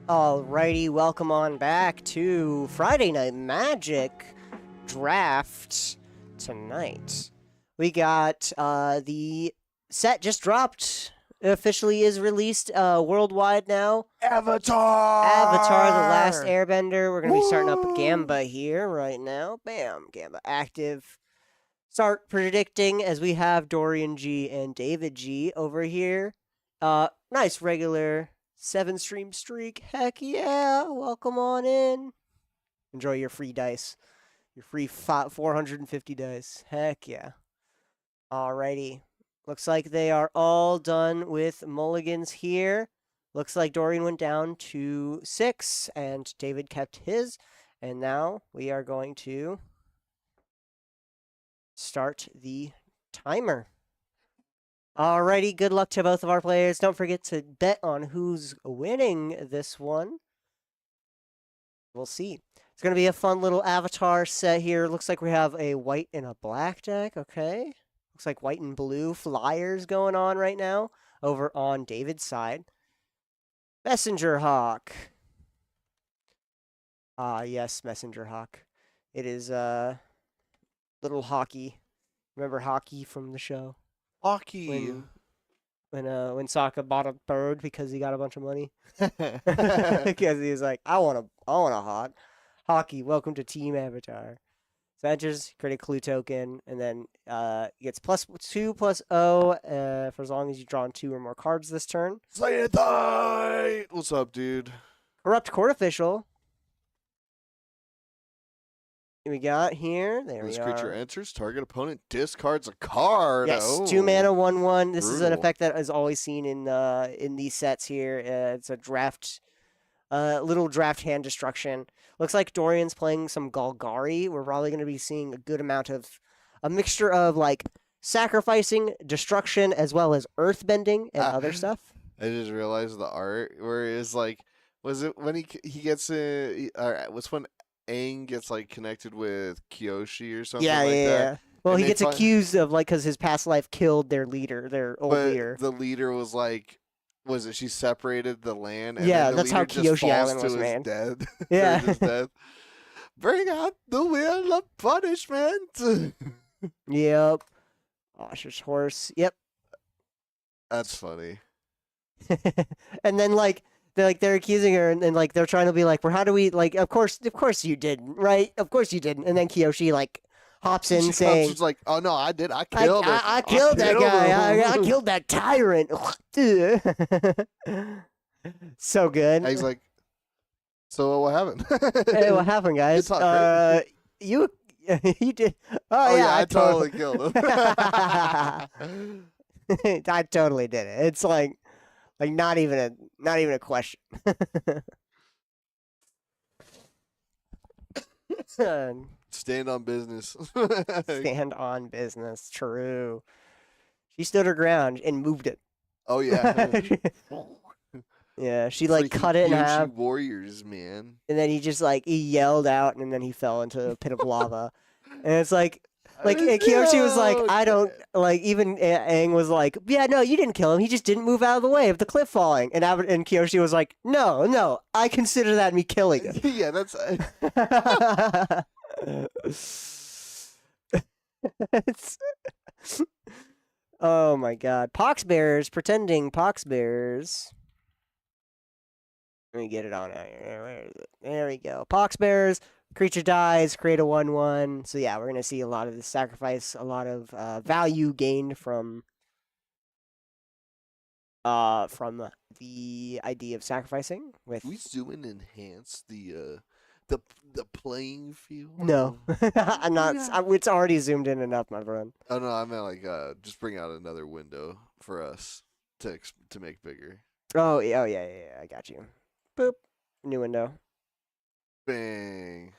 Alrighty, welcome on back to Friday Night Magic Draft tonight. We got the set just dropped. It officially is released worldwide now. Avatar! Avatar, The Last Airbender. We're going to be starting up Gamba here right now. Bam, Gamba active. Start predicting as we have Dorian G and David G over here. Nice regular 7-stream streak. Heck yeah. Welcome on in. Enjoy your free dice. Your free 450 dice. Heck yeah. Alrighty. Looks like they are all done with mulligans here. Looks like Dorian went down to 6 and David kept his. And now we are going to start the timer. Alrighty, good luck to both of our players. Don't forget to bet on who's winning this one. We'll see. It's going to be a fun little Avatar set here. Looks like we have a white and a black deck. Okay. Looks like white and blue flyers going on right now over on David's side. Messenger Hawk. Yes, Messenger Hawk. It is little Hockey. Remember Hockey from the show? Hockey. When Sokka bought a bird because he got a bunch of money. Because he was like, I want a hawk. Hockey, welcome to Team Avatar. So enters, create a clue token, and then gets +2/+0 for as long as you've drawn 2 or more cards this turn. Say it tight! What's up, dude? Corrupt Court Official. We got here. There This we creature are. enters, target opponent discards a card. Yes, Oh. 2 mana, 1/1. This is an Brutal. effect that is always seen in these sets here. It's a draft, little draft hand destruction. Looks like Dorian's playing some Golgari. We're probably going to be seeing a good amount of a mixture of like sacrificing, destruction, as well as earthbending and other stuff. I just realized the art where it's like, was it when he gets was when Aang gets like connected with Kyoshi or something Yeah, like yeah, that? yeah. Well, And he they gets accused of like because his past life killed their leader, their old But leader. the leader was like, was it she separated the land? And Yeah, then the that's how leader just Kyoshi falls Island to was his made. death. Yeah. His death. Bring out the wheel of punishment. Yep. Ostrich horse. Yep. That's funny. And then like they're accusing her and like they're trying to be like, well, how do we like of course you didn't, right? Of course you didn't. And then Kyoshi like hops in saying, She's like, oh no, I did. I killed her. I killed that guy. I killed that tyrant. So good. He's like, so what happened? Hey, what happened, guys? It's not great. You did. Oh yeah, I totally totally killed him. I totally did it. It's like not even a question. Stand on business. Stand on business. True. She stood her ground and moved it. Oh yeah. Yeah, she like Freaking cut it in Kyoshi half, warriors, man. and then he yelled out, and then he fell into a pit of lava. And it's like Kyoshi was like, I don't like. Even Aang was like, yeah, no, you didn't kill him. He just didn't move out of the way of the cliff falling. And Kyoshi was like, no, I consider that me killing him. Yeah, that's. Oh my god. Poxbearers, pretending Poxbearers. Let me get it on out here. Where is it? There we go. Poxbearers, creature dies, create a 1/1. So yeah, we're going to see a lot of this sacrifice, a lot of value gained from the idea of sacrificing with We zoom and enhance the playing field. No. I'm not it's already zoomed in enough, my friend. Oh no, I meant like just bring out another window for us to make bigger. Oh, yeah, I got you. Boop. New window. Bang.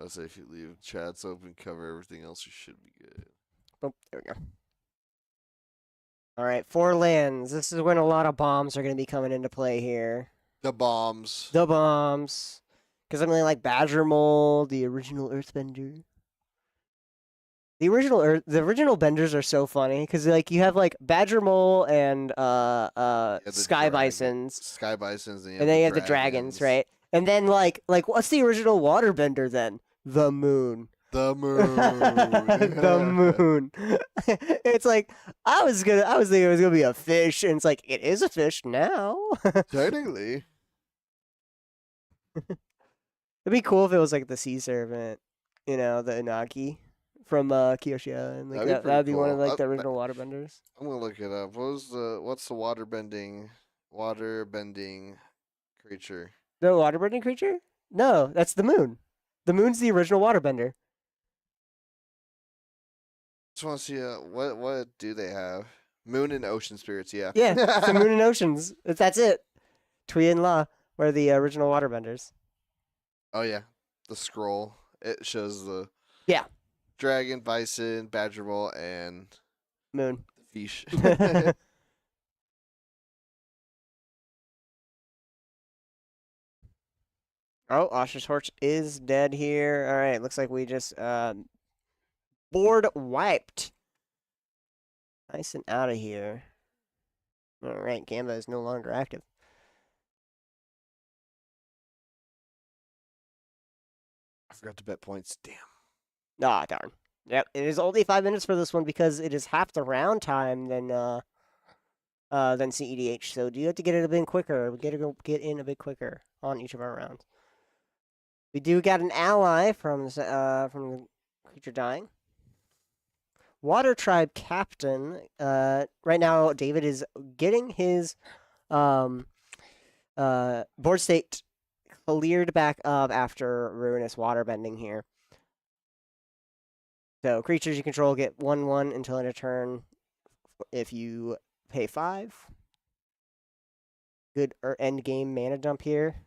I'll say if you leave chats open, cover everything else, you should be good. Oh, there we go. All right, 4 lands. This is when a lot of bombs are going to be coming into play here. The bombs. The bombs. Because I'm really like Badger Mole, the original Earthbender. The original benders are so funny because like you have like Badger Mole and Yeah, the Sky dragon, Bisons, sky bisons, and you and have then the you have the dragons, dragons. right? And then like what's the original waterbender then? The moon. The The moon. moon. It's like I was thinking it was gonna be a fish, and it's like it is a fish now. Technically. It'd be cool if it was like the sea servant, the Inaki from Kyoshia, and like That'd be that pretty would be one of cool. like the original waterbenders. I'm gonna look it up. What's the water bending creature? The waterbending creature? No, that's the moon. The moon's the original waterbender. Just want to see what do they have? Moon and ocean spirits, yeah. Yeah, it's the moon and oceans. That's it. Tui and La were the original waterbenders. Oh yeah, the scroll. It shows the Yeah, dragon, bison, badger ball, and moon. the fish. Oh, Ostrich Horch is dead here. All right, looks like we just board wiped. Nice and out of here. All right, Gamba is no longer active. I forgot to bet points. Damn. Ah, darn. Yep, it is only 5 minutes for this one because it is half the round time than CEDH. So do you have to get it a bit quicker? We got to get in a bit quicker on each of our rounds. We do got an ally from the creature dying. Water Tribe Captain. Right now, David is getting his board state cleared back up after Ruinous Waterbending here. So creatures you control get 1/1 until end of turn if you pay 5. Good end game mana dump here.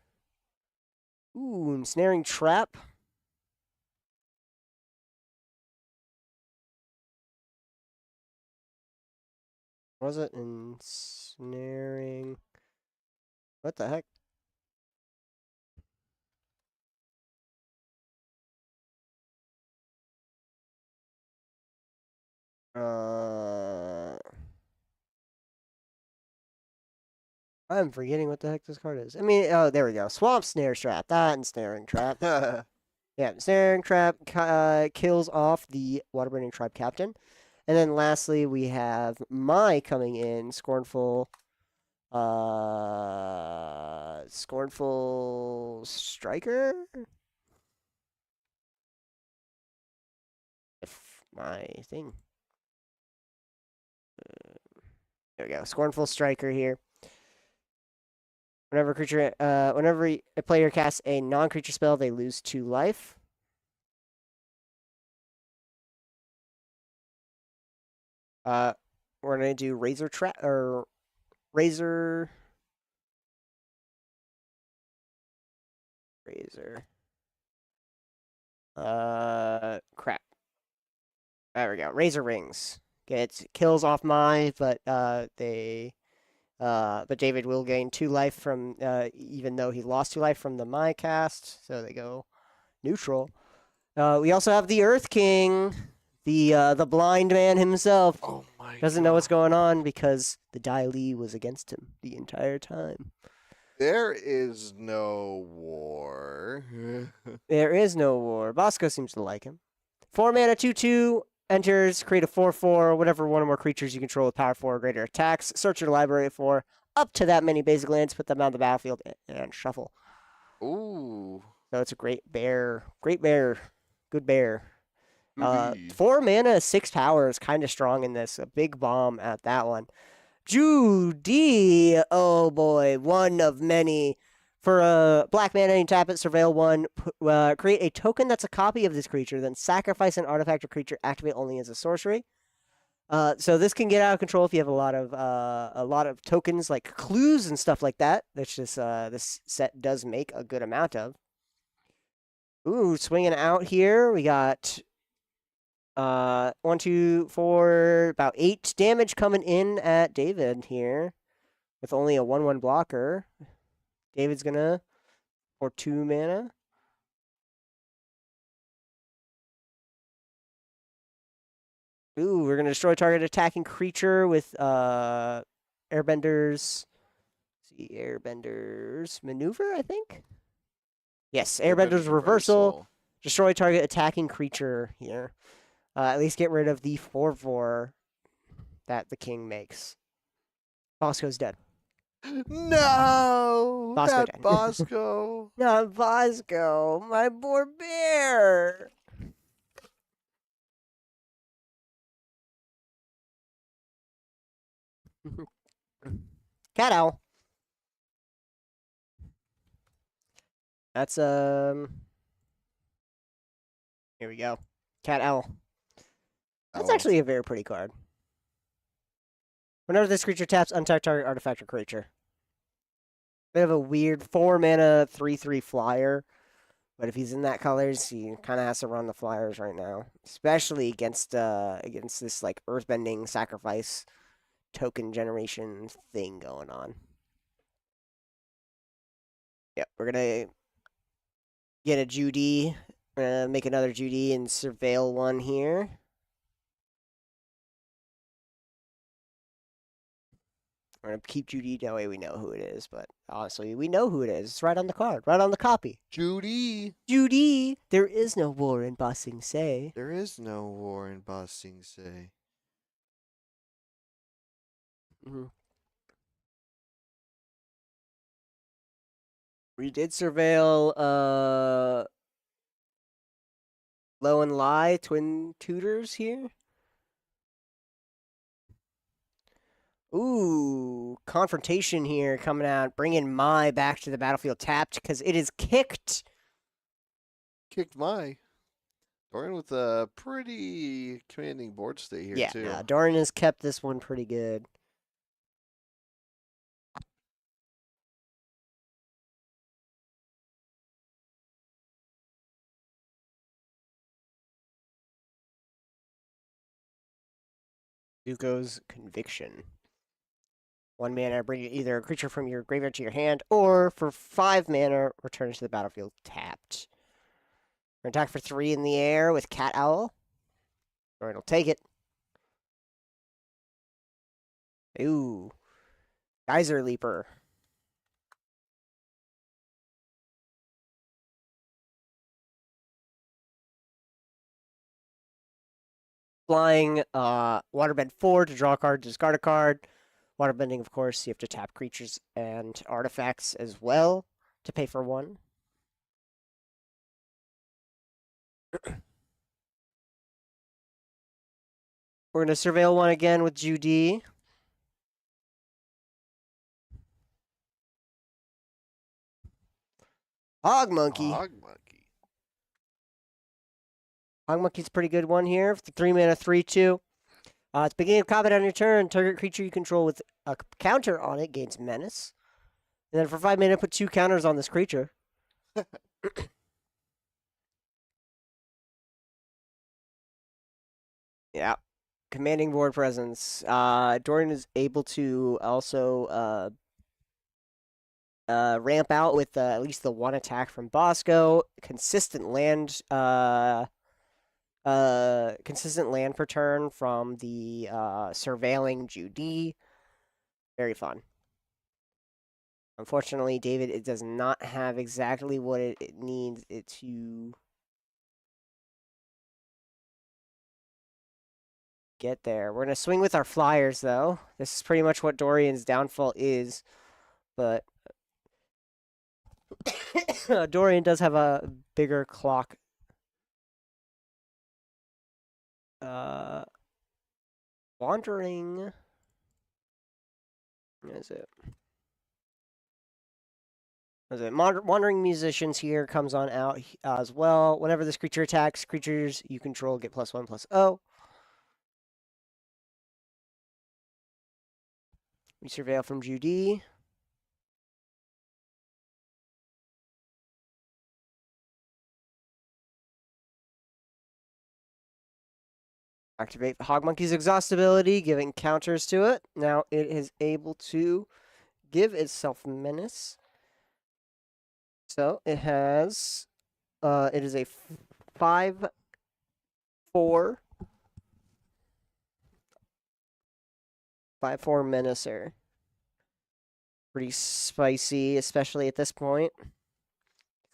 Ooh, Ensnaring Trap. What was it? Ensnaring. What the heck? I'm forgetting what the heck this card is. I mean, oh, there we go. Swamp Snare Trap. That Ensnaring Trap. Yeah, Ensnaring Trap kills off the Waterbending Tribe Captain. And then lastly, we have Mai coming in, Scornful Striker? If my thing. There we go. Scornful Striker here. Whenever a player casts a non-creature spell, they lose 2 life. We're gonna do Razor Trap or Razor. Crap. There we go. Razor Rings gets kills off but David will gain 2 life from even though he lost 2 life from the Mai cast, so they go neutral. We also have the Earth King, the blind man himself. Oh my Doesn't God. know what's going on because the Dai Li was against him the entire time. There is no war. There is no war. Bosco seems to like him. 4 mana, 2/2, enters, create a 4/4, whatever one or more creatures you control with power 4 or greater attacks. Search your library for up to that many basic lands, put them on the battlefield, and shuffle. Ooh. So it's a great bear. Great bear. Good bear. Goody. 4 mana, 6 power is kind of strong in this. A big bomb at that one. Judy, oh boy, one of many. For a black mana, you tap it, surveil 1, create a token that's a copy of this creature, then sacrifice an artifact or creature, activate only as a sorcery. So this can get out of control if you have a lot of tokens like clues and stuff like that. That's just this set does make a good amount of. Ooh, swinging out here, we got 1, 2, 4, about 8 damage coming in at David here, with only a 1/1 blocker. David's gonna for 2 mana. Ooh, we're gonna destroy target attacking creature with Airbenders. See, Airbenders maneuver, I think. Yes, Airbender Airbenders reversal. reversal. Destroy target attacking creature here. At least get rid of the 4/4 that the king makes. Bosco's dead. No, Bosco not dead. Bosco. Not Bosco, my poor bear. Cat owl. That's Here we go. Cat owl. That's Owl. actually a very pretty card. Whenever this creature taps, untap target artifact or creature. Bit of a weird 4-mana 3/3 flyer. But if he's in that colors, he kind of has to run the flyers right now, especially against this like earthbending sacrifice token generation thing going on. Yep, we're gonna get a Judy. We're gonna make another Judy and surveil one here. We're gonna keep Judy. That way we know who it is. But honestly, we know who it is. It's right on the card, right on the copy. Judy. Judy. There is no war in Ba Sing Se. There is no war in Ba Sing Se. Mm-hmm. We did surveil Low and Lie twin tutors here. Ooh, confrontation here coming out, bringing Mai back to the battlefield tapped because it is kicked. Kicked my. Dorian with a pretty commanding board state here, too. Yeah, Dorian has kept this one pretty good. Zuko's Conviction. 1 mana, bring either a creature from your graveyard to your hand, or for 5 mana, return it to the battlefield tapped. We're gonna attack for 3 in the air with Cat Owl. Dorian will take it. Ooh. Geyser Leaper. Flying, Waterbend 4 to draw a card, discard a card. Waterbending, of course, you have to tap creatures and artifacts as well to pay for 1. We're going to surveil 1 again with Judy. Hog Monkey. Hog Monkey. Hog Monkey's a pretty good one here. 3 mana, 3/2. At the beginning of combat on your turn, target creature you control with a counter on it gains menace. And then for 5 mana, put 2 counters on this creature. Yeah. Commanding board presence. Dorian is able to also ramp out with at least the 1 attack from Bosco. Consistent land per turn from the surveilling Judy. Very fun. Unfortunately, David, it does not have exactly what it needs it to get there. We're going to swing with our flyers, though. This is pretty much what Dorian's downfall is. But Dorian does have a bigger clock. Wandering. What is it? Wandering Musicians here comes on out as well. Whenever this creature attacks, creatures you control get +1/+0. We surveil from Judy. Activate Hog Monkey's exhaust ability, giving counters to it. Now it is able to give itself menace. So it has, it is a 5/4 5/4 Menacer. Pretty spicy, especially at this point.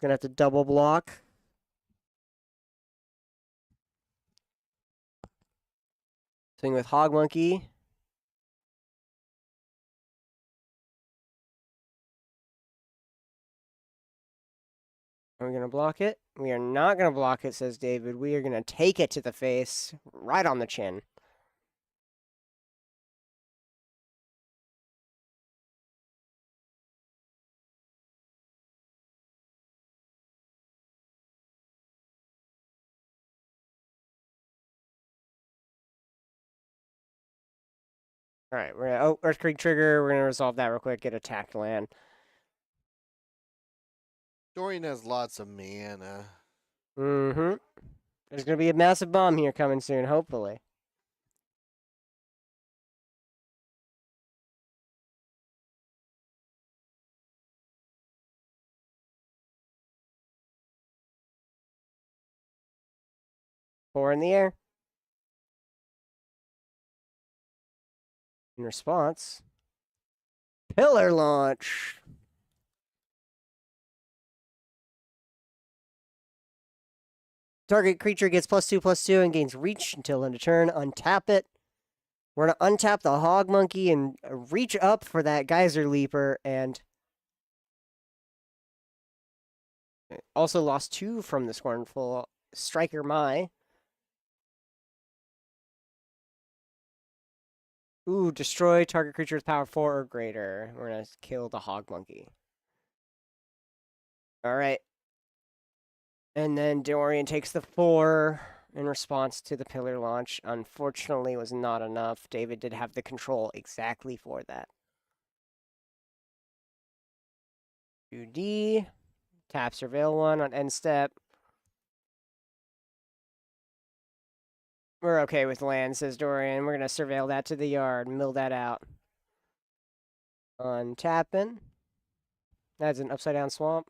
Gonna have to double block. Swing with Hog Monkey. Are we going to block it? We are not going to block it, says David. We are going to take it to the face, right on the chin. All right, we're going to... Oh, Earthquake trigger. We're going to resolve that real quick. Get attacked land. Dorian has lots of mana. Mm-hmm. There's going to be a massive bomb here coming soon, hopefully. Four in the air. In response, Pillar Launch. Target creature gets +2/+2 and gains reach until end of turn. Untap it. We're going to untap the Hog Monkey and reach up for that Geyser Leaper, and also lost 2 from the Scornful Striker Mai. Ooh, destroy target creature with power 4 or greater. We're going to kill the Hog Monkey. All right. And then Dorian takes the 4 in response to the Pillar Launch. Unfortunately, was not enough. David did have the control exactly for that. 2D. Tap Surveil 1 on end step. We're okay with land, says Dorian. We're going to surveil that to the yard, mill that out. Untapping. That's an upside down swamp.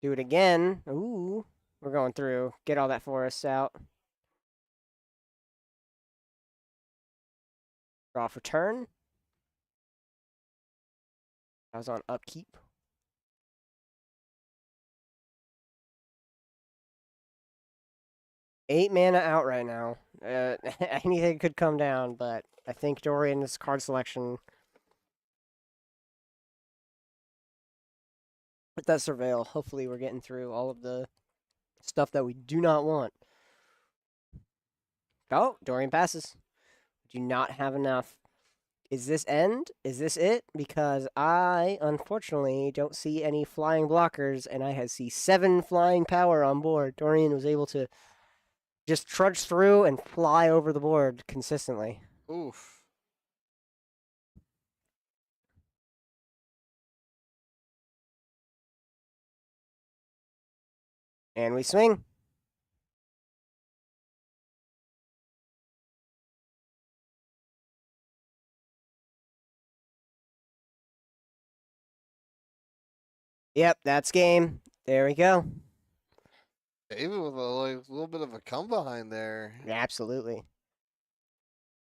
Do it again. Ooh. We're going through. Get all that forest out. Draw for turn. I was on upkeep. Eight mana out right now. Anything could come down, but I think Dorian's card selection with that surveil, hopefully we're getting through all of the stuff that we do not want. Oh, Dorian passes. Do not have enough. Is this end? Is this it? Because I, unfortunately, don't see any flying blockers, and I see 7 flying power on board. Dorian was able to just trudge through and fly over the board consistently. Oof. And we swing. Yep, that's game. There we go. David with a little bit of a come behind there. Absolutely.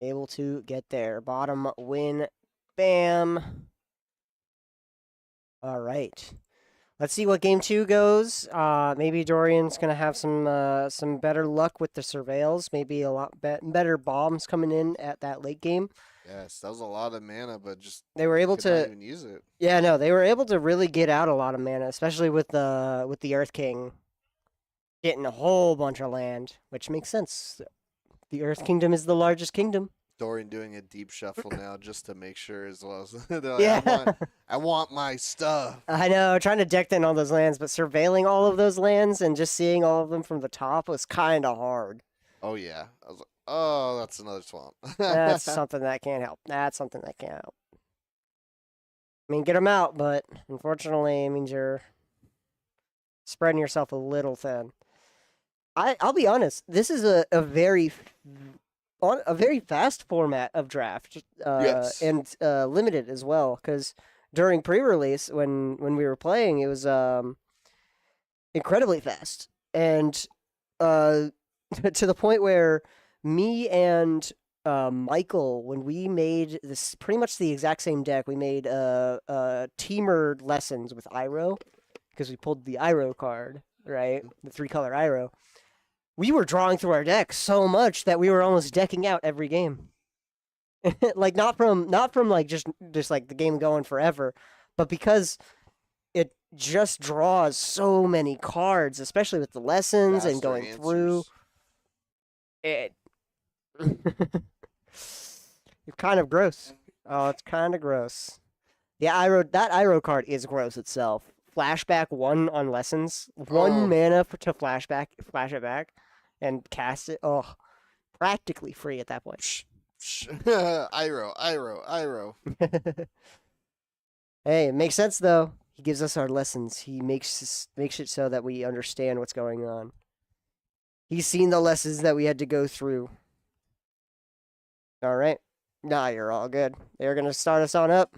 Able to get there. Bottom win. Bam. All right. Let's see what game 2 goes. Maybe Dorian's going to have some better luck with the surveils. Maybe a lot better bombs coming in at that late game. Yes, that was a lot of mana, but just they were able could to not even use it. Yeah, no, they were able to really get out a lot of mana, especially with the Earth King getting a whole bunch of land, which makes sense. The Earth Kingdom is the largest kingdom. Dorian doing a deep shuffle now just to make sure as well. As like, Yeah. I want my stuff. I know, trying to deck in all those lands, but surveilling all of those lands and just seeing all of them from the top was kind of hard. Oh, yeah. I was like, oh, that's another swamp. That's something that can't help. That's something that can't help. I mean, get them out, but unfortunately, it means you're spreading yourself a little thin. I'll be honest. This is a very fast format of draft, Yes. and limited as well. Because during pre-release, when we were playing, it was incredibly fast, and to the point where me and Michael, when we made this pretty much the exact same deck, we made teamer lessons with Iroh because we pulled the Iroh card, right? The 3-color Iroh. We were drawing through our deck so much that we were almost decking out every game. Like not from like just like the game going forever, but because it just draws so many cards, especially with the lessons and Faster going through answers. it. It's kind of gross. Oh, it's kind of gross. That Iroh card is gross itself. Flashback 1 on lessons, 1 mana to flash it back, and cast it. Oh, practically free at that point. Iroh. Hey, it makes sense though. He gives us our lessons. He makes it so that we understand what's going on. He's seen the lessons that we had to go through. All right. Nah, you're all good. They're gonna start us on up.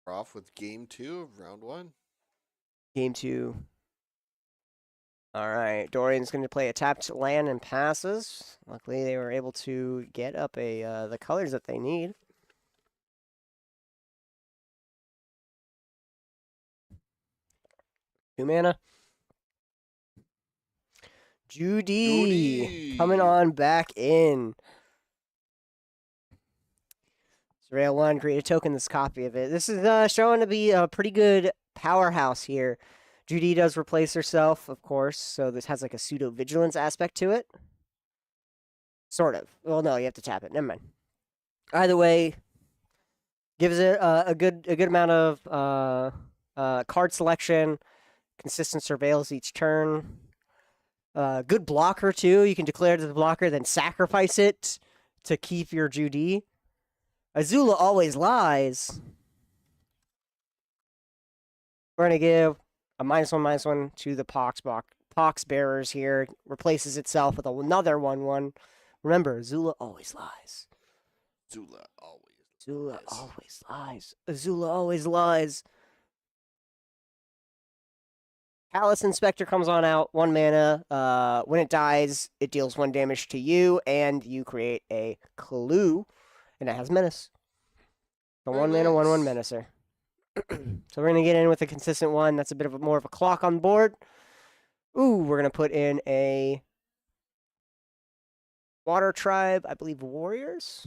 We're off with game 2 of round 1. Game 2. All right, Dorian's going to play a tapped land and passes. Luckily, they were able to get up the colors that they need. Two mana. Judy coming on back in. Surveil 1, create a token, this copy of it. This is showing to be a pretty good powerhouse here. Judy does replace herself, of course, so this has like a pseudo-vigilance aspect to it. Sort of. Well, no, you have to tap it. Never mind. Either way, gives it a good amount of card selection, consistent surveils each turn. Good blocker, too. You can declare to the blocker, then sacrifice it to keep your Judy. Azula always lies. We're going to give a -1/-1 to the Pox bearers here. Replaces itself with another 1/1. Remember, Azula always lies. Azula always lies. Azula always lies. Palace Inspector comes on out, 1 mana. When it dies, it deals 1 damage to you, and you create a clue, and it has menace. The 1 mana, 1/1 menacer. So we're going to get in with a consistent one. That's a bit of more of a clock on board. Ooh, we're going to put in a Water Tribe, I believe Warriors.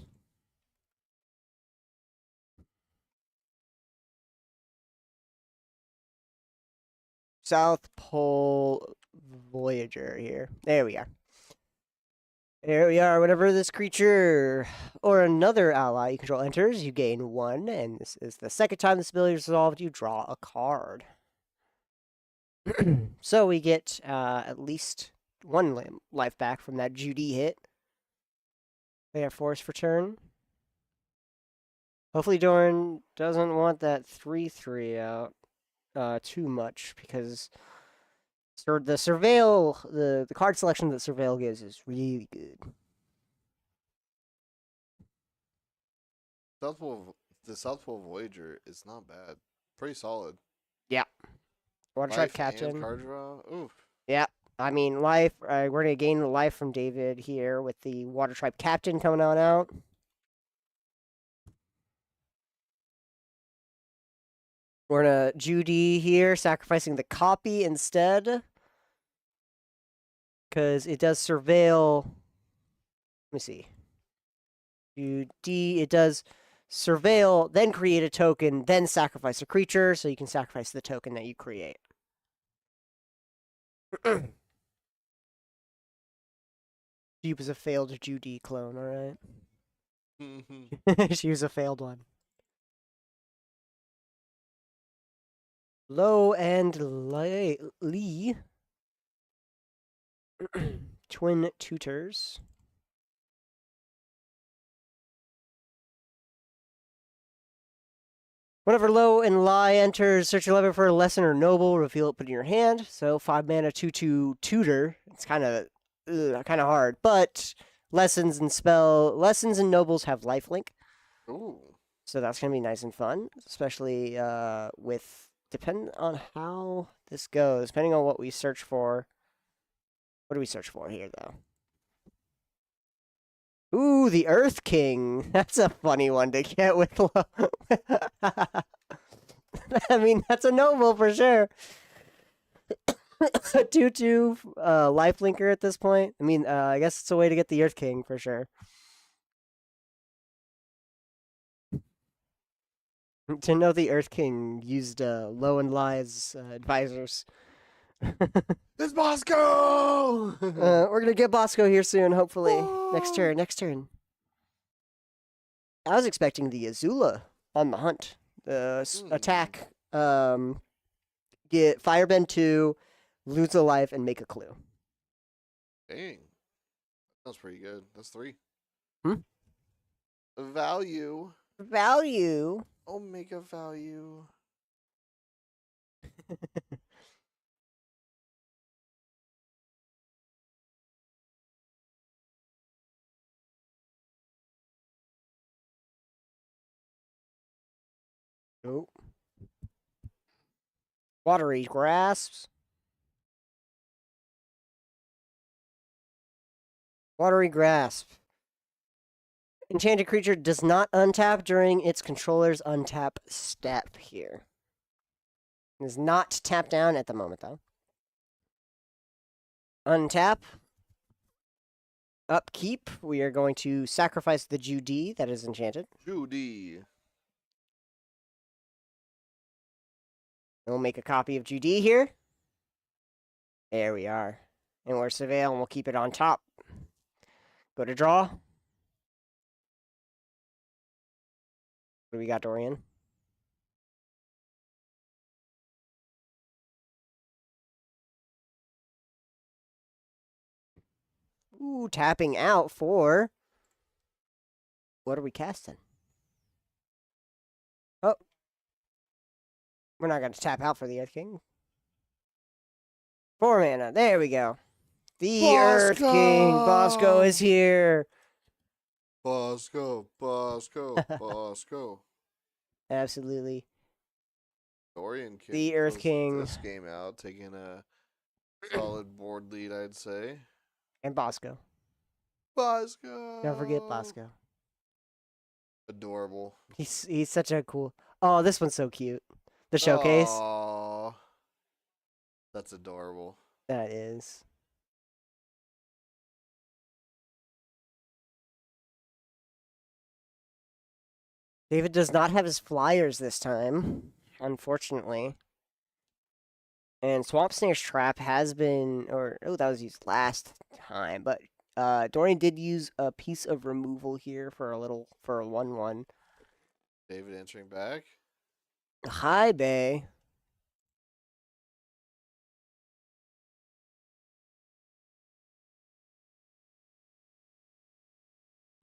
South Pole Voyager here. There we are. There we are. Whenever this creature or another ally you control enters, you gain 1, and this is the second time this ability is resolved, you draw a card. So we get at least 1 life back from that Judy hit. They are forced for turn. Hopefully Doran doesn't want that 3/3 out too much, because the surveil, the card selection that surveil gives is really good. The South Pole Voyager is not bad. Pretty solid. Yeah. Water Tribe Captain. And card draw. Oof. Yeah. I mean, life. We're going to gain life from David here with the Water Tribe Captain coming on out. We're going to Judy here, sacrificing the copy instead. Because it does surveil. Let me see. Judy, it does surveil, then create a token, then sacrifice a creature, so you can sacrifice the token that you create. She was a failed Judy clone, alright? She was a failed one. Low and Lee. Twin Tutors. Whenever Low and Lie enters, search your library for a lesson or noble, reveal it, put it in your hand. So 5 mana, 2/2 tutor. It's kind of hard, but lessons and nobles have lifelink. Ooh. So that's gonna be nice and fun, especially with depending on how this goes, depending on what we search for. What do we search for here, though? Ooh, the Earth King. That's a funny one to get with. I mean, that's a noble for sure. A 2/2 lifelinker at this point. I mean, I guess it's a way to get the Earth King for sure. To know the Earth King used Low and Lie's advisors. It's Bosco! We're gonna get Bosco here soon, hopefully. Whoa. Next turn. I was expecting the Azula on the hunt. Attack, get Firebend 2, lose a life, and make a clue. Dang. That's pretty good. That's 3. Hmm? Value. Omega value. Nope. Watery Grasp. Watery Grasp. Enchanted creature does not untap during its controller's untap step here. It is not tapped down at the moment, though. Untap. Upkeep. We are going to sacrifice the Judy that is enchanted. Judy. We'll make a copy of Judy here. There we are. And we're Surveil, and we'll keep it on top. Go to draw. What do we got, Dorian? Ooh, tapping out for... What are we casting? Oh. We're not going to tap out for the Earth King. 4 mana. There we go. The Earth King. Bosco is here. Bosco. Absolutely. Dorian can The Earth close King. this game out, taking a solid board lead, I'd say. And Bosco. Bosco. Don't forget Bosco. Adorable. He's such a cool... Oh, this one's so cute. The showcase. Aww. That's adorable. That is. David does not have his flyers this time, unfortunately. And Swamp Snare's Trap has been, that was used last time, but Dorian did use a piece of removal here for a 1/1. David answering back. Hi, Bay.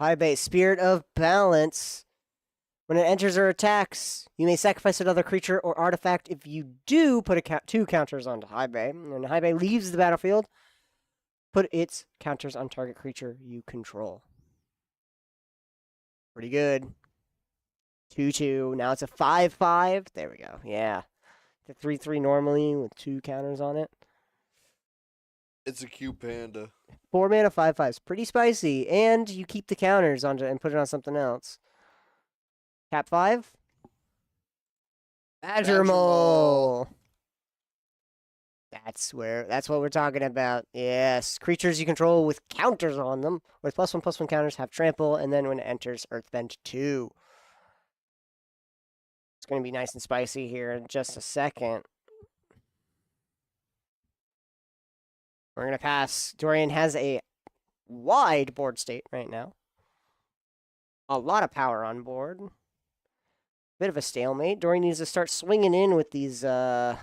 High base, Spirit of Balance. When it enters or attacks, you may sacrifice another creature or artifact. If you do, put 2 counters onto High Bay. And when High Bay leaves the battlefield, put its counters on target creature you control. Pretty good. 2/2. Now it's a 5/5. There we go. Yeah. The 3/3 normally with 2 counters on it. It's a cute panda. 4 mana 5/5s. Pretty spicy. And you keep the counters onto and put it on something else. Tap 5. Badger Mole. That's what we're talking about. Yes. Creatures you control with counters on them, with +1/+1 counters, have trample, and then when it enters, Earthbend 2. It's going to be nice and spicy here in just a second. We're going to pass. Dorian has a wide board state right now. A lot of power on board. Bit of a stalemate. Dorian needs to start swinging in with these, hopefully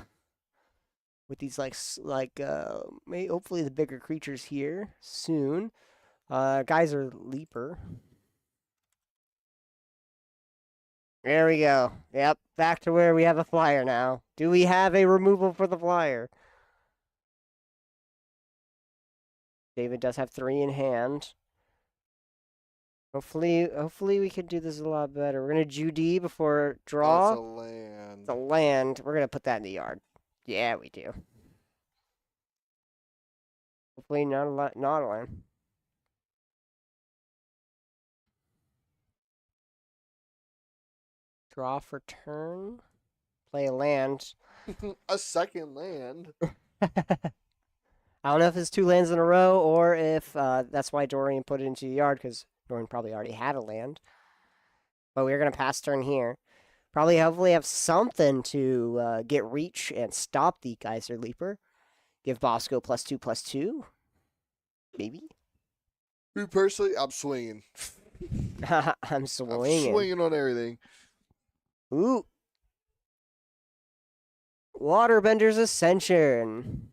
the bigger creatures here soon. Geyser Leaper. There we go. Yep, back to where we have a flyer now. Do we have a removal for the flyer? David does have 3 in hand. Hopefully we can do this a lot better. We're gonna Judy before draw. That's a land. It's a land. We're gonna put that in the yard. Yeah, we do. Hopefully not a lot, not a land. Draw for turn. Play a land. A second land. I don't know if it's 2 lands in a row or if that's why Dorian put it into the yard, because Dorian probably already had a land. But we're going to pass turn here. Probably hopefully have something to get reach and stop the Geyser Leaper. Give Bosco +2/+2. Maybe. Me personally, I'm swinging. I'm I'm swinging. swinging on everything. Ooh. Waterbender's Ascension.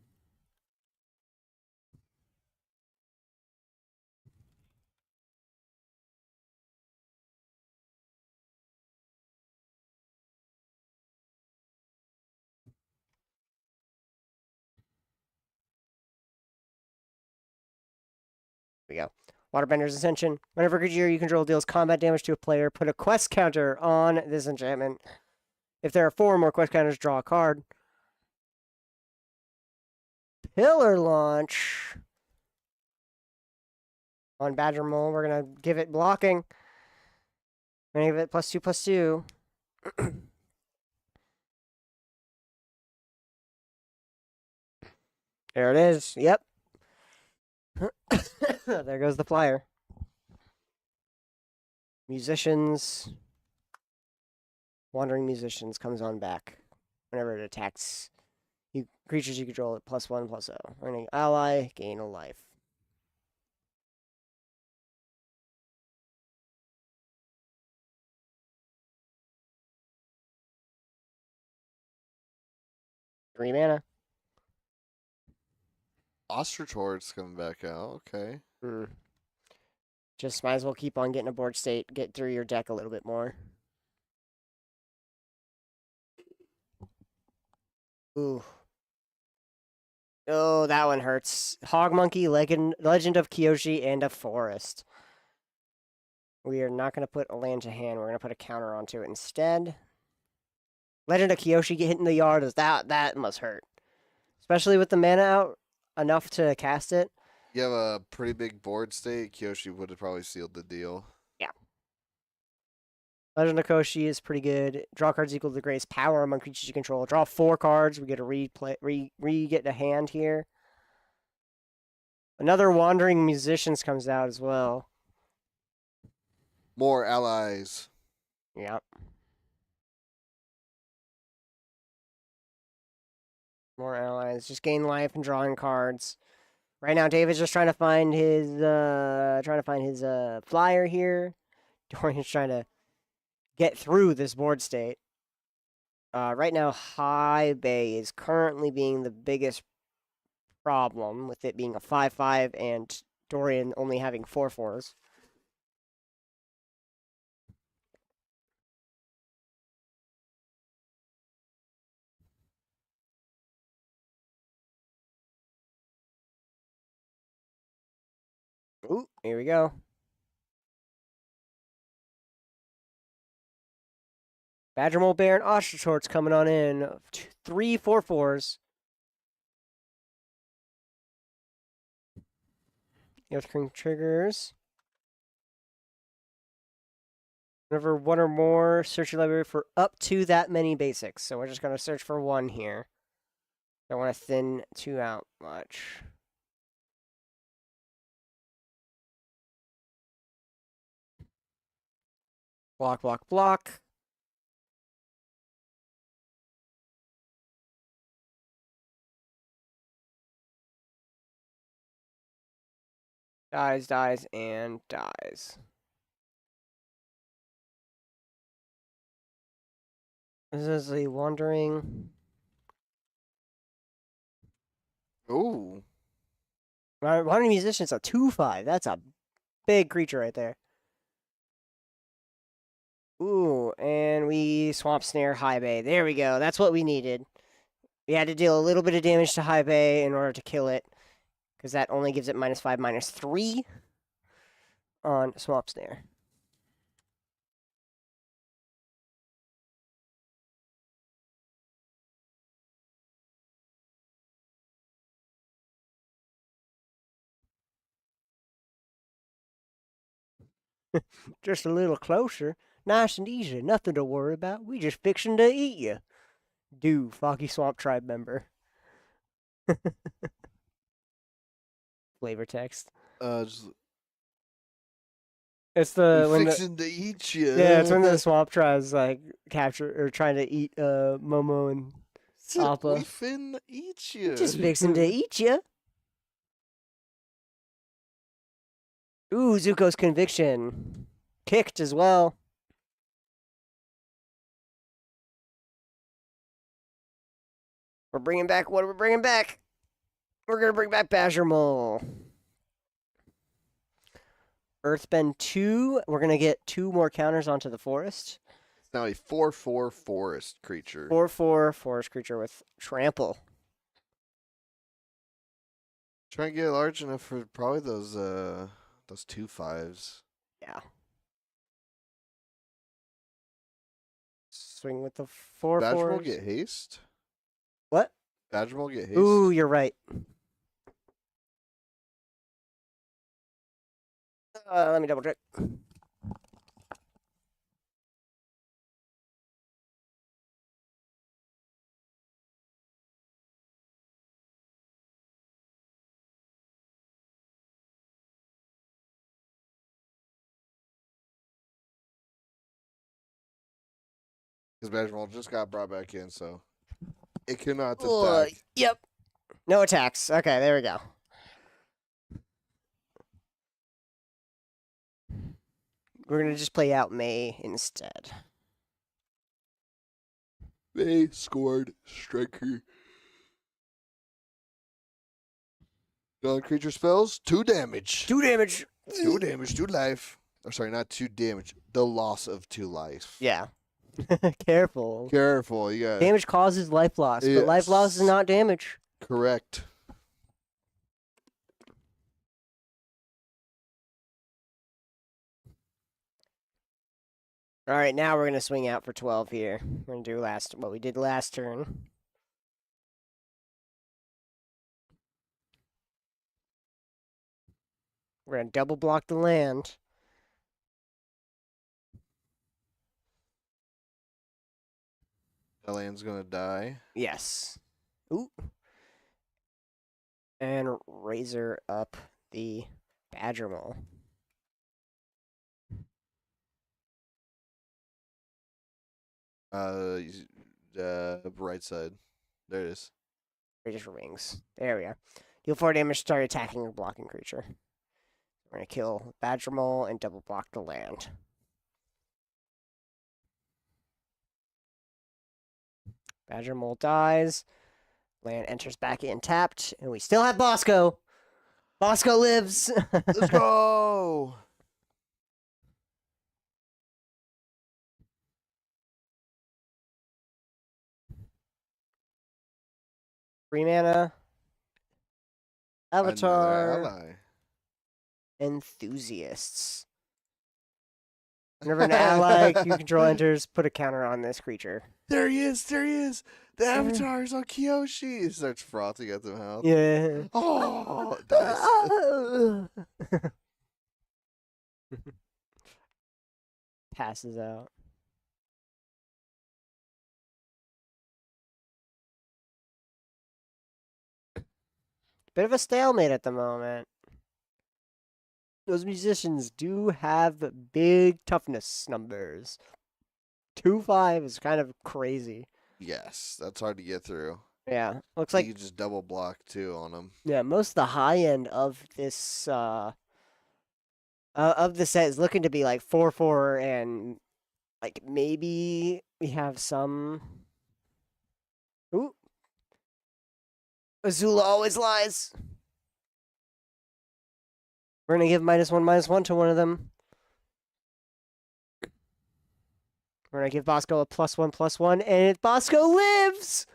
We go. Waterbender's Ascension. Whenever a creature you control deals combat damage to a player, put a quest counter on this enchantment. If there are 4 or more quest counters, draw a card. Pillar Launch. On Badger Mole, we're going to give it blocking. We're going to give it +2/+2. There it is. Yep. There goes the flyer. Musicians. Wandering Musicians comes on back. Whenever it attacks you creatures you control at +1/+0. Earning ally, gain a life. Three mana. Ostrichord's coming back out. Okay. Just might as well keep on getting a board state. Get through your deck a little bit more. Ooh. Oh, that one hurts. Hog Monkey, Legend of Kyoshi, and a Forest. We are not going to put a land to hand. We're going to put a counter onto it instead. Legend of Kyoshi hitting the yard, that must hurt. Especially with the mana out enough to cast it. You have a pretty big board state. Kyoshi would have probably sealed the deal. Yeah. Legend of Koshi is pretty good. Draw cards equal to the greatest power among creatures you control. Draw 4 cards. We get a get a hand here. Another Wandering Musicians comes out as well. More allies. Yep. More allies. Just gain life and drawing cards. Right now, David's just trying to find his flyer here. Dorian's trying to get through this board state. Right now, High Bay is currently being the biggest problem, with it being a 5/5 and Dorian only having 4/4s. Ooh, here we go. Badger Mole Bear and Ostrichords coming on in. 3 4/4s. Earthquake triggers. Whenever one or more, search your library for up to that many basics. So we're just going to search for 1 here. Don't want to thin 2 out much. Block, block, block. Dies, dies, and dies. This is a Wandering. Ooh. Wandering Musician's a 2/5. That's a big creature right there. Ooh, and we Swamp Snare High Bay. There we go. That's what we needed. We had to deal a little bit of damage to High Bay in order to kill it, because that only gives it -5, -3 on Swamp Snare. Just a little closer. Nice and easy. Nothing to worry about. We just fixing to eat you. Do, Foggy Swamp Tribe member. Flavor text. Just It's we the when the fixing to eat you. yeah, it's when the swamp tribe's like capture or trying to eat Momo and Appa. We finna eat you. Just fixing to eat you. Ooh, Zuko's conviction. Kicked as well. We're bringing back, what are we bringing back? We're going to bring back Badger Mole. Earthbend 2. We're going to get 2 more counters onto the forest. It's now a 4/4 forest creature. 4/4 forest creature with trample. Try and get large enough for probably those 2 5s. Yeah. Swing with the 4/4. Badger will get haste. What? Badger will get haste. Ooh, you're right. Let me double check. Because Badger Mole just got brought back in, so it cannot attack. Yep. No attacks. Okay, there we go. We're going to just play out May instead. They scored striker. Non-creature spells, 2 damage. 2 damage. 2 damage, 2 life. Or sorry, not 2 damage. The loss of 2 life. Yeah. Careful. Careful, you got Damage causes life loss, but life loss is not damage. correct. All right, now we're going to swing out for 12 here. We're going to do what we did last turn. We're going to double block the land. That land's gonna die. Yes. Ooh. And razor up the Badger Mole. Right side. There it is. Razor rings. There we are. Deal 4 damage, start attacking a blocking creature. We're going to kill Badger Mole and double block the land. Badger Mole dies. Land enters back in tapped, and we still have Bosco. Bosco lives. Let's go. 3 mana. Avatar. Another ally. Enthusiasts. Whenever an ally you control enters, put a counter on this creature. There he is. There he is. The avatar is on Kyoshi. He starts frothing at the mouth. Yeah. Oh, nice. Passes out. Bit of a stalemate at the moment. Those musicians do have big toughness numbers. 2/5 is kind of crazy. Yes, that's hard to get through. Yeah, looks like you can just double block too on them. Yeah, most of the high end of this of the set is looking to be like 4/4, and like maybe we have some. Ooh, Azula always lies. We're gonna give -1/-1 to one of them. We're gonna give Bosco a +1/+1, and Bosco lives.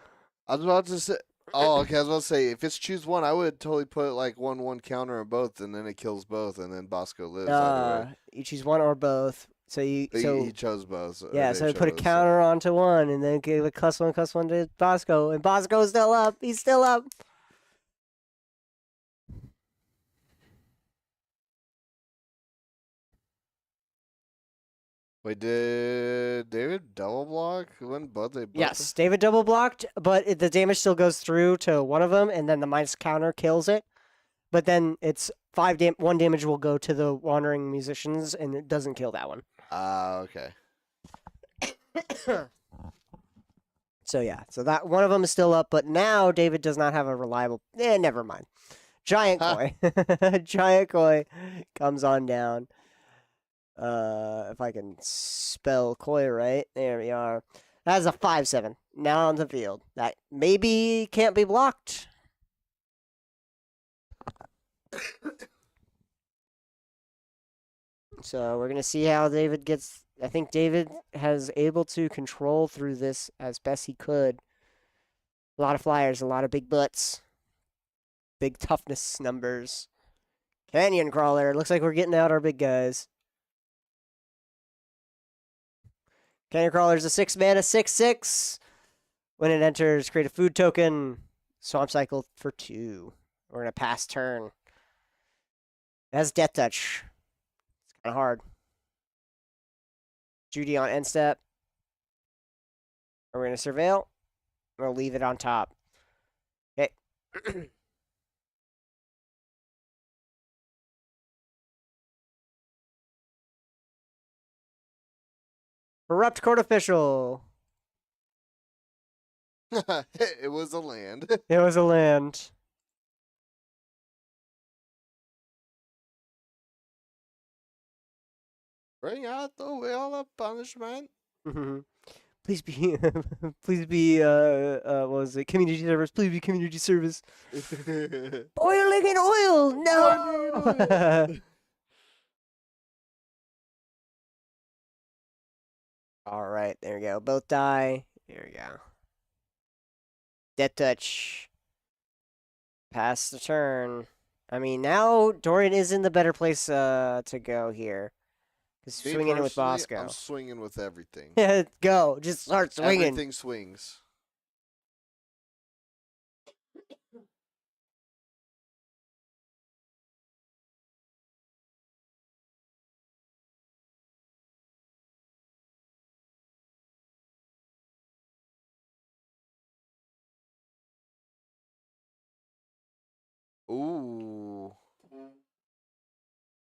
I was about to say. Oh, okay. I was about to say if it's choose one, I would totally put like 1/1 counter on both, and then it kills both, and then Bosco lives. Either way. You choose one or both. So he chose both. Yeah, so put a counter onto one, and then give a +1/+1 to Bosco, and Bosco's still up. He's still up. Wait, did David double block? When both they both? Yes, David double blocked, but the damage still goes through to one of them, and then the minus counter kills it. But then it's 1 damage will go to the wandering musicians, and it doesn't kill that one. Ah, okay. So yeah, so that one of them is still up, but now David does not have a reliable. Never mind. Giant Koi, Giant Koi comes on down. If I can spell Koi right, there we are. That is a 5/7. Now on the field. That maybe can't be blocked. So we're gonna see how David gets. I think David has able to control through this as best he could. A lot of flyers, a lot of big butts, big toughness numbers. Canyon Crawler. Looks like we're getting out our big guys. Canyon Crawler's a 6-mana 6/6. When it enters, create a food token. Swamp Cycle for 2. We're gonna pass turn. It has Death Touch. It's kind of hard. Judy on end step. We're gonna surveil. We'll leave it on top. Okay. Corrupt Court Official. It was a land. It was a land. Bring out the wheel of punishment. Please be, please be, what was it? Community service. Please be community service. Boiling in oil. No. All right, there we go. Both die. There we go. Death touch. Pass the turn. I mean, now Dorian is in the better place to go here. Just swinging in with Bosco. I'm swinging with everything. Go. Just start swinging. Everything swings. Ooh.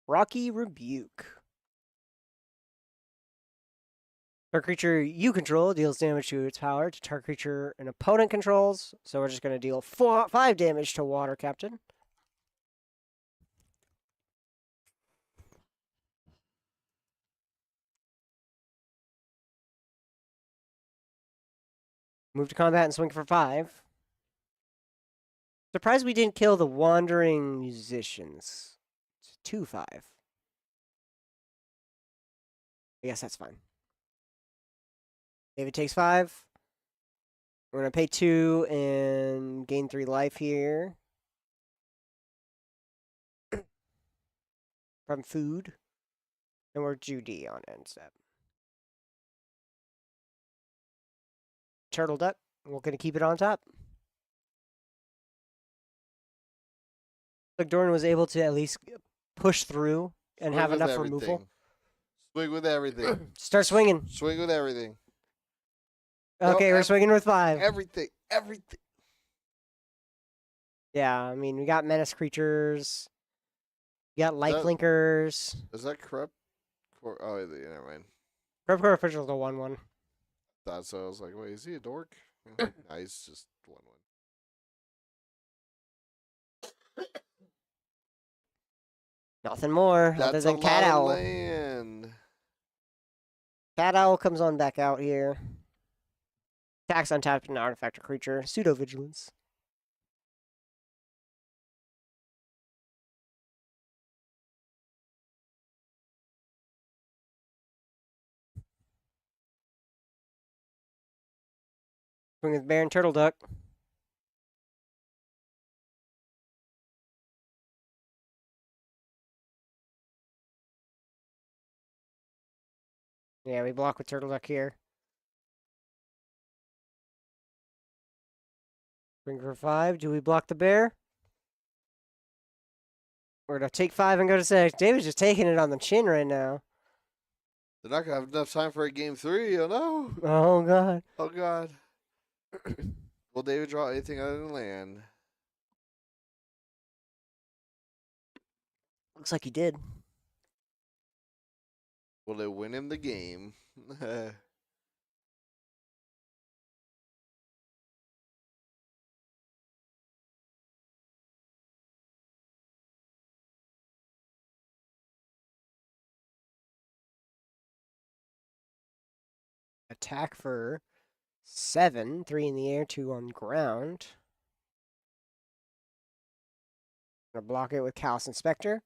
Rocky Rebuke. Target creature you control deals damage to its power to target creature an opponent controls. So we're just going to deal 5 damage to Water Captain. Move to combat and swing for 5. Surprised we didn't kill the Wandering Musicians. It's 2/5. I guess that's fine. David takes 5. We're going to pay 2 and gain 3 life here. From food. And we're Judy on end step. Turtle Duck. We're going to keep it on top. Like Dorian was able to at least push through and have enough removal. Swing with everything. Start swinging. Swing with everything. Okay, we're swinging with 5. Everything. Yeah, I mean, we got menace creatures. We got lifelinkers. Is that corrupt? Oh, yeah, never mind. Corrupt Core Official is a 1/1. Thought so. I was like, wait, is he a dork? Nah, he's just 1/1. Nothing more other than Cat Owl. Land. Cat Owl comes on back out here. Attacks untapped an artifact or creature. Pseudo Vigilance. Swing with Baron Turtle Duck. Yeah, we block with Turtle Duck here. Swing for 5. Do we block the bear? We're going to take 5 and go to 6. David's just taking it on the chin right now. They're not gonna have enough time for a game 3. Oh no! Oh god. Oh god! Will David draw anything other than land? Looks like he did. Will it win him the game? Attack for 7, 3 in the air, 2 on ground. Gonna block it with Callous Inspector.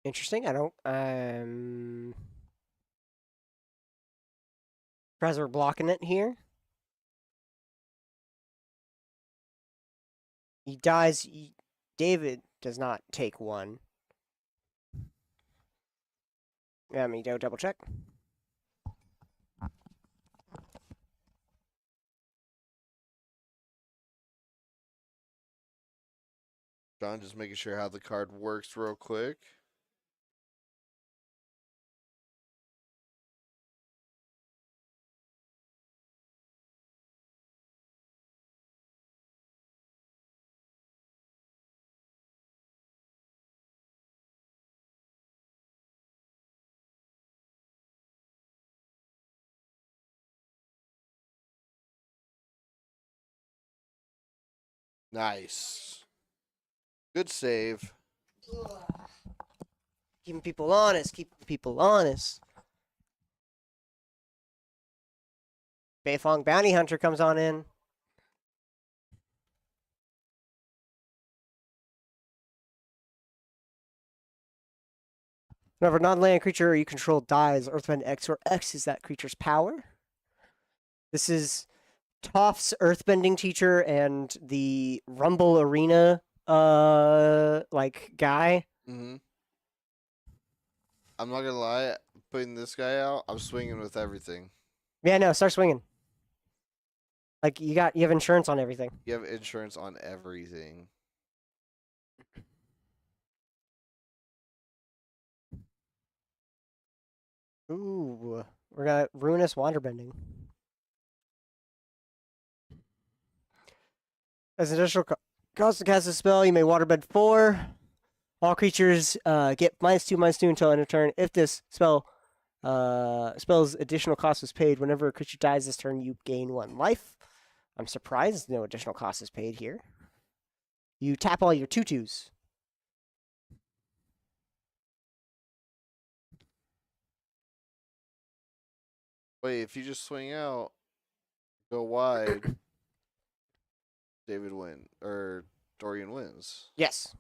Interesting. I don't. Surprised we're blocking it here. He dies. David does not take 1. Let me go double check. John, just making sure how the card works real quick. Nice. Good save. Keeping people honest. Keeping people honest. Beifong Bounty Hunter comes on in. Whenever a non-land creature you control dies, Earthbend X, where X is that creature's power. This is Toph's Earthbending teacher and the Rumble Arena like guy. Mm-hmm. I'm not gonna lie, putting this guy out, I'm swinging with everything. Yeah, no, start swinging. Like you have insurance on everything. You have insurance on everything. Ooh, we got Ruinous Wanderbending. As an additional cost to cast a spell, you may waterbend 4. All creatures get -2/-2 until end of turn. If this spell's additional cost is paid, whenever a creature dies this turn, you gain 1 life. I'm surprised no additional cost is paid here. You tap all your 2/2s. Wait, if you just swing out, go wide, David Dorian wins. Yes.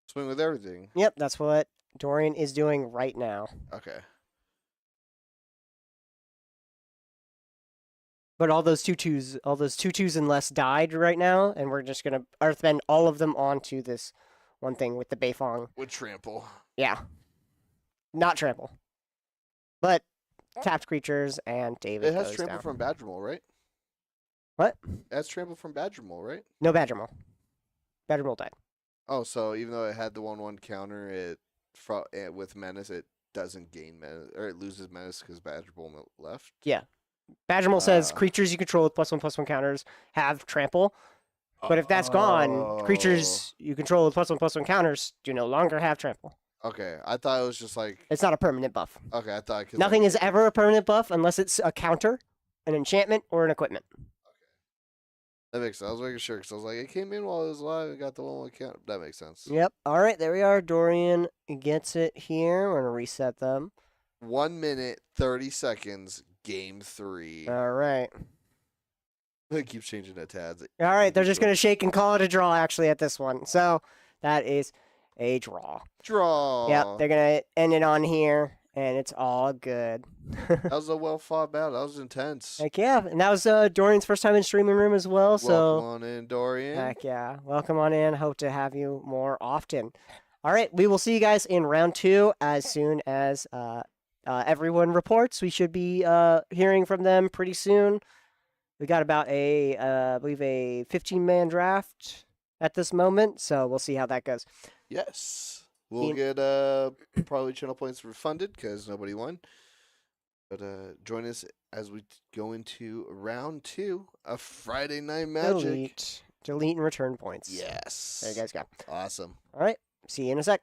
Swing with everything. Yep, that's what Dorian is doing right now. Okay. But all those 2/2s and less died right now, and we're just gonna earthbend all of them onto this one thing with the Beifong. With trample. Yeah. Not trample. But tapped creatures and David It has goes trample down. from Badgermole, right? What? It has trample from Badgermole, right? No Badgermole. Badgermole died. Oh, so even though it had the 1/1 counter, with menace, it doesn't gain menace, or it loses menace because Badgermole left. Yeah. Badgermole says creatures you control with +1/+1 counters have trample. But if that's gone, creatures you control with +1/+1 counters do no longer have trample. Okay, I thought it was just like. It's not a permanent buff. Okay, I thought. Nothing is ever a permanent buff unless it's a counter, an enchantment, or an equipment. That makes sense. I was making sure because I was like, it came in while it was alive and got the 1/1 count. That makes sense. Yep. All right, there we are. Dorian gets it here. We're going to reset them. 1 minute, 30 seconds, game 3. All right. It keeps changing the tabs. All right, they're just going to shake and call it a draw, actually, at this one. So that is a draw. Draw. Yep, they're going to end it on here, and it's all good. That was a well-fought battle. That was intense. Heck yeah. And that was Dorian's first time in streaming room as well. So welcome on in, Dorian. Heck yeah. Welcome on in. Hope to have you more often. All right, we will see you guys in round 2 as soon as everyone reports. We should be hearing from them pretty soon. We got about I believe a 15-man draft at this moment, so we'll see how that goes. Yes. We'll get probably channel points refunded because nobody won. But join us as we go into round 2 of Friday Night Magic. Delete and return points. Yes. There you guys go. Awesome. All right. See you in a sec.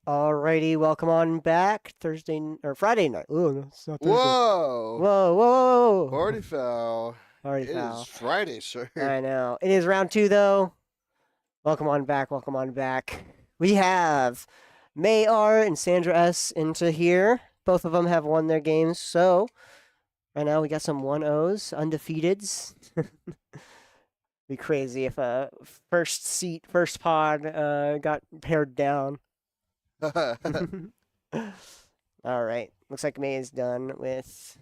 Alrighty, welcome on back. Friday night. Ooh, no, it's not Thursday. Whoa! Whoa, whoa, whoa. Party foul. Party It is foul. Friday, sir. I know. It is round 2, though. Welcome on back. Welcome on back. We have May R and Sandra S into here. Both of them have won their games, so right now we got some 1-0s, undefeateds. Be crazy if a first pod got pared down. All right. Looks like May is done with.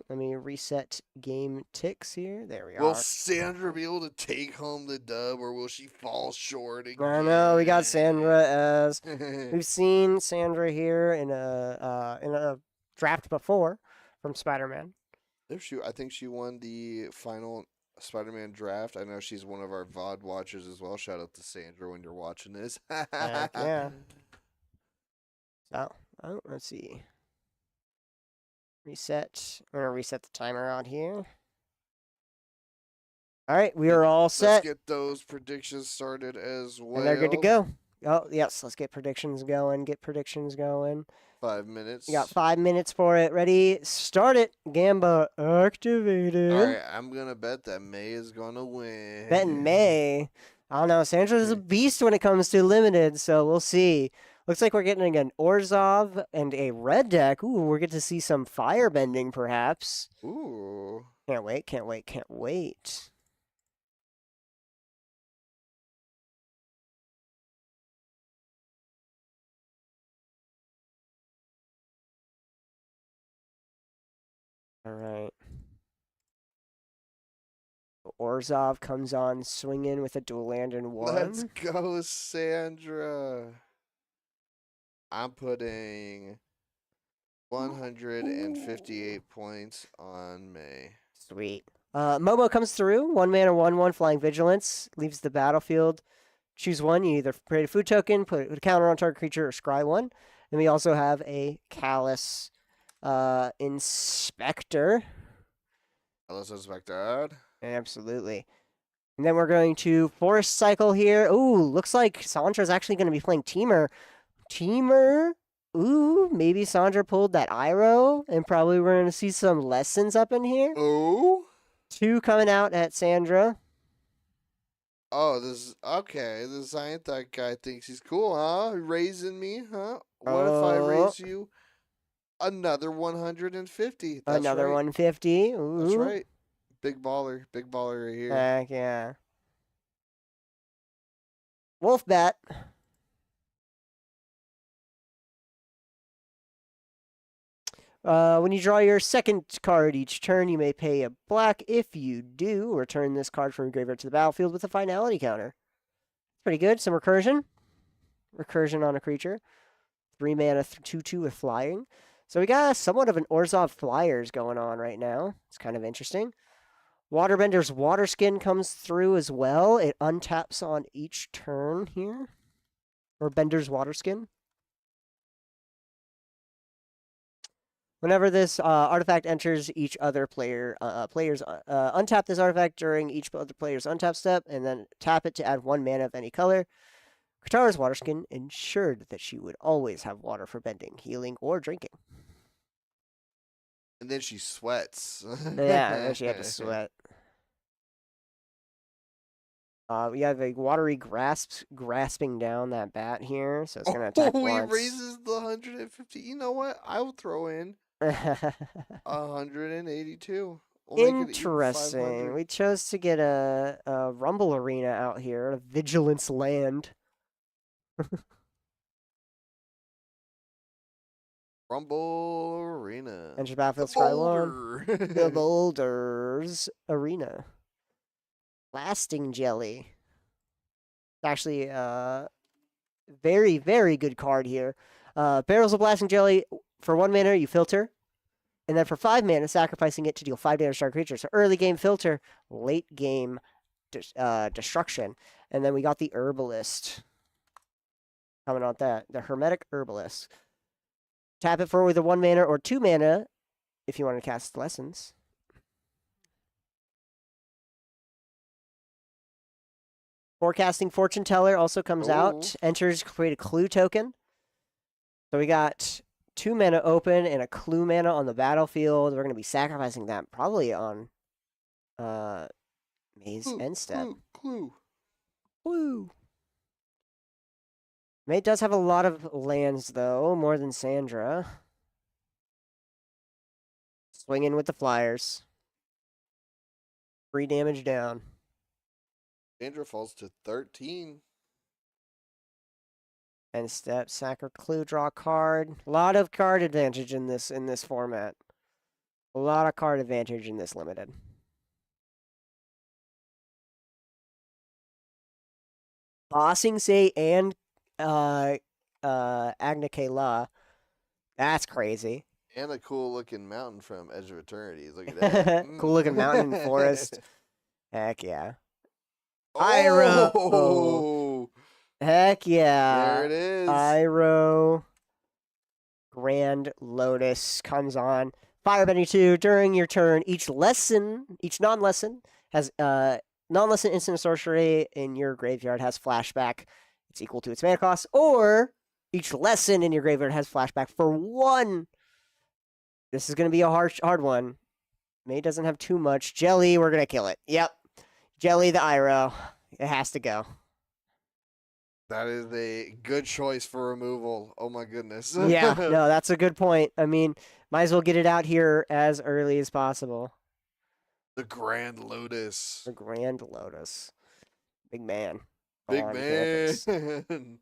Let me reset game ticks here. There we are. Will Sandra be able to take home the dub, or will she fall short again? I know we got Sandra as we've seen Sandra here in a draft before from Spider-Man. I think she won the final Spider-Man draft. I know she's one of our VOD watchers as well. Shout out to Sandra when you're watching this. Heck yeah. So, let's see. Reset. I'm gonna reset the timer out here. All right, we are all set. Let's get those predictions started as well. And they're good to go. Oh, yes, let's get predictions going. 5 minutes. You got 5 minutes for it. Ready? Start it. Gamba activated. All right, I'm going to bet that May is going to win. Betting May. I don't know. Sandra's a beast when it comes to limited, so we'll see. Looks like we're getting an Orzhov and a red deck. Ooh, we're getting to see some firebending, perhaps. Ooh. Can't wait, can't wait, can't wait. All right. Orzhov comes on swinging with a dual land in 1. Let's go, Sandra. I'm putting 158 points on May. Sweet. Momo comes through. 1 mana, 1/1 flying vigilance. Leaves the battlefield. Choose one. You either create a food token, put a counter on target creature, or scry one. Then we also have a Callous Inspector. Callous Inspector. Absolutely. And then we're going to Forest Cycle here. Ooh, looks like Sandra's actually going to be playing Teamer. Ooh, maybe Sandra pulled that Iroh, and probably we're going to see some lessons up in here. Oh? 2 coming out at Sandra. Oh, okay. The Scientech guy thinks he's cool, huh? Raising me, huh? What if I raise you another 150? That's Another right. 150. Ooh. That's right. Big baller right here. Heck yeah. Wolf bat. When you draw your second card each turn, you may pay a black. If you do, return this card from your graveyard to the battlefield with a finality counter. Pretty good. Some recursion. Recursion on a creature. 3 mana, 2/2 with flying. So we got somewhat of an Orzhov Flyers going on right now. It's kind of interesting. Waterbender's Water Skin comes through as well. It untaps on each turn here. Or Bender's Water Skin. Whenever this artifact enters each other players untap this artifact during each other player's untap step, and then tap it to add 1 mana of any color. Katara's Waterskin ensured that she would always have water for bending, healing, or drinking. And then she sweats. Yeah, and then she had to sweat. We have a watery grasping down that bat here, so it's going to attack once. He raises the 150. You know what? I will throw in 182. Interesting. We chose to get a Rumble Arena out here, a Vigilance Land. Rumble Arena. Enter battlefield, scry 1. The Boulders Arena. Blasting Jelly. Actually, very, very good card here. Barrels of Blasting Jelly. For 1 mana, you filter. And then for 5 mana, sacrificing it to deal 5 damage to our creature. So early game filter, late game destruction. And then we got the Herbalist. Coming on that. The Hermetic Herbalist. Tap it for either 1 mana or 2 mana if you want to cast Lessons. Forecasting Fortune Teller also comes Oh. out. Enters, create a clue token. So we got 2 mana open and a clue mana on the battlefield. We're going to be sacrificing that probably on Maze end step. Clue. Clue. May does have a lot of lands, though, more than Sandra. Swinging with the Flyers. 3 damage down. Sandra falls to 13. End step, sack or clue, draw a card. A lot of card advantage in this format. A lot of card advantage in this limited. Bossing Say and Agna Kayla. That's crazy. And a cool looking mountain from Edge of Eternity. Look at that. Cool looking mountain and forest. Heck yeah. Oh! Heck yeah. There it is. Iroh. Grand Lotus comes on. Firebending 2. During your turn, each non-lesson has non-lesson instant sorcery in your graveyard has flashback. It's equal to its mana cost. Or each lesson in your graveyard has flashback for 1. This is going to be a hard one. May doesn't have too much. Jelly, we're going to kill it. Yep. Jelly the Iroh. It has to go. That is a good choice for removal. Oh my goodness. Yeah, no, that's a good point. I mean, might as well get it out here as early as possible. The Grand Lotus. The Grand Lotus. Big man. Big on man. campus.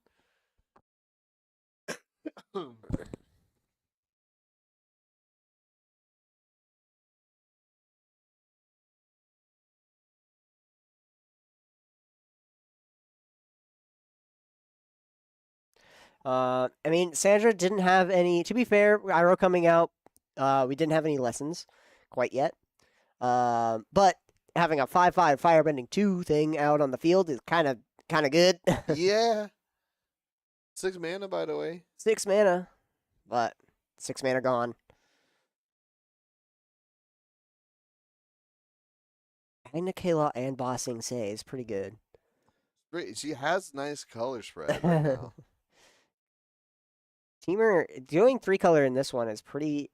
I mean, Sandra didn't have any. To be fair, Iroh coming out, we didn't have any lessons quite yet. But having a 5/5 Firebending 2 thing out on the field is kind of good. Yeah. 6 mana, by the way. 6 mana, but 6 mana gone. Agna Kayla and Bossing Say is pretty good. Great. She has nice color spread right now. Teamer doing 3 color in this one is pretty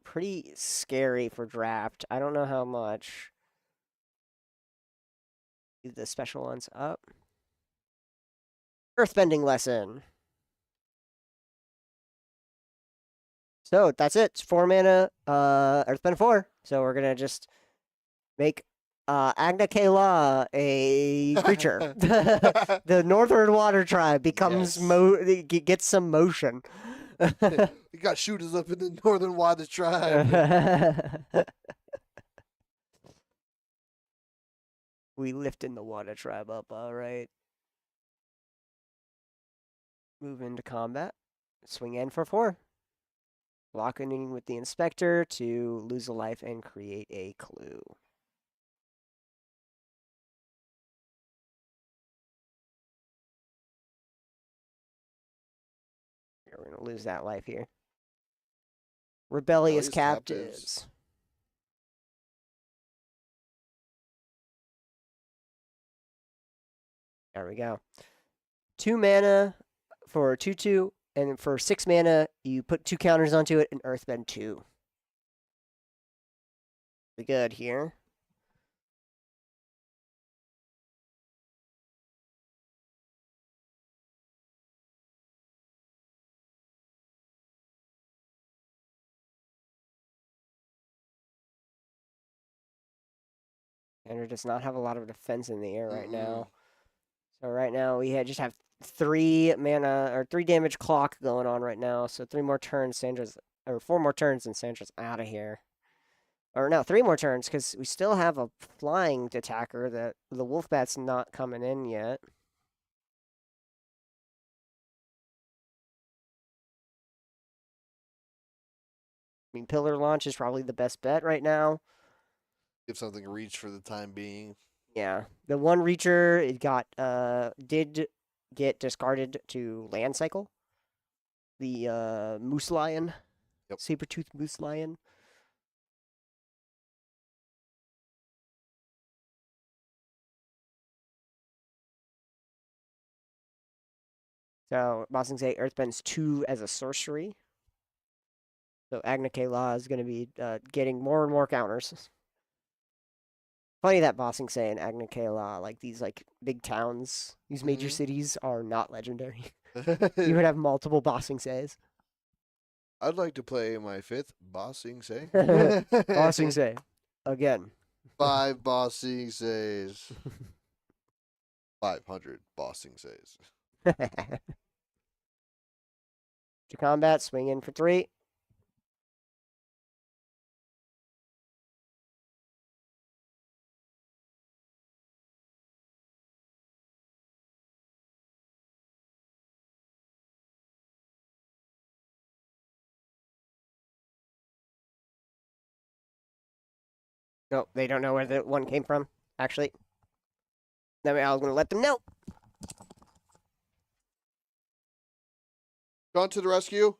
scary for draft. I don't know how much. Leave the special ones up. Earthbending lesson. So that's it. It's 4 mana. Earthbend 4. So we're gonna just make Agna Kayla a creature. The Northern Water Tribe becomes gets some motion. We got shooters up in the Northern Water Tribe. We lifting the Water Tribe up, all right. Move into combat. Swing in for 4. Locking in with the Inspector to lose a life and create a clue. We're going to lose that life here. Rebellious captives. There we go. 2 mana for 2/2, and for 6 mana, you put 2 counters onto it and Earthbend 2. Pretty good here. Andrew does not have a lot of defense in the air right now. So right now we just have 3 mana or 3 damage clock going on right now. So 3 more turns, or 4 more turns, and Sandra's out of here. Or no, 3 more turns because we still have a flying attacker that the Wolfbat's not coming in yet. I mean, Pillar Launch is probably the best bet right now. Give something a reach for the time being. Yeah, the one reacher did get discarded to Land Cycle. The Moose Lion, Saber-Tooth Moose Lion. So Bossing Say Earthbend's 2 as a sorcery. So Agna Law is going to be getting more and more counters. Funny that Bossing Say and Agna Law, like these like big towns, these major cities are not legendary. You would have multiple Bossing Says. I'd like to play my 5th Bossing Say. Bossing Say. Again. 5 Bossing Says. 500 Bossing Says. To combat, swing in for 3. No, they don't know where the one came from, actually. That way I was going to let them know. Gone to the rescue.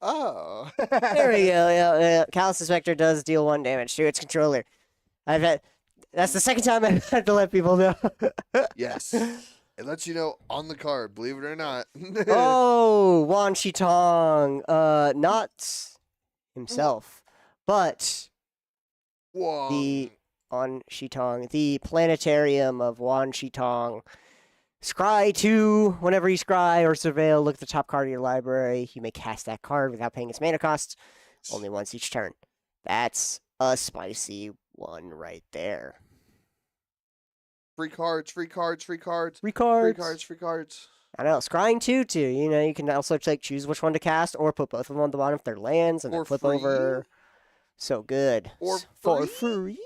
Oh. There we go. Yeah. Callous Spectre does deal 1 damage to its controller. I've had. That's the second time I've had to let people know. Yes. It lets you know on the card, believe it or not. Oh, Wan Shitong. Not himself, but the Wan Shitong, the planetarium of Wan Shitong. Scry 2, whenever you scry or surveil, look at the top card of your library. You may cast that card without paying its mana cost, only once each turn. That's a spicy one right there. Free cards, free cards, free cards. Free cards. Free cards, free cards. I know, scrying 2 too. You know, you can also like choose which one to cast or put both of them on the bottom if they're lands and then flip over. So good. For free.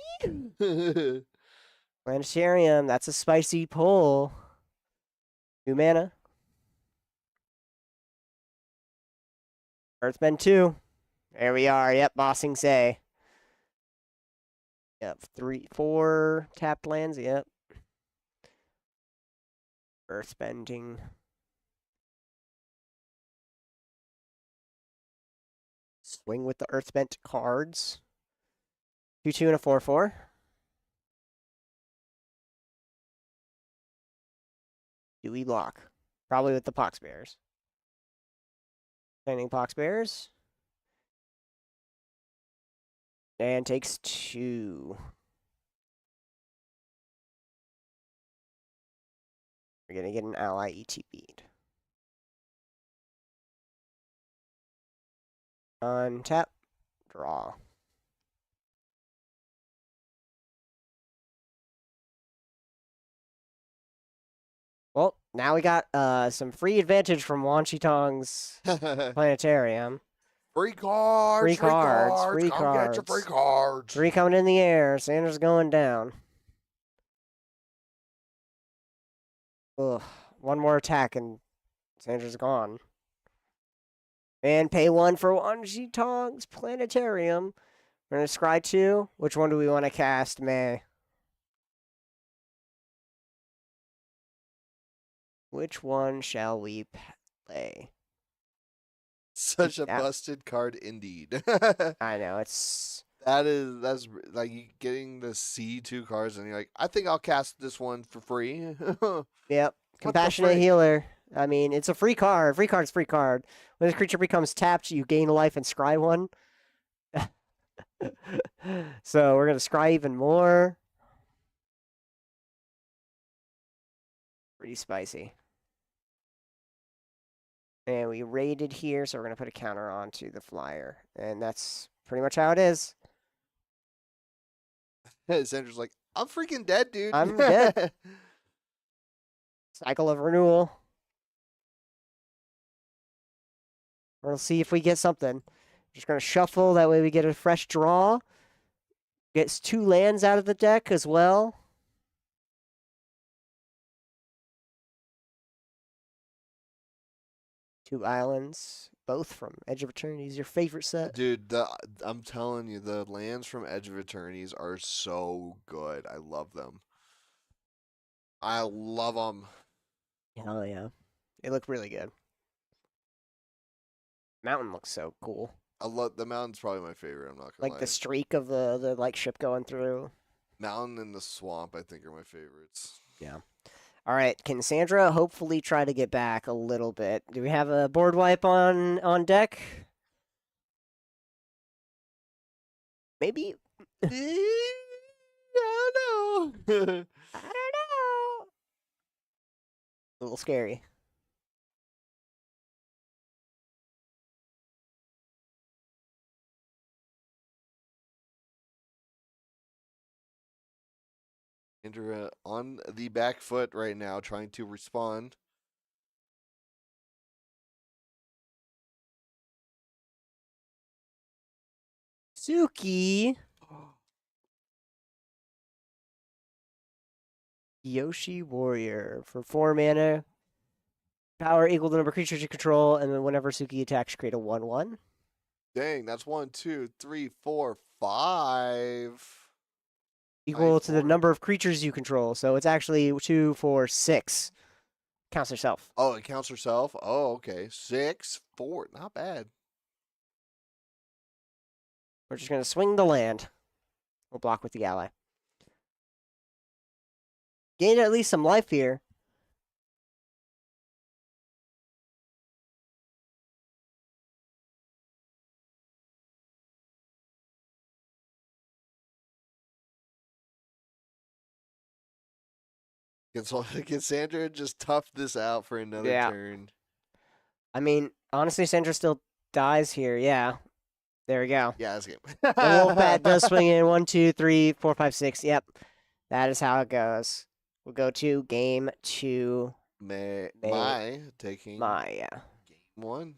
Planetarium, that's a spicy pull. 2 mana. Earthbend 2. There we are. Yep, Bossing Say. Yep, 4 tapped lands. Yep. Earthbending. Swing with the Earthbent cards. 2/2 and a 4/4. Do we block? Probably with the Pox Bears. Sending Pox Bears. And takes 2. We're going to get an ally ETB'd. Untap. Draw. Well, now we got some free advantage from Wan Shitong's planetarium. Free cards. Free cards. Free Come cards. get your free cards. 3 coming in the air. Sanders going down. Ugh. 1 more attack and Sanders gone. And pay 1 for Wan Shitong's planetarium. We're going to scry 2. Which one do we want to cast, May? Which one shall we play? Such a busted card indeed. I know, that's like you getting the C2 cards and you're like, I think I'll cast this one for free. Yep. Compassionate Healer. I mean, it's a free card. Free card's free card. When this creature becomes tapped, you gain a life and scry 1. So we're going to scry even more. Pretty spicy. And we raided here, so we're going to put a counter onto the flyer. And that's pretty much how it is. Sandra's like, I'm freaking dead, dude. I'm dead. Cycle of renewal. We'll see if we get something. Just going to shuffle. That way we get a fresh draw. Gets 2 lands out of the deck as well. Two islands, both from Edge of Eternity's your favorite set. Dude, I'm telling you, the lands from Edge of Eternities are so good. I love them. I love them. Hell yeah. They look really good. Mountain looks so cool. I love the mountain's probably my favorite. I'm not gonna Like lie. the streak of the like ship going through. Mountain and the swamp, I think, are my favorites. Yeah. All right. Can Sandra hopefully try to get back a little bit? Do we have a board wipe on deck? Maybe. I don't know. I don't know. A little scary. Andrea on the back foot right now, trying to respond. Suki. Yoshi Warrior for 4 mana. Power equal to the number of creatures you control, and then whenever Suki attacks, create a 1/1. Dang, that's 1, 2, 3, 4, 5. Equal to the 4. number of creatures you control. So it's actually 2, 4, 6. Counts herself. Oh, it counts herself? Oh, okay. 6, 4. Not bad. We're just going to swing the land. We'll block with the ally. Gain at least some life here. Can Sandra just tough this out for another turn? I mean, honestly, Sandra still dies here. Yeah. There we go. Yeah, that's game. The Wolfbat does swing in 1, 2, 3, 4, 5, 6. Yep. That is how it goes. We'll go to game 2. My taking yeah. game 1.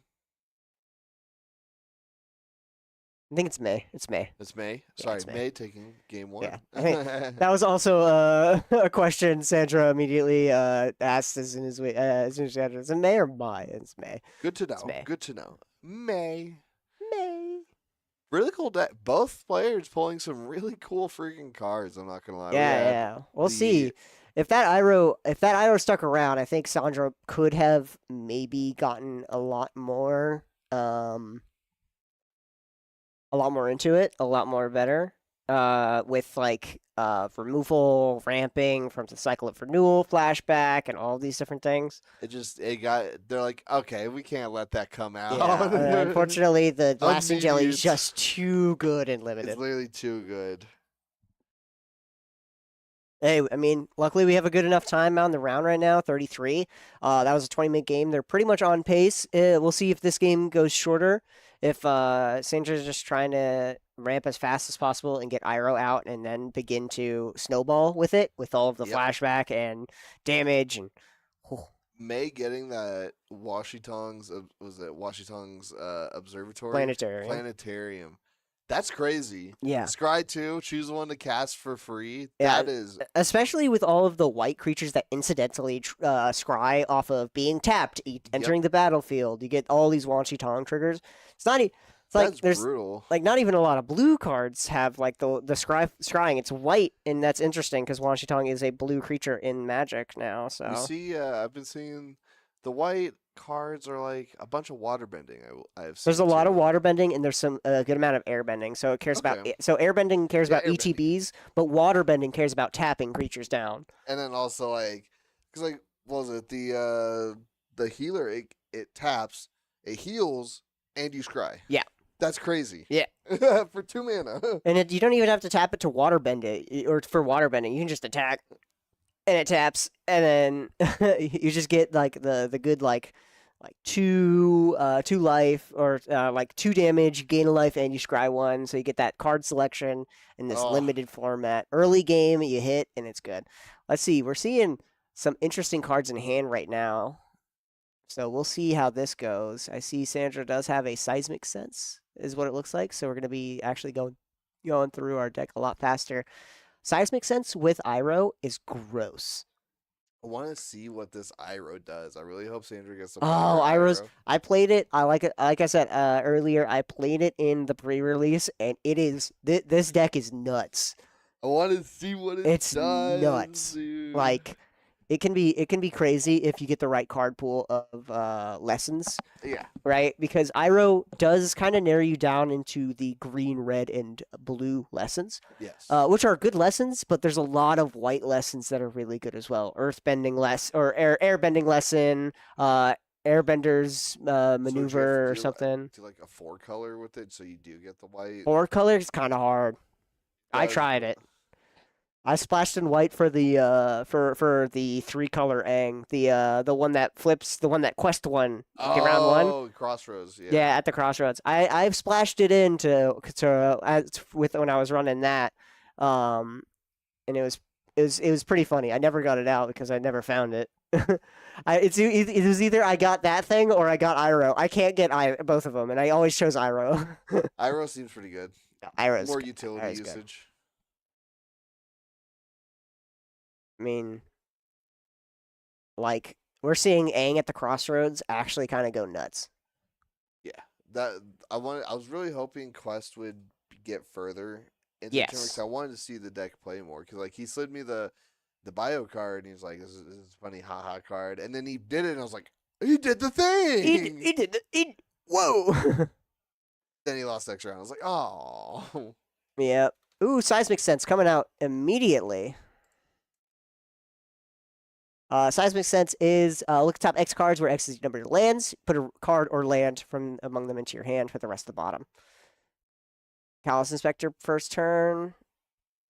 I think it's May. It's May. It's May. Yeah, Sorry, it's May. May taking game 1. Yeah. I think that was also a question Sandra immediately asked as soon as she answered. Is it May or Mai? It's May. Good to know. It's May. Good to know. May. May. Really cool deck. Both players pulling some really cool freaking cards. I'm not gonna lie. Yeah. We'll see. If that Iroh stuck around, I think Sandra could have maybe gotten a lot more into it, a lot more better. With like removal, ramping from the cycle of renewal, flashback, and all these different things. They're like, okay, we can't let that come out. Yeah, unfortunately, the lasting jelly is just too good and limited. It's literally too good. Hey, I mean, luckily we have a good enough time on the round right now, 33. That was a 20-minute game. They're pretty much on pace. We'll see if this game goes shorter. If Sandra's just trying to ramp as fast as possible and get Iroh out and then begin to snowball with it, with all of the flashback and damage. And May getting that Washington's observatory? Planetarium. That's crazy. Yeah. Scry 2, choose one to cast for free. Yeah, that is. Especially with all of the white creatures that incidentally scry off of being tapped, entering the battlefield. You get all these Wan Shi Tong triggers. It's not. It's like there's brutal. Like not even a lot of blue cards have like the scrying. It's white, and that's interesting because Wan Shi Tong is a blue creature in Magic now. So you see, I've been seeing the white cards are like a bunch of water bending. I've seen there's a lot of water bending, and there's some good amount of air bending. So it cares about airbending cares about ETBs, but water bending cares about tapping creatures down. And then also because what was it, the healer? It taps, it heals, and you scry. Yeah. That's crazy. Yeah. For 2 mana. And you don't even have to tap it to water bend it, or for water bending. You can just attack, and it taps, and then you just get like the good like 2 life or like 2 damage, you gain a life, and you scry 1. So you get that card selection in this limited format. Early game, you hit, and it's good. Let's see. We're seeing some interesting cards in hand right now. So we'll see how this goes. I see Sandra does have a seismic sense, is what it looks like. So we're going to be actually going through our deck a lot faster. Seismic sense with Iroh is gross. I want to see what this Iroh does. I really hope Sandra gets some. Iroh's. I played it. I like it. Like I said earlier, I played it in the pre-release, and it is this deck is nuts. I want to see what it does. It's nuts. Dude. Like it can be crazy if you get the right card pool of lessons, Yeah. right? Because Iroh does kind of narrow you down into the green, red, and blue lessons, Yes. which are good lessons, but there's a lot of white lessons that are really good as well. Earthbending or airbending lesson, Airbender's So would you have to maneuver or do, something. do like a 4-color with it, so you do get the white. Four colors kind of hard. I Does tried it. I splashed in white for the for the 3-color Aang, the one that flips, the one that quest one, round one. Oh, Crossroads. Yeah. Yeah, at the crossroads. I've splashed it in with when I was running that, um, and it was pretty funny. I never got it out because I never found it. It was either I got that thing or I got Iroh. I can't get both of them, and I always chose Iroh. Iroh seems pretty good. Iroh's More utility Iroh's good. usage. I mean, like we're seeing Aang at the crossroads actually kind of go nuts. Yeah. That I was really hoping Quest would get further into the tournament, 'cause Yes. I wanted to see the deck play more. Because like he slid me the bio card, and he was like, "This is a funny haha card," and then he did it, and I was like, "He did the thing." He did it. Whoa. Then he lost next round. I was like, "Oh." Yep. Ooh, Seismic Sense coming out immediately. Seismic Sense is look at top X cards where X is the number of lands. Put a card or land from among them into your hand for the rest of the bottom. Callous Inspector first turn.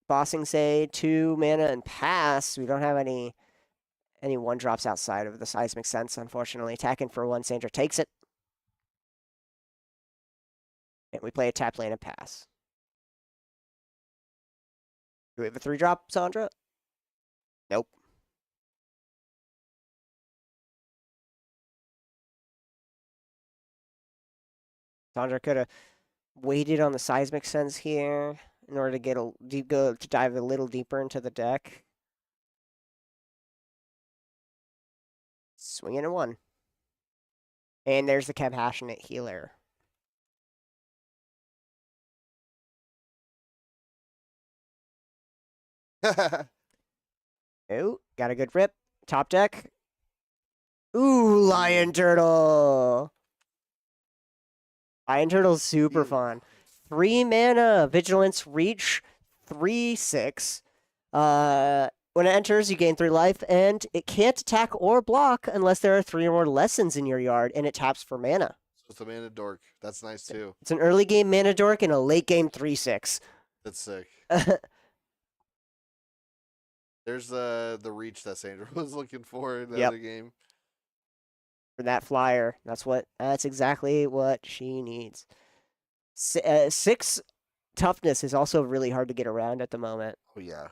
Bossing Say 2 mana and pass. We don't have any 1-drops outside of the Seismic Sense, unfortunately. Attacking for 1, Sandra takes it. And we play a tap land and pass. Do we have a 3-drop, Sandra? Nope. Sandra could have waited on the Seismic Sense here in order to get to dive a little deeper into the deck. Swinging a 1. And there's the Compassionate Healer. Oh, got a good rip. Top deck. Ooh, Lion Turtle. Lion Turtle's super fun. 3 mana, Vigilance, Reach, 3/6. When it enters, you gain 3 life, and it can't attack or block unless there are 3 or more lessons in your yard, and it taps for mana. So it's a mana dork. That's nice too. It's an early game mana dork and a late game 3/6. That's sick. There's the reach that Sandra was looking for in the other game. For that flyer, that's exactly what she needs. 6 toughness is also really hard to get around at the moment. Oh yeah.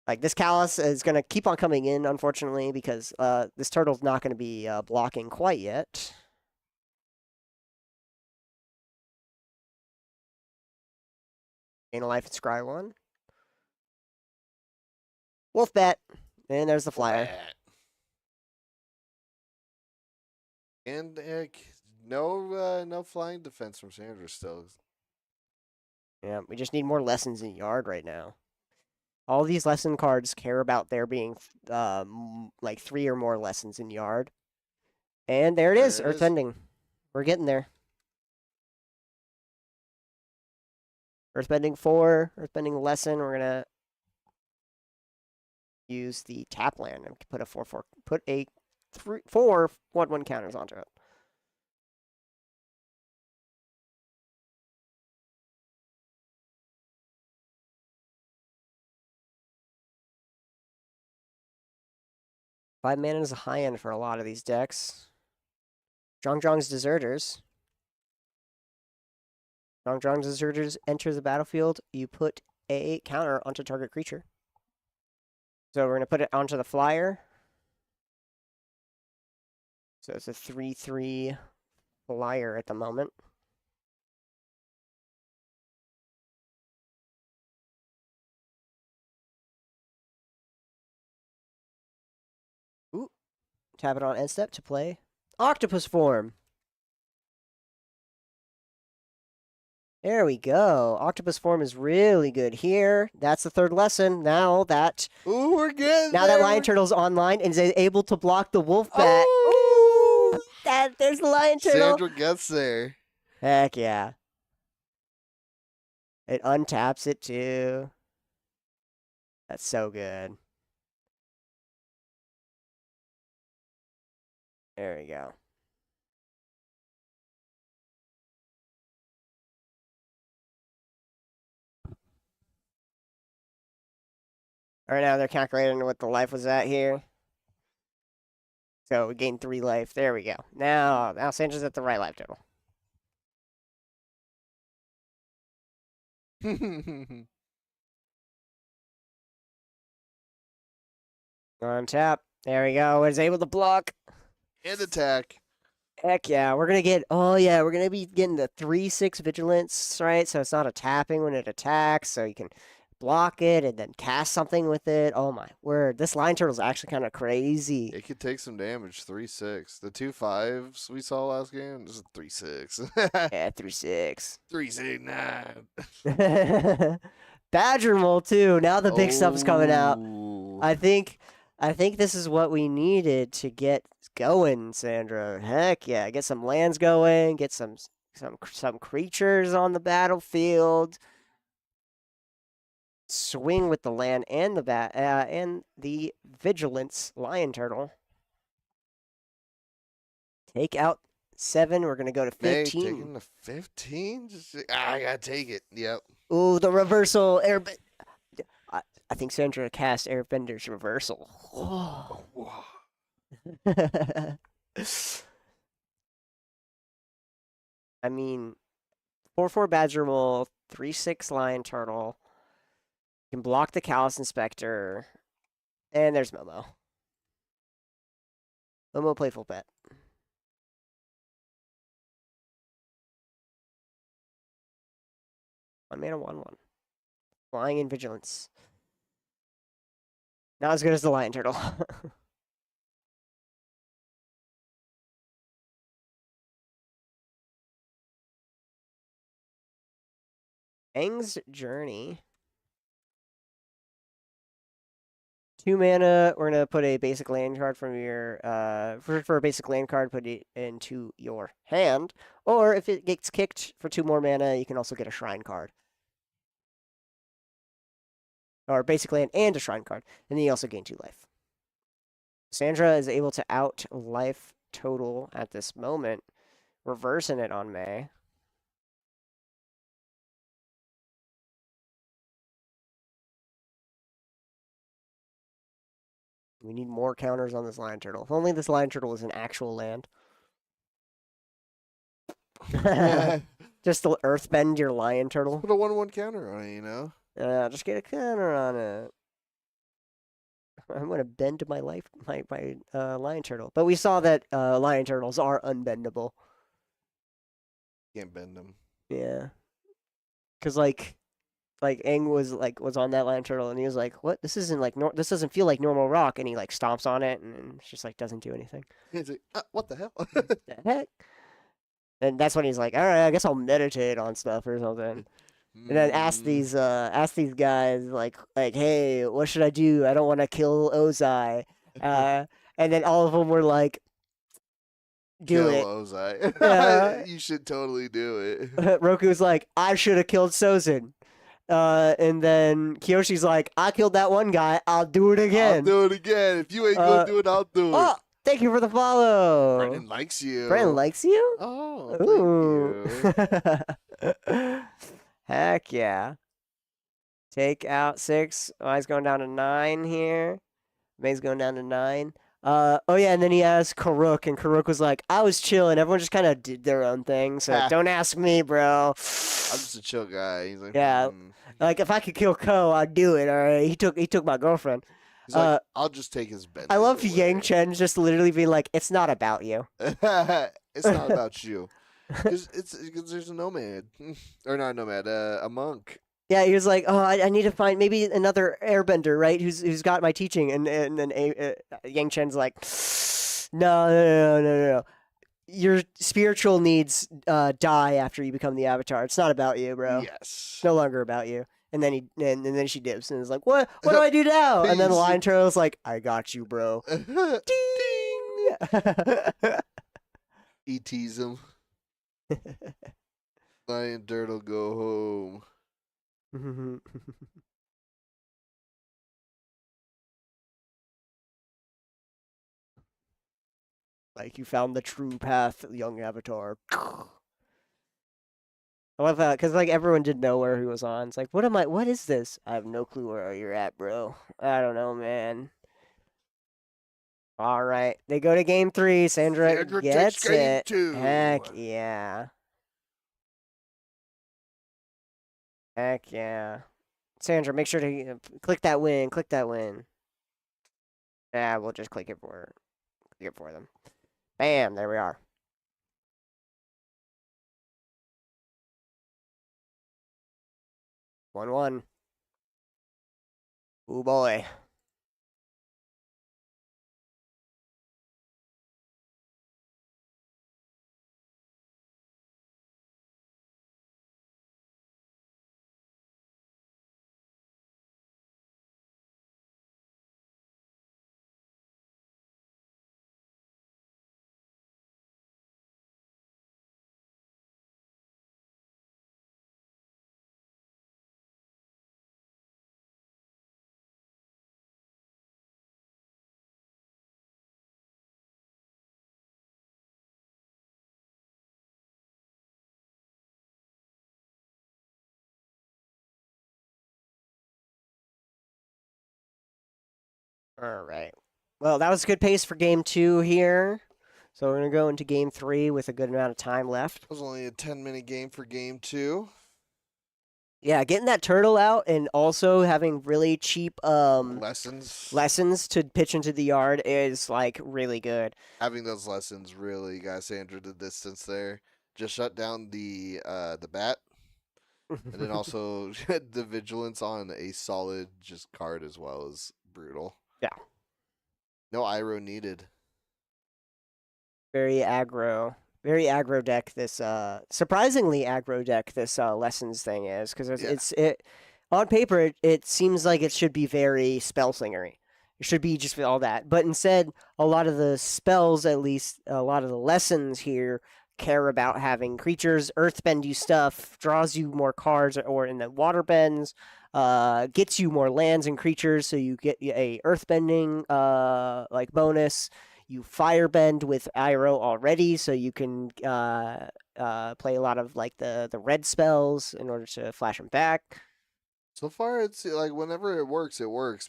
Like this Callus is gonna keep on coming in, unfortunately, because this turtle's not gonna be blocking quite yet. Gain a life and scry 1. Wolf bet. And there's the flyer. And no flying defense from Sandra still. Yeah, we just need more lessons in yard right now. All these lesson cards care about there being like 3 or more lessons in yard. And there it is, Earthbending. We're getting there. Earthbending 4, Earthbending lesson. We're gonna use the tap land and put a 4/4, put a 4 1/1 counters onto it. Five mana is a high end for a lot of these decks. Zhongzhong's Deserters. Zhongzhong's Deserters enters the battlefield. You put a counter onto target creature. So we're going to put it onto the flyer. So it's a 3/3 flyer at the moment. Ooh. Tap it on end step to play Octopus Form. There we go. Octopus form is really good here. That's the third lesson. Now that Ooh, we're getting now there. that lion turtle's online and is able to block the wolf bat. Oh! Ooh, there's the lion turtle. Sandra gets there. Heck yeah. It untaps it too. That's so good. There we go. All right, now they're calculating what the life was at here. So we gained 3 life. There we go. Now Sandra's at the right life total. On tap. There we go. Was able to block. And attack. Heck yeah. We're going to get, oh yeah, we're going to be getting the 3/6 vigilance, right? So it's not a tapping when it attacks. So you can block it and then cast something with it. Oh my word. This lion turtle is actually kind of crazy. It could take some damage. 3/6. The 2/5s we saw last game, this is 3/6. Yeah, 3/6. 3/6. Badger Mole too. Now the big stuff's coming out. Ooh. I think this is what we needed to get going, Sandra. Heck yeah, get some lands going, get some creatures on the battlefield. Swing with the land and the vigilance lion turtle. Take out 7. We're gonna go to 15. Hey, taking the 15? I gotta take it. Yep. Ooh, the reversal airbender. I think Sandra cast Airbender's reversal. Whoa. I mean, 4/4 Badger Mole, 3/6 Lion Turtle. You can block the Callous Inspector. And there's Momo. Momo Playful Pet. One mana, 1/1. Flying in Vigilance. Not as good as the Lion Turtle. Aang's Journey. 2 mana, we're gonna put a basic land card from your for a basic land card, put it into your hand. Or if it gets kicked for 2 more mana, you can also get a shrine card. Or basic land and a shrine card. And then you also gain 2 life. Sandra is able to out life total at this moment, reversing it on May. We need more counters on this lion turtle. If only this lion turtle was an actual land. Just to earthbend your lion turtle. Put a 1/1 counter on it, you know? Just get a counter on it. I'm gonna bend my life, my lion turtle. But we saw that lion turtles are unbendable. Can't bend them. Yeah, because like Aang was on that lion turtle and he was like, "What? This isn't like this doesn't feel like normal rock." And he like stomps on it and it's just like doesn't do anything. He's like, what the hell? The heck? And that's when he's like, "All right, I guess I'll meditate on stuff or something." And then ask these guys like, hey, what should I do? I don't want to kill Ozai. And then all of them were like, do it. Ozai. You should totally do it. Roku's like, I should have killed Sozin. And then Kyoshi's like, I killed that one guy. I'll do it again. I'll do it again. If you ain't gonna do it, I'll do it. Oh, thank you for the follow. Brendan likes you. Brendan likes you? Oh, thank you. Heck yeah. Take out 6. Oh, he's going down to 9 here. May's going down to 9. Oh yeah, and then he asked Karuk, and Karuk was like, I was chilling. Everyone just kind of did their own thing, so don't ask me, bro. I'm just a chill guy. He's like, yeah, like if I could kill Ko, I'd do it. All right, he took my girlfriend. He's like, I'll just take his bed. I love Yang Chen just literally being like, it's not about you. It's not about you. Because there's a nomad, or not a nomad, a monk. Yeah, he was like, oh, I need to find maybe another airbender, right? Who's got my teaching, and then Yang Chen's like, no. your spiritual needs die after you become the avatar. It's not about you, bro. Yes. It's no longer about you. And then and then she dips and is like, "What do I do now?" And then the lion turtle's like, "I got you, bro." Ding! He tease him. Lion turtle go home. Like, you found the true path, young avatar. I love that because like everyone did know where he was on. It's like, what is this? I have no clue where you're at, bro. I don't know, man. All right, they go to game 3. Sandra gets takes game it. 2. Heck yeah. Heck yeah. Sandra, make sure to click that win. Click that win. Yeah, we'll just click it for them. Bam, there we are. 1-1. Ooh boy. All right. Well, that was a good pace for game 2 here. So we're going to go into game 3 with a good amount of time left. It was only a 10-minute game for game 2. Yeah, getting that turtle out and also having really cheap lessons to pitch into the yard is like really good. Having those lessons really got Sandra the distance there. Just shut down the bat, and then also the vigilance on a solid just card as well is brutal. Yeah. No Iroh needed. Very aggro deck this surprisingly aggro deck this lessons thing is because it on paper it seems like it should be very spell slingery. It should be just all that, but instead a lot of the spells, at least a lot of the lessons here, care about having creatures earthbend you stuff, draws you more cards, or in the water bends, gets you more lands and creatures, so you get a earthbending like bonus. You firebend with Iroh already, so you can play a lot of like the red spells in order to flash them back. So far, it's like whenever it works,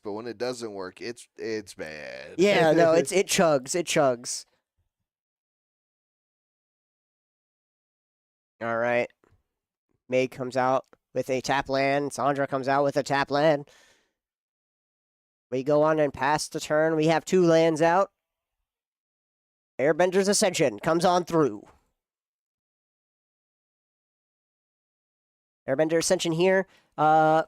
but when it doesn't work, it's bad. Yeah, no, it chugs. All right, Meg comes out with a tap land. Sandra comes out with a tap land. We go on and pass the turn. We have 2 lands out. Airbender's Ascension comes on through. Airbender Ascension here. Boop.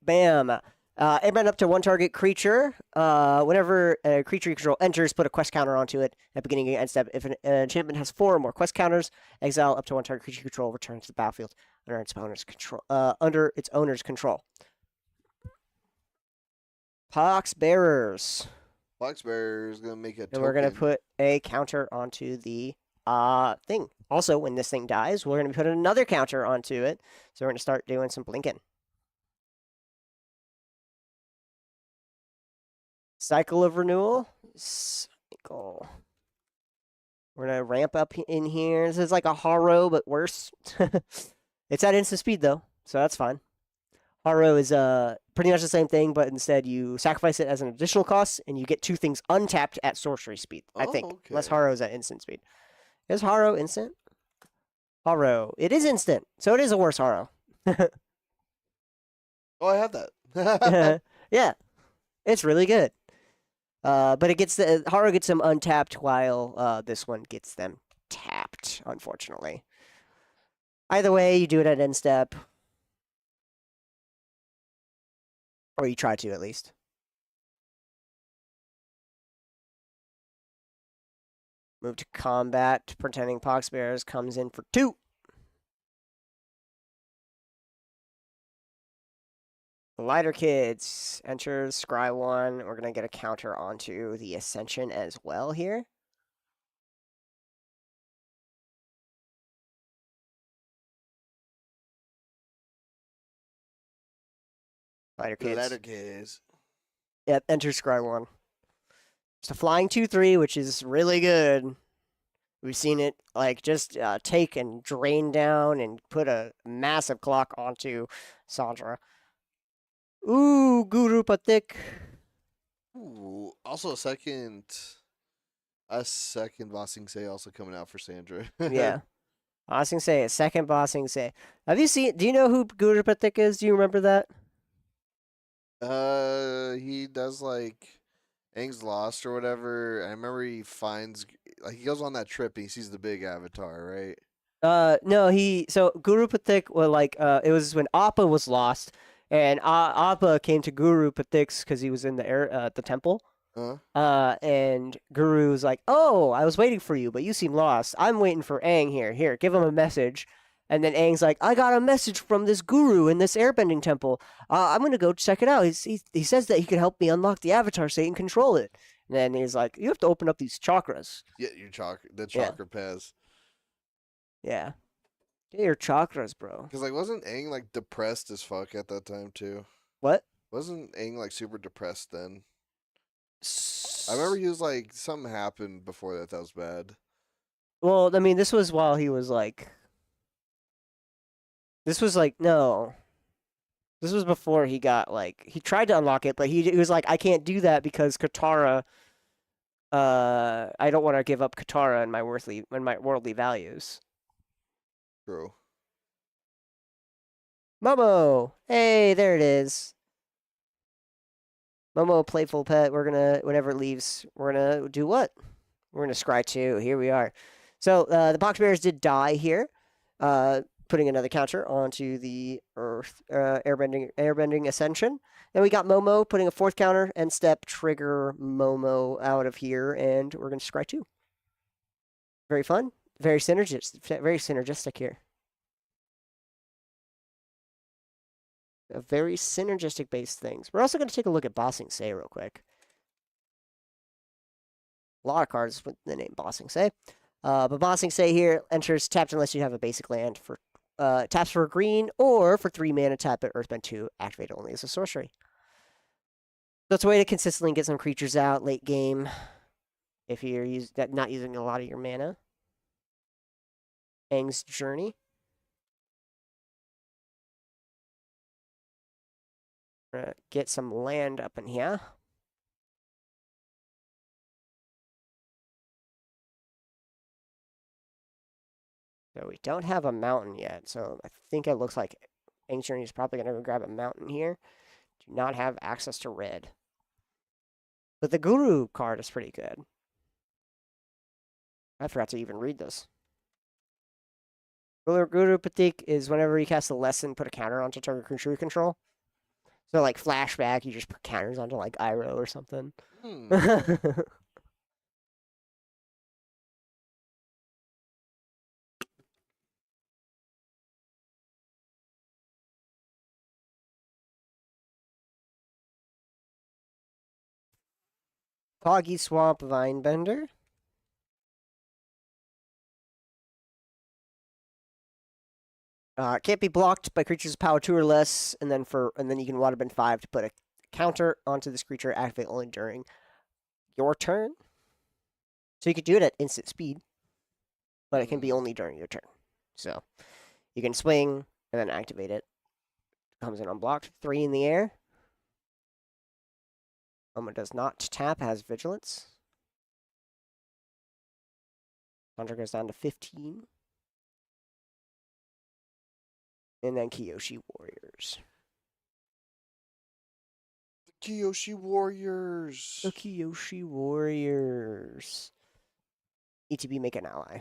Bam. Airbend up to 1 target creature. Whenever a creature you control enters, put a quest counter onto it at beginning of end step. If an enchantment has 4 or more quest counters, exile up to 1 target creature you control, return to the battlefield under its owner's control. Pox Bearers. Pox Bearer is gonna make a token. And we're gonna put a counter onto the thing. Also, when this thing dies, we're gonna put another counter onto it. So we're gonna start doing some blinking. Cycle of renewal. Cycle. We're gonna ramp up in here. This is like a Haro, but worse. It's at instant speed though, so that's fine. Haro is pretty much the same thing, but instead you sacrifice it as an additional cost, and you get 2 things untapped at sorcery speed. I think, okay. Unless Haro is at instant speed. Is Haro instant? Haro. It is instant, so it is a worse Haro. Oh, I have that. Yeah, it's really good. But it gets Haro gets them untapped while this one gets them tapped, unfortunately. Either way, you do it at end step. Or you try to, at least. Move to combat. Pretending Pox Bears comes in for 2. Lighter Kids enters Scry 1. We're going to get a counter onto the Ascension as well here. Lighter Kids. Letter kids. Yep, enter Scry 1. It's a flying 2-3, which is really good. We've seen it like just take and drain down and put a massive clock onto Sandra. Ooh, Guru Patik. Ooh, also a second Bossing Say also coming out for Sandra. Yeah. Bossing Say, a second Bossing Say. Have you seen, do you know who Guru Patik is? Do you remember that? He does like Aang's Lost or whatever. I remember he finds like he goes on that trip and he sees the big avatar, right? No, so Guru Patik was like, it was when Appa was lost, and Appa came to Guru Patik's because he was in the temple. Huh? And Guru was like, "Oh, I was waiting for you, but you seem lost. I'm waiting for Aang here. Here, give him a message." And then Aang's like, "I got a message from this guru in this airbending temple. I'm gonna go check it out. He says that he can help me unlock the avatar so he can control it." And then he's like, "You have to open up these chakras." Yeah, the Yeah, chakra pez. yeah. Get your chakras, bro. Because like wasn't Aang like depressed as fuck at that time too? What? Wasn't Aang like super depressed then? I remember he was like something happened before that was bad. Well, I mean, this was while he was like. This was like no. This was before he got like he tried to unlock it, but he was like, I can't do that because Katara. I don't want to give up Katara and my worldly values. True. Momo, hey, there it is. Momo, playful pet. We're gonna whenever it leaves, we're gonna do what? We're gonna scry 2. Here we are. So the Pox Bears did die here. Putting another counter onto the Earth airbending Ascension. Then we got Momo putting a 4th counter and step trigger Momo out of here, and we're gonna scry 2. Very fun, very synergistic here. A very synergistic based things. We're also going to take a look at Bossing Say real quick. A lot of cards with the name Bossing Say. But Bossing Say here enters tapped unless you have a basic land for taps for a green or for 3 mana tap at Earthbend 2, activate only as a sorcery. So it's a way to consistently get some creatures out late game if you're not using a lot of your mana. Aang's Journey. Get some land up in here. So we don't have a mountain yet, so I think it looks like Aang's Journey is probably going to grab a mountain here. Do not have access to red. But the Guru card is pretty good. I forgot to even read this. Guru Patik is whenever you cast a lesson, put a counter onto target creature you control. So like flashback, you just put counters onto like Iroh or something. Foggy Swamp Vinebender. Can't be blocked by creatures of power 2 or less, and then you can waterbend 5 to put a counter onto this creature, activate only during your turn. So you could do it at instant speed, but it can be only during your turn. So you can swing and then activate it. Comes in unblocked. 3 in the air. Oma does not tap, has vigilance. Hunter goes down to 15. And then Kyoshi Warriors. Kyoshi Warriors. The Kyoshi Warriors. ETB make an ally.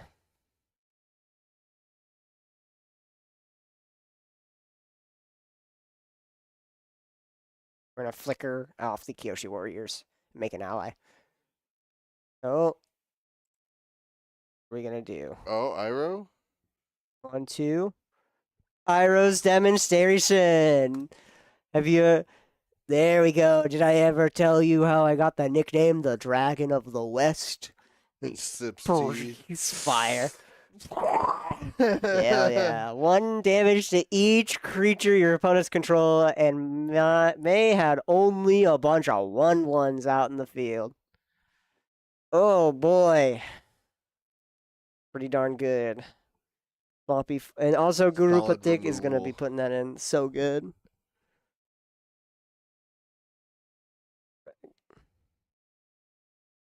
We're going to flicker off the Kyoshi Warriors. Make an ally. Oh. What are we gonna do? Oh, Iroh? 1, 2. Iroh's demonstration. Have you? There we go. Did I ever tell you how I got the nickname the Dragon of the West? It sips tea. Breathes fire. Hell yeah. 1 damage to each creature your opponents control, and May had only a bunch of 1/1s out in the field. Oh boy. Pretty darn good. Floppy. And also Guru Solid Patik is going to be removal. putting that in. So good.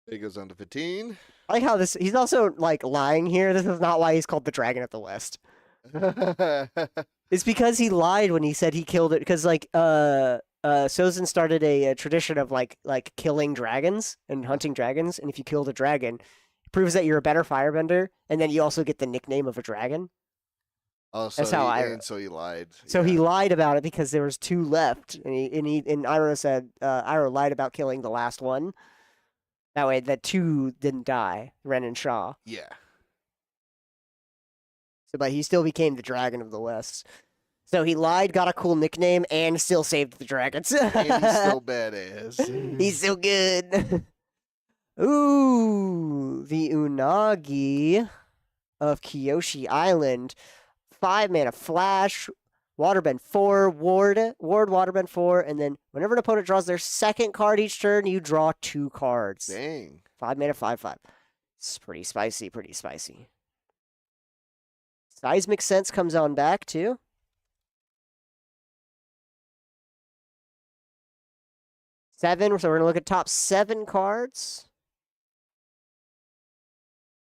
It goes down to 15. I like how this. He's also like lying here. This is not why he's called the Dragon of the West. It's because he lied when he said he killed it. Because Sozin started a tradition of like killing dragons and hunting dragons. And if you kill the dragon, it proves that you're a better firebender, and then you also get the nickname of a dragon. Oh, That's how so he lied. So he lied about it because there was 2 left, and Iroh said Iroh lied about killing the last one. That way, the 2 didn't die, Ren and Shaw. Yeah. So, but he still became the Dragon of the West. So he lied, got a cool nickname, and still saved the dragons. And he's still badass. He's so good. Ooh, the Unagi of Kyoshi Island. 5 mana flash, waterbend 4, ward waterbend 4, and then whenever an opponent draws their second card each turn, you draw 2 cards. Dang. 5 mana, 5/5. It's pretty spicy, pretty spicy. Seismic Sense comes on back too. Seven, so we're gonna look at top 7 cards.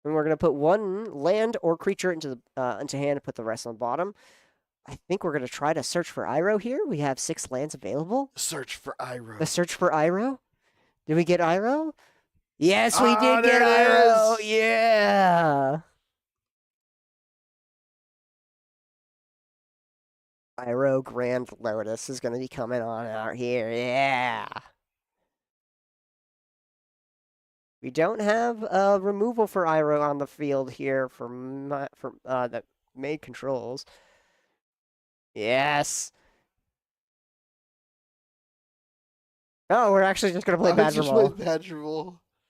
And we're gonna put 1 land or creature into hand and put the rest on the bottom. I think we're gonna try to search for Iroh here. We have 6 lands available. Search for Iroh. The search for Iroh. Did we get Iroh? Yes, we did there get it Iroh. is. Yeah. Iroh Grand Lotus is gonna be coming on out here. Yeah. We don't have a removal for Iroh on the field here for that made controls. Yes. Oh, we're actually just gonna play Badger Ball.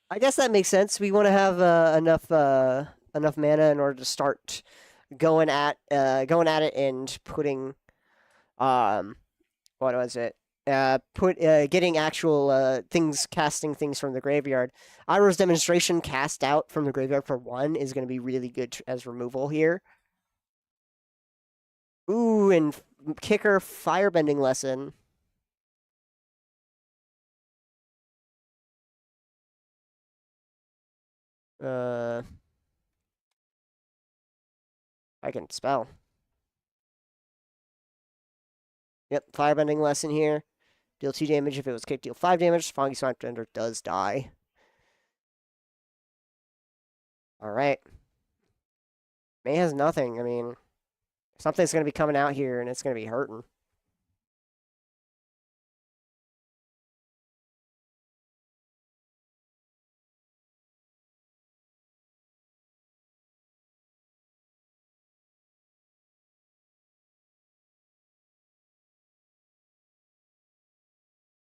I guess that makes sense. We want to have enough mana in order to start going at it and putting what was it? Getting actual casting things from the graveyard. Iroh's demonstration cast out from the graveyard for 1 is going to be really good as removal here. Ooh, and kicker firebending lesson. I can spell. Yep, firebending lesson here. Deal 2 damage if it was kicked. Deal 5 damage. Foggy Swamp does die. All right. May has nothing. I mean, something's going to be coming out here, and it's going to be hurting.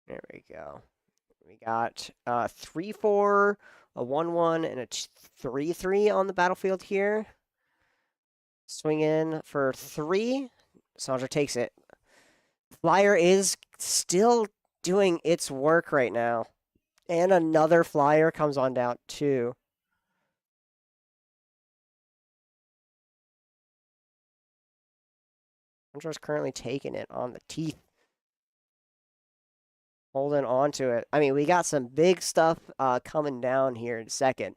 There we go. We got 3/4, a 1/1, and a 3/3 on the battlefield here. Swing in for 3. Sandra takes it. Flyer is still doing its work right now. And another flyer comes on down too. Sandra's currently taking it on the teeth. Holding on to it. I mean, we got some big stuff coming down here in a second.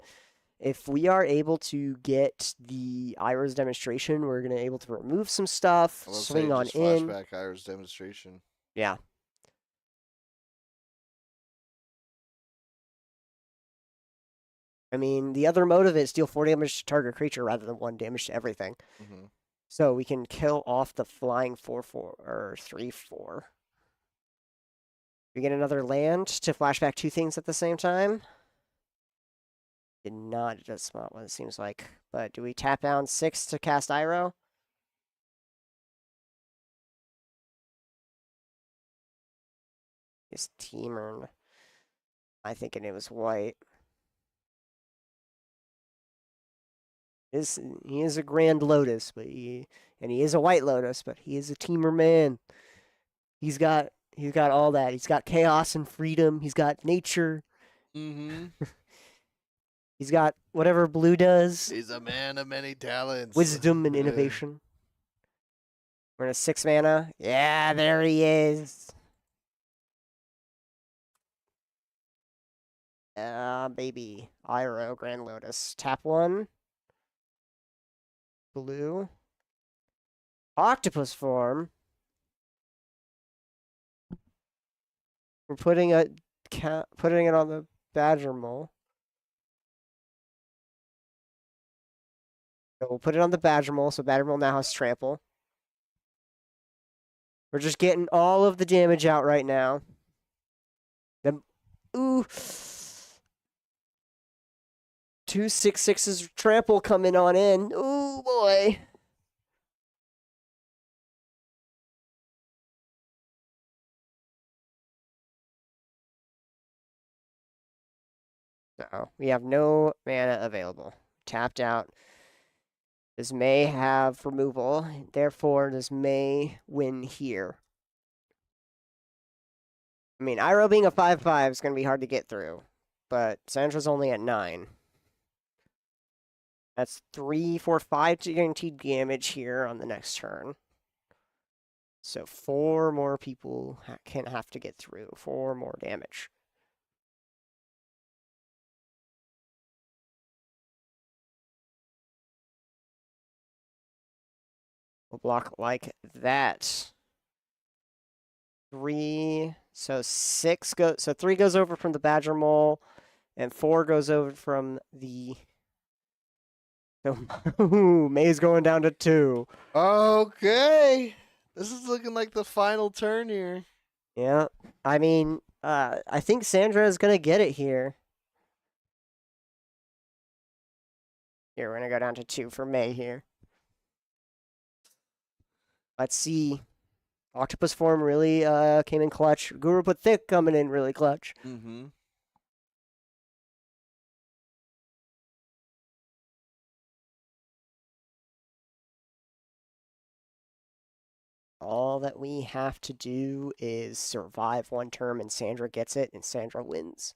If we are able to get the Iroh's demonstration, we're going to be able to remove some stuff, swing on in. Flashback Iroh's demonstration. Yeah. I mean, the other motive is deal 4 damage to target creature rather than 1 damage to everything. Mm-hmm. So we can kill off the flying 4/4 or 3/4. We get another land to flashback 2 things at the same time. Did not just spot what it seems like. But do we tap down 6 to cast Iroh? His teamer. I thinking it was white. He is a Grand Lotus, and he is a White Lotus, but he is a teamer man. He's got all that. He's got chaos and freedom. He's got nature. Mm-hmm. He's got whatever blue does. He's a man of many talents. Wisdom and innovation. We're in a 6 mana. Yeah, there he is. Baby. Iroh, Grand Lotus. Tap 1. Blue. Octopus form. We're putting it on the Badger Mole. So we'll put it on the Badger Mole, so Badger Mole now has trample. We're just getting all of the damage out right now. Ooh. 2 6/6s trample coming on in. Ooh, boy. So we have no mana available. Tapped out. This may have removal. Therefore, this may win here. I mean, Iroh being a 5/5 is going to be hard to get through. But Sandra's only at 9. That's 3, 4, 5 guaranteed damage here on the next turn. So 4 more people can have to get through. 4 more damage. We'll block like that. 3. So 6 goes. So 3 goes over from the Badger Mole, and 4 goes over from the. So May's going down to 2. Okay. This is looking like the final turn here. Yeah. I mean, I think Sandra is gonna get it here. Here, we're gonna go down to 2 for May here. Let's see. Octopus form really came in clutch. Guru put thick coming in really clutch. Mm-hmm. All that we have to do is survive 1 turn, and Sandra gets it, and Sandra wins.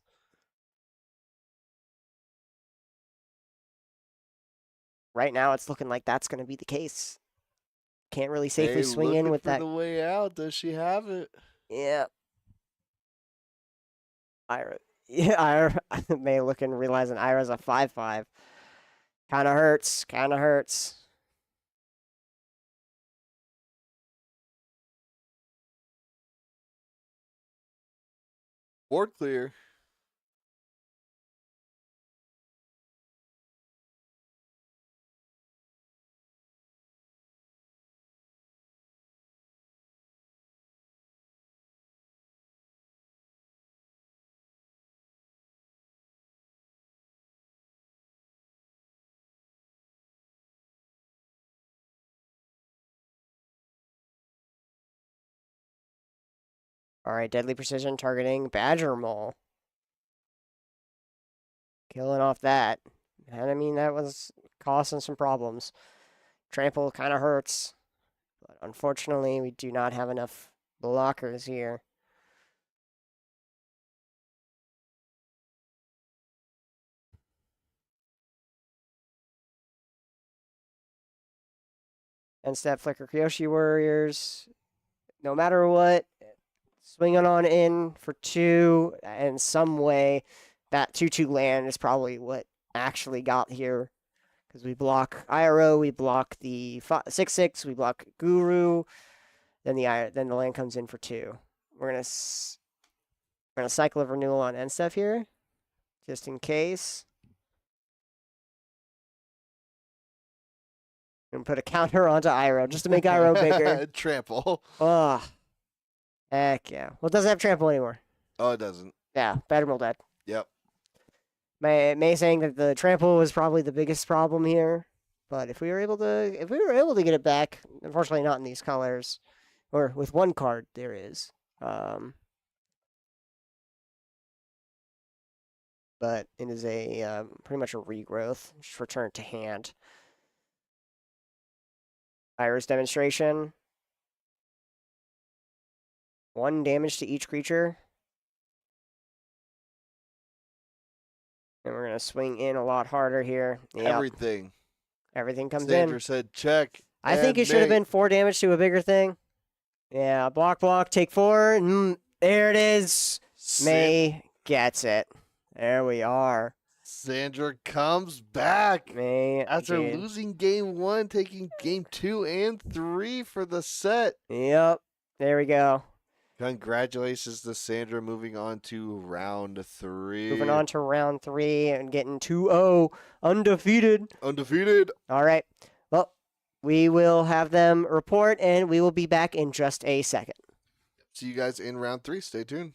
Right now, it's looking like that's going to be the case. Can't really safely swing in with that. The way out. Does she have it? Yeah. Ira may look and realizing Ira's a 5/5. Kind of hurts. Kind of hurts. Board clear. All right, deadly precision targeting Badger Mole. Killing off that. And I mean, that was causing some problems. Trample kind of hurts. But unfortunately, we do not have enough blockers here. And step Flicker Kyoshi Warriors. No matter what, swinging on in for 2 in some way. That 2/2 land is probably what actually got here. Because we block Iroh, we block the 6/6, we block Guru. Then the land comes in for 2. We're gonna cycle of renewal on end stuff here, just in case. And put a counter onto Iroh just to make Iroh bigger. Trample. Oh, heck yeah. Well, it doesn't have trample anymore. Oh, it doesn't. Yeah, Badger Mole dead. Yep. May saying that the trample was probably the biggest problem here, but if we were able to get it back, unfortunately not in these colors, or with one card there is. But it is a pretty much a regrowth. Just return to hand. Iris demonstration. 1 damage to each creature. And we're gonna swing in a lot harder here. Yep. Everything. Everything comes Sandra in. said check. I think it should have been 4 damage to a bigger thing. Yeah, block, take 4. There it is. May gets it. There we are. Sandra comes back. May after losing game 1, taking game 2 and 3 for the set. Yep. There we go. Congratulations to Sandra, moving on to round 3. Moving on to round 3 and getting 2-0 undefeated. Undefeated. All right. Well, we will have them report, and we will be back in just a second. See you guys in round 3. Stay tuned.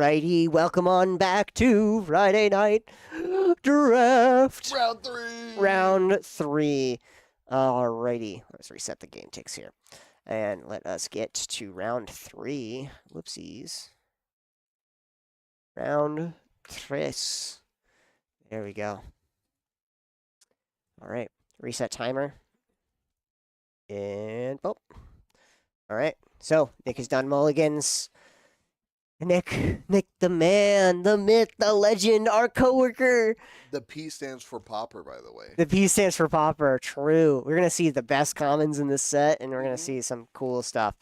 Alrighty, welcome on back to Friday Night Draft. Round 3. Round 3. Alrighty, let's reset the game ticks here. And let us get to round 3. Whoopsies. Round 3. There we go. Alright, reset timer. And, boop. Alright, so Nick has done mulligans. Nick the man, the myth, the legend, our coworker. The P stands for Popper, by the way. The P stands for Popper, true. We're going to see the best commons in this set, and we're going to see some cool stuff.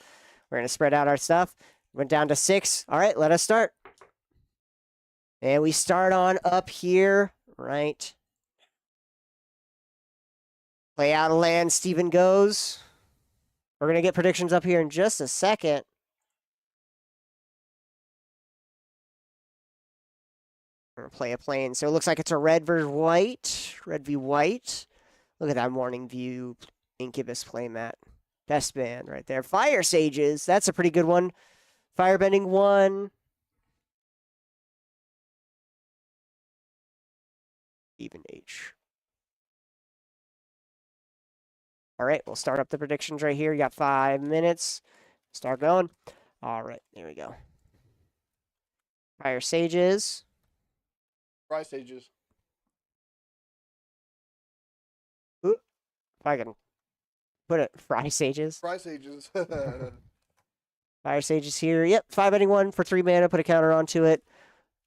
We're going to spread out our stuff. Went down to 6. All right, let us start. And we start on up here, right? Play out a land, Steven goes. We're going to get predictions up here in just a second. We're going to play a plane. So it looks like it's a red versus white. Red v white. Look at that Morning View Incubus playmat. Best band right there. Fire Sages. That's a pretty good one. Firebending 1. Even H. All right, we'll start up the predictions right here. You got 5 minutes. Start going. All right, there we go. Fire Sages. Fry Sages. Ooh, if I can put it, Fry Sages. Fry Sages. Fire Sages here. Yep, 5 bending 1 for 3 mana. Put a counter onto it.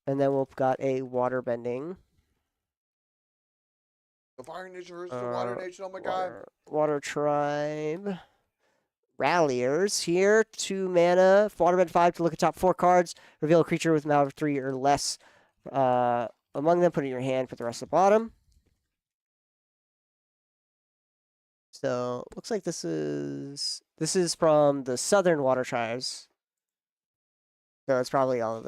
And then we've got a water bending. The Fire Nation versus the Water Nation. Oh my god. Water Tribe. Ralliers here. 2 mana. Waterbend 5 to look at top 4 cards. Reveal a creature with amount of 3 or less. Among them, put it in your hand, put the rest at the bottom. So, looks like this is from the Southern Water Tribes. So it's probably all of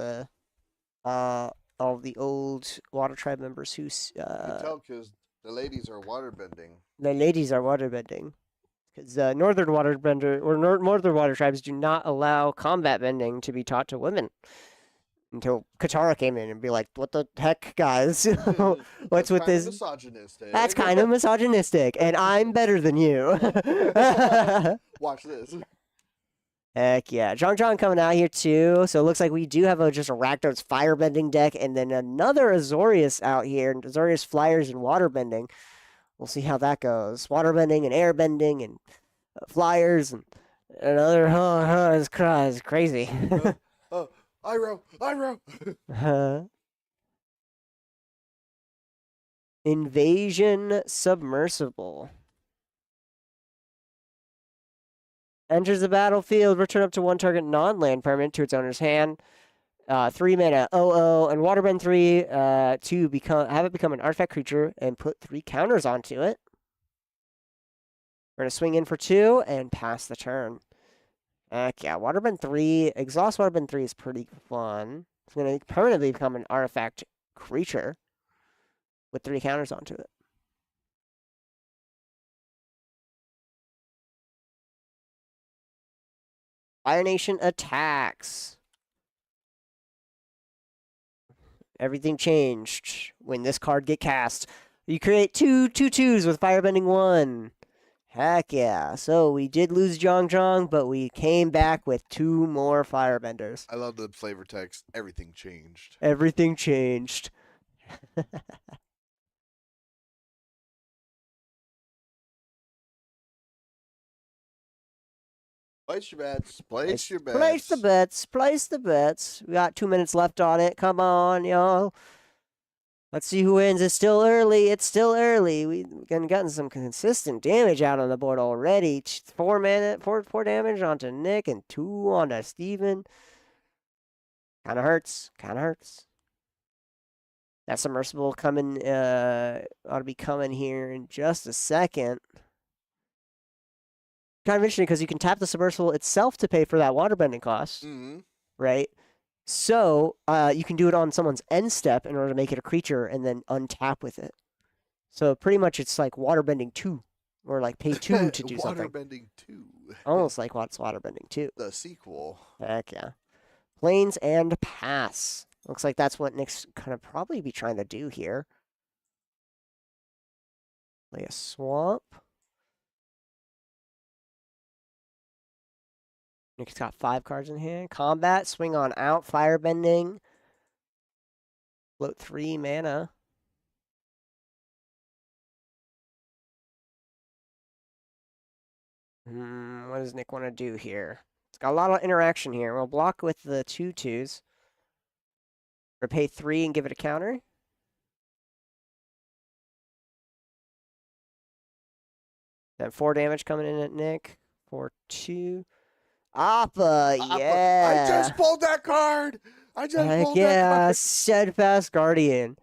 the old Water Tribe members who. You can tell because the ladies are waterbending. The ladies are waterbending. Because Northern Waterbender or Northern Water Tribes do not allow combat bending to be taught to women. Until Katara came in and be like, what the heck, guys? What's with this? Misogynistic. That's kind of misogynistic, and I'm better than you. Watch this. Heck yeah. John coming out here too. So it looks like we do have just a Rakdos firebending deck, and then another Azorius out here. Azorius flyers and waterbending. We'll see how that goes. Waterbending and airbending and flyers and another. It's crazy. Iroh. Invasion Submersible. Enters the battlefield, return up to 1 target non-land permanent to its owner's hand. 3 mana, and Waterbend 3 to have it become an artifact creature and put 3 counters onto it. We're going to swing in for 2 and pass the turn. Heck yeah, Waterbend 3, Exhaust Waterbend 3 is pretty fun. It's going to permanently become an artifact creature with 3 counters onto it. Fire Nation attacks. Everything changed when this card get cast. You create 2 2/2s with Firebending 1. Heck yeah. So we did lose Jong, but we came back with 2 more Firebenders. I love the flavor text. Everything changed. Everything changed. Place your bets. Place your bets. Place the bets. Place the bets. We got 2 minutes left on it. Come on, y'all. Let's see who wins. It's still early. It's still early. We've gotten some consistent damage out on the board already. 4 damage onto Nick and 2 onto Steven. Kind of hurts. Kind of hurts. That submersible coming ought to be coming here in just a second. Kind of interesting because you can tap the submersible itself to pay for that waterbending cost, right? So you can do it on someone's end step in order to make it a creature and then untap with it. So pretty much it's like waterbending 2, or like pay 2 to do something. Waterbending 2. Almost like what's waterbending 2. The sequel. Heck yeah. Plains and pass. Looks like that's what Nick's gonna probably be trying to do here. Play a swamp. Nick's got 5 cards in hand. Combat, swing on out, firebending. Float 3 mana. What does Nick want to do here? It's got a lot of interaction here. We'll block with the 2/2s. Or pay 3 and give it a counter. Then 4 damage coming in at Nick. 4/2. Appa, Appa. I yeah. just pulled that card. I just Heck pulled that yeah, card. Steadfast Guardian.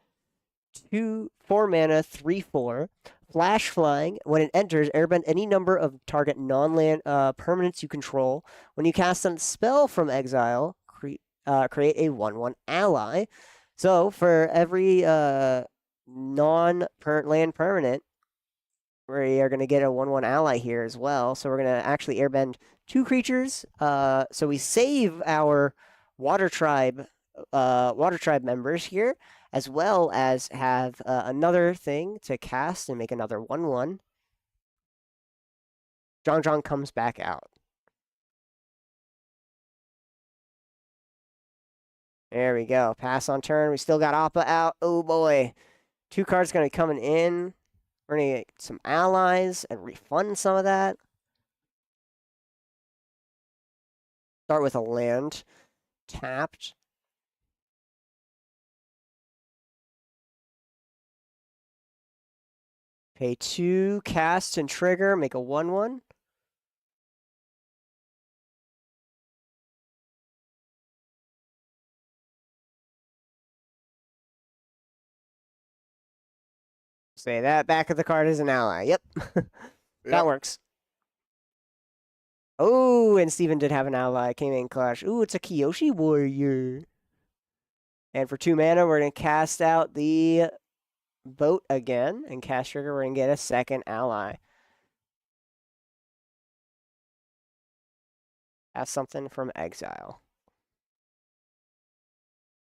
4 mana, 3/4. Flash flying. When it enters, airbend any number of target non-land permanents you control. When you cast a spell from exile, create a 1/1 ally. So for every non-land permanent, we are going to get a 1/1 ally here as well. So we're going to actually airbend 2 creatures. So we save our water tribe members here, as well as have another thing to cast and make another 1/1. Zhang comes back out. There we go. Pass on turn. We still got Appa out. Oh boy. 2 cards going to be coming in. We're going to get some allies and refund some of that. Start with a land. Tapped. Pay 2, cast and trigger, make a 1/1. Say that back of the card is an ally. Yep. That works. Oh, and Steven did have an ally. Came in clutch. Ooh, it's a Kyoshi Warrior. And for 2 mana, we're going to cast out the boat again. And cast trigger, we're going to get a second ally. That's something from exile.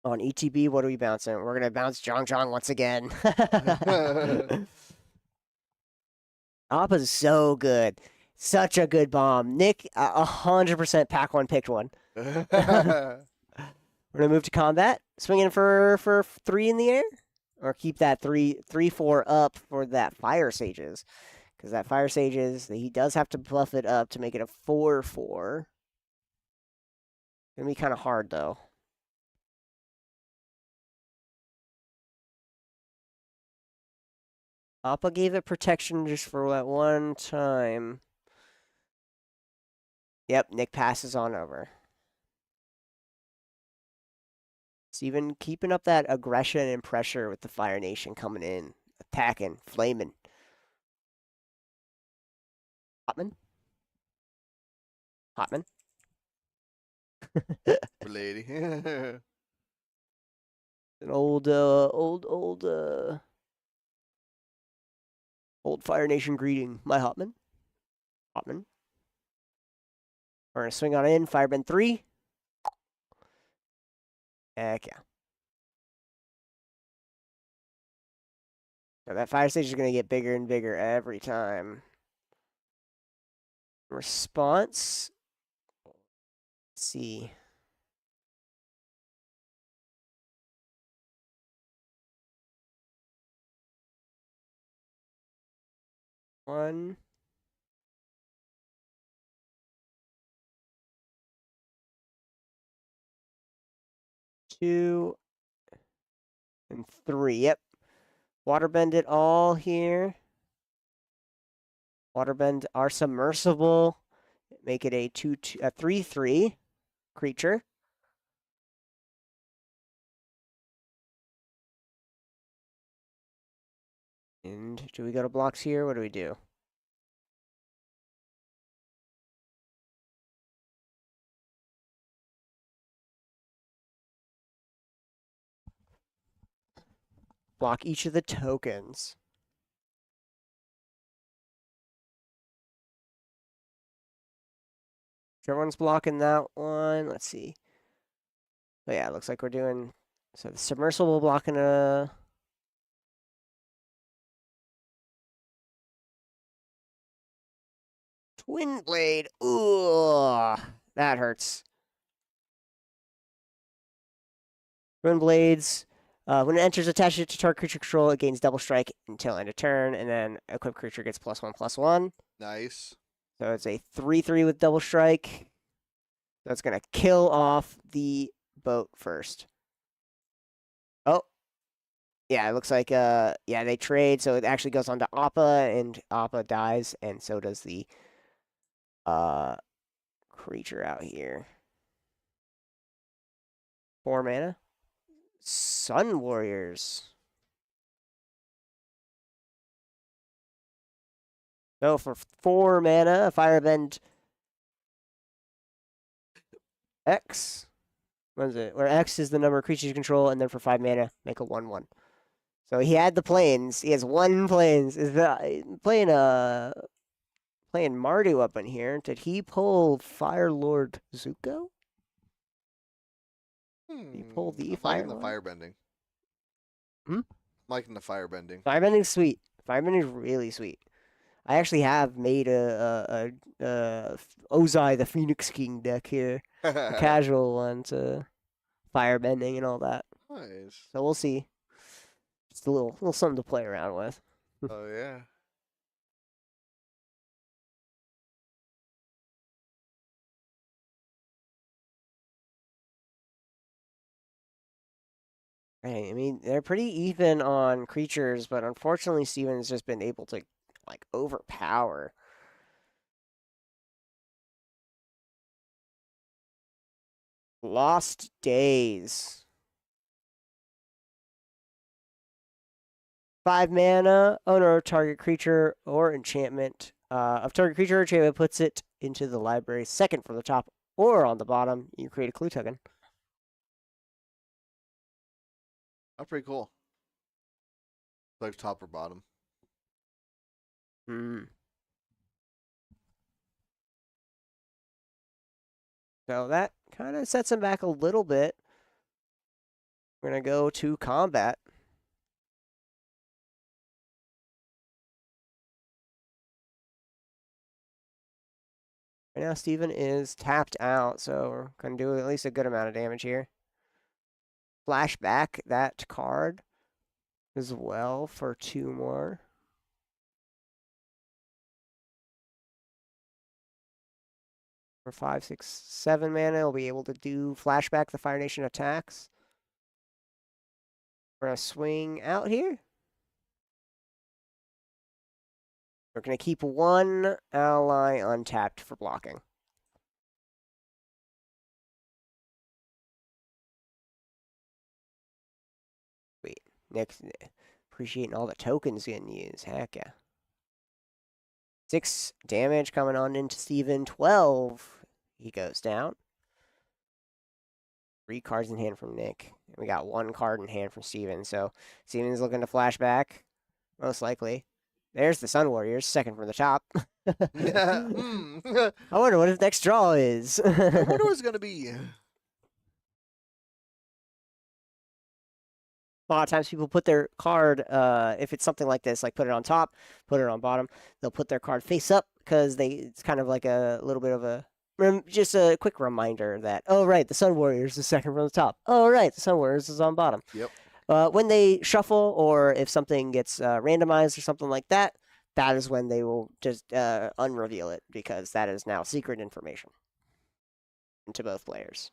On ETB, what are we bouncing? We're going to bounce Zhang once again. Appa's so good. Such a good bomb. Nick, 100% pack one, picked one. We're going to move to combat. Swinging for 3 in the air? Or keep that 3/4 up for that Fire Sages. Because that Fire Sages, he does have to buff it up to make it a 4/4. Gonna be kind of hard, though. Appa gave it protection just for that one time. Yep, Nick passes on over. Steven keeping up that aggression and pressure with the Fire Nation coming in. Attacking, flaming. Hotman? Hotman? Lady. An old Fire Nation greeting. My Hotman. Hotman. We're gonna swing on in. Firebend 3. Heck yeah. So that fire stage is gonna get bigger and bigger every time. Response. Let's see. One. 2. And 3. Yep. Waterbend it all here. Waterbend our submersible. Make it a 3/3 creature. And do we go to blocks here? What do we do? Block each of the tokens. Everyone's blocking that one. Let's see. So yeah, it looks like we're doing. So the submersible blocking a. Twin blade. Ooh, that hurts. Twin blades. When it enters attached to target creature control, it gains double strike until end of turn, and then equipped creature gets +1/+1. Nice. So it's a 3/3 with double strike. That's gonna kill off the boat first. Oh, yeah, it looks like yeah, they trade, so it actually goes on to Appa, and Appa dies, and so does the uh creature out here. 4 mana. Sun Warriors. So for 4 mana, Firebend X. What is it? Where X is the number of creatures you control, and then for 5 mana, make a 1/1. So he had the planes. He has 1 planes. Is that playing Mardu up in here? Did he pull Fire Lord Zuko? Did he pull the I'm Fire liking the Lord? firebending. Hmm? I'm liking the firebending. Firebending's sweet. Firebending's really sweet. I actually have made a Ozai the Phoenix King deck here, a casual one to firebending and all that. Nice. So we'll see. Just a little something to play around with. Oh yeah. Right, I mean, they're pretty even on creatures, but unfortunately, Steven's just been able to, like, overpower. Lost Days. 5 mana, owner of target creature or enchantment of target creature or enchantment puts it into the library second from the top or on the bottom. You create a clue token. That's pretty cool. Like top or bottom. Hmm. So that kind of sets him back a little bit. We're going to go to combat. Right now, Steven is tapped out, so we're going to do at least a good amount of damage here. Flash back that card as well for 2 more. For 5, 6, 7 mana, we'll be able to do flashback the Fire Nation attacks. We're going to swing out here. We're going to keep 1 ally untapped for blocking. Sweet. Next, appreciating all the tokens getting used. Heck yeah. 6 damage coming on into Steven. 12. He goes down. 3 cards in hand from Nick. We got 1 card in hand from Steven. So Steven's looking to flash back, most likely. There's the Sun Warriors, second from the top. I wonder what his next draw is. I wonder what it's gonna be. A lot of times people put their card, if it's something like this, like put it on top, put it on bottom, they'll put their card face up because it's kind of like a little bit of a, just a quick reminder that, oh, right, the Sun Warriors is second from the top. Oh, right, the Sun Warriors is on bottom. Yep. When they shuffle or if something gets randomized or something like that, that is when they will just unreveal it because that is now secret information to both players.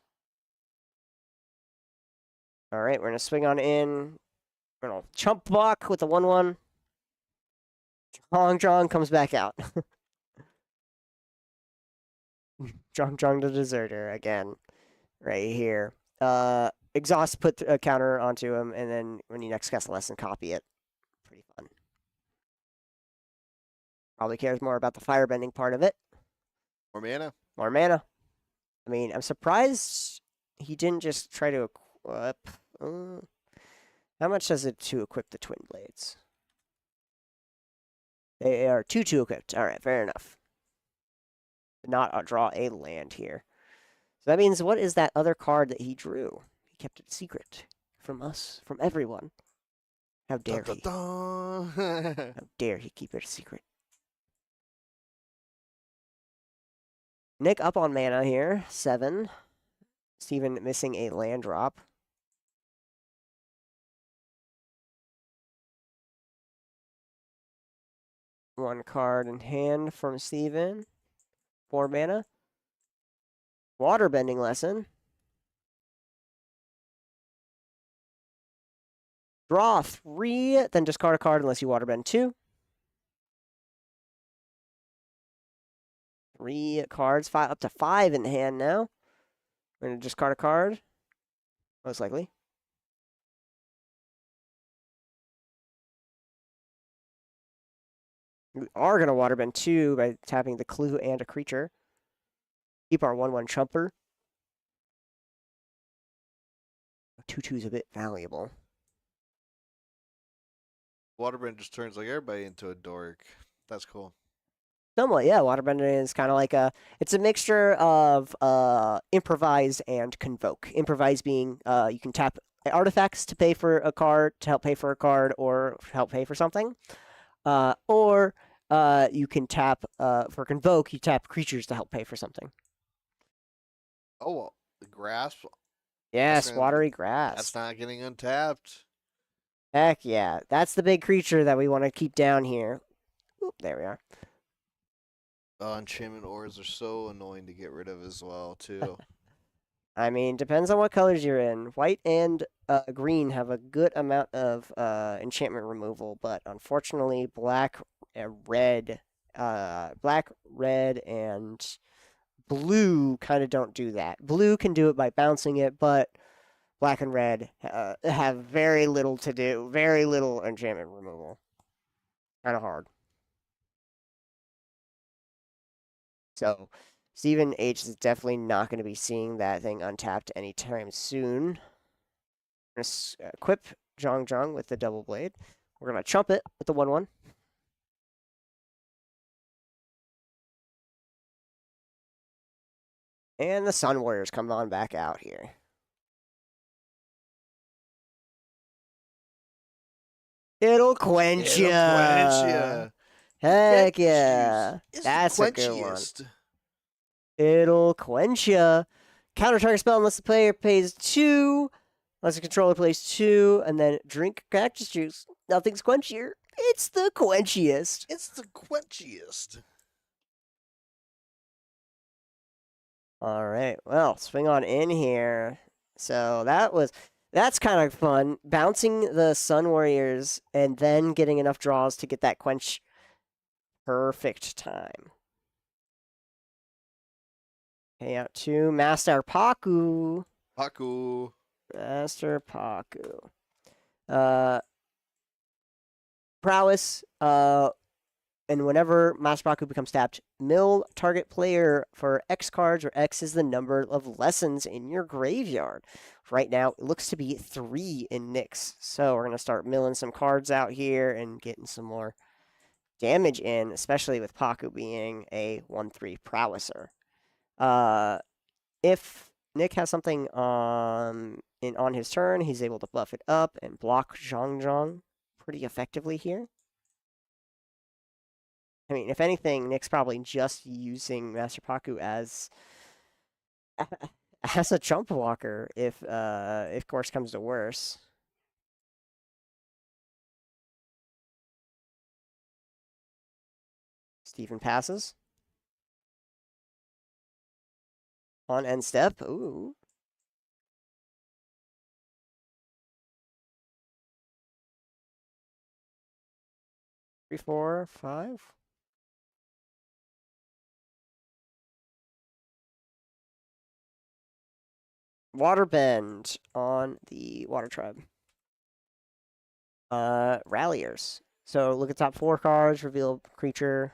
All right, we're going to swing on in. We're going to chump block with the 1/1. Hong Chong comes back out. Chong the Deserter again, right here. Exhaust put a counter onto him, and then when you next cast a lesson, copy it. Pretty fun. Probably cares more about the firebending part of it. More mana. More mana. I mean, I'm surprised he didn't just try to equip. How much does it to equip the Twin Blades? They are 2/2 equipped. All right, fair enough. Not draw a land here. So that means what is that other card that he drew? He kept it a secret from us, from everyone. How dare Dun, he? dun, dun. How dare he keep it a secret? Nick up on mana here, 7. Steven missing a land drop. One card in hand from Steven. 4 mana. Waterbending lesson. Draw 3, then discard a card unless you waterbend 2. 3 cards, up to 5 in hand now. We're going to discard a card, most likely. We are going to waterbend 2 by tapping the clue and a creature. Keep our 1/1 chumper. 2/2 is a bit valuable. Waterbend just turns like everybody into a dork. That's cool. Somewhat, yeah. Waterbending is kind of like it's a mixture of improvise and convoke. Improvise being you can tap artifacts to pay for a card, to help pay for a card, or help pay for something. Or you can tap for convoke. You tap creatures to help pay for something. Oh, well, the grasp. Yes, watery That's grass. not getting untapped. Heck yeah, that's the big creature that we want to keep down here. Oop, there we are. Enchantment ores are so annoying to get rid of as well, too. I mean, depends on what colors you're in. White and green have a good amount of enchantment removal, but unfortunately, black, red, and blue kind of don't do that. Blue can do it by bouncing it, but black and red have very little to do, very little enchantment removal. Kind of hard. So, Stephen H is definitely not going to be seeing that thing untapped anytime soon. We're going to equip Zhong with the double blade. We're going to chump it with the 1/1. And the Sun Warriors come on back out here. It'll quench ya. Heck yeah. That's a good one. It'll quench ya. Counter target spell unless the player pays 2. Unless the controller plays 2. And then drink cactus juice. Nothing's quenchier. It's the quenchiest. It's the quenchiest. All right. Well, swing on in here. So that's kind of fun. Bouncing the Sun Warriors and then getting enough draws to get that quench. Perfect time. Pay out to Master Paku. Master Paku. Prowess. And whenever Master Paku becomes tapped, mill target player for X cards, where X is the number of lessons in your graveyard. Right now, it looks to be 3 in Nick's. So we're going to start milling some cards out here and getting some more damage in, especially with Paku being a 1/3 prowesser. If Nick has something on his turn, he's able to buff it up and block Zhong pretty effectively here. I mean, if anything, Nick's probably just using Master Paku as a jump blocker if course comes to worse. Stephen passes. On end step. Ooh. Three, 4, 5. Waterbend on the Water Tribe. Ralliers. So look at top 4 cards, reveal creature.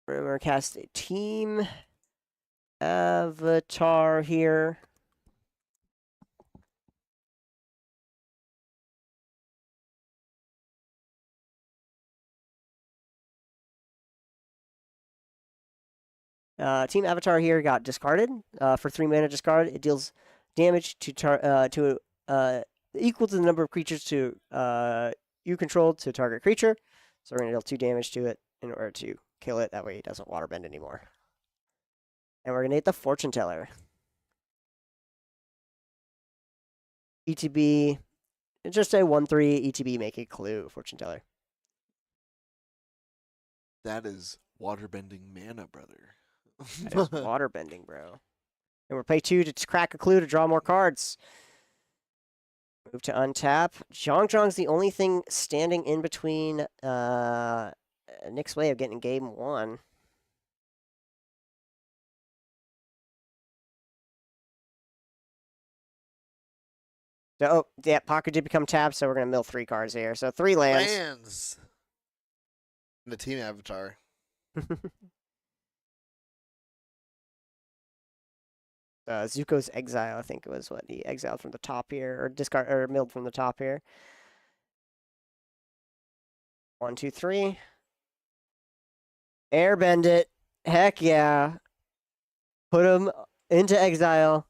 Remember, cast a team avatar here. Team avatar here got discarded for 3 mana discard. It deals damage to equal to the number of creatures to you controlled to target creature. So we're gonna deal 2 damage to it in order to kill it. That way it doesn't waterbend anymore. And we're gonna hit the Fortune Teller. ETB, just a 1/3 ETB, make a clue, Fortune Teller. That is waterbending mana, brother. That is waterbending, bro. And we're play 2 to crack a clue to draw more cards. Move to untap. Zhongzhong's the only thing standing in between Nick's way of getting game 1. So, oh, yeah, pocket did become tapped, so we're going to mill 3 cards here. So 3 lands. The team avatar. Zuko's Exile, I think it was what he exiled from the top here, or discard or milled from the top here. 1, 2, 3. Airbend it. Heck yeah. Put him into exile.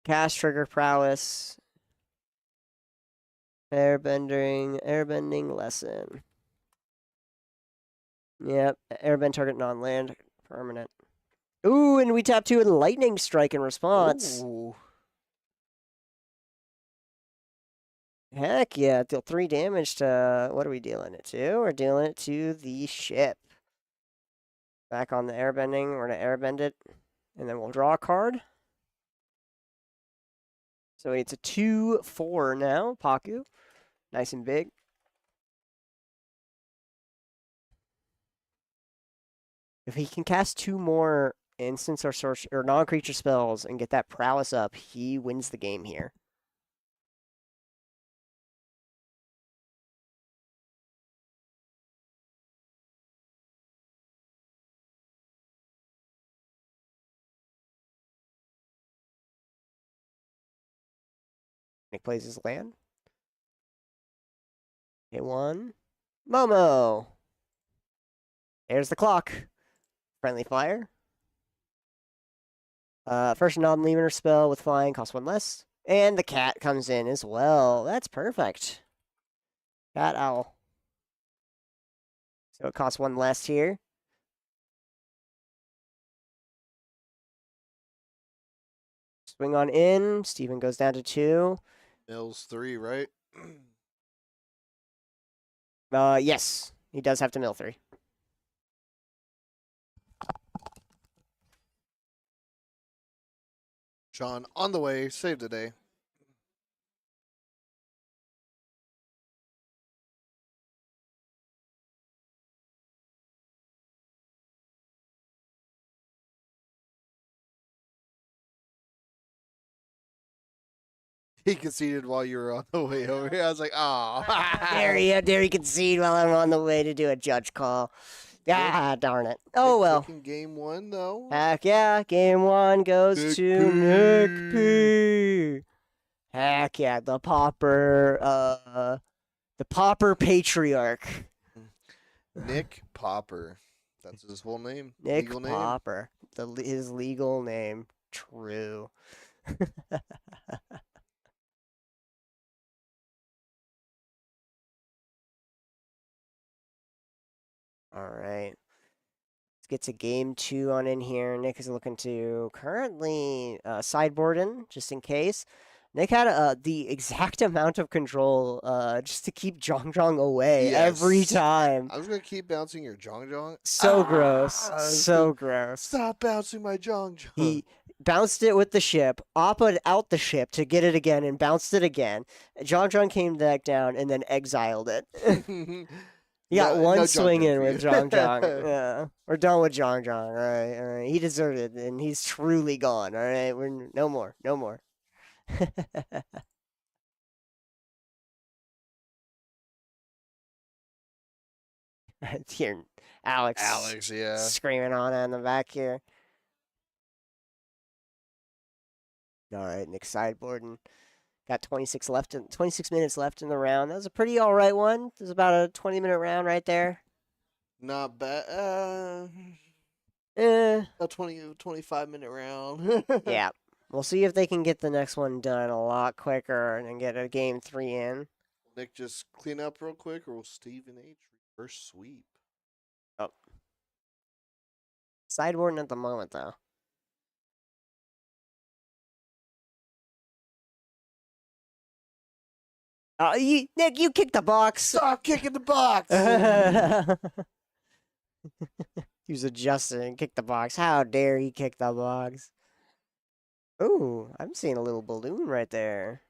Cast trigger prowess. Airbending lesson. Yep, airbend target non-land permanent. Ooh, and we tap 2 and lightning strike in response. Ooh. Heck yeah, deal 3 damage to, what are we dealing it to? We're dealing it to the ship. Back on the airbending, we're going to airbend it, and then we'll draw a card. So it's a 2/4 now, Paku. Nice and big. If he can cast 2 more instants or sorcery or non-creature spells and get that prowess up, he wins the game here. Nick plays his land. A1. Momo. There's the clock. Friendly fire. First non-limiter spell with flying costs 1 less. And the cat comes in as well. That's perfect. Cat owl. So it costs 1 less here. Swing on in. Steven goes down to 2. Mills 3, right? Yes. He does have to mill 3. Sean, on the way. Save the day. He conceded while you were on the way over here. I was like, oh. Dare he concede while I'm on the way to do a judge call. Ah, darn it. Oh, well. Taking game 1, though. Heck yeah. Game 1 goes Nick to P. Nick P. Heck yeah. The Popper Patriarch. Nick Popper. That's his full name. Nick legal name. Popper. His legal name. True. All right. Let's get to game 2 on in here. Nick is looking to currently sideboard in, just in case. Nick had the exact amount of control just to keep Zhongzhong away every time. I was going to keep bouncing your Zhongzhong. So gross. So gross. Stop bouncing my Zhongzhong. He bounced it with the ship, opted out the ship to get it again, and bounced it again. Zhongzhong came back down and then exiled it. You got one swing in with Zhongzhong. Yeah. We're done with Zhongzhong. All right. All right. He deserved it, and he's truly gone. All right. We're no more. No more. Here, Alex, yeah. screaming on in the back here. All right, Nick sideboarding. Got 26 minutes left in the round. That was a pretty all right one. It was about a 20-minute round right there. Not bad. Eh. A 25-minute round. Yeah. We'll see if they can get the next one done a lot quicker and get a game 3 in. Nick, just clean up real quick, or will Stephen H reverse sweep? Oh. Sideboarding at the moment, though. Nick, you kicked the box. Stop kicking the box! He was adjusting and kicked the box. How dare he kick the box? Ooh, I'm seeing a little balloon right there.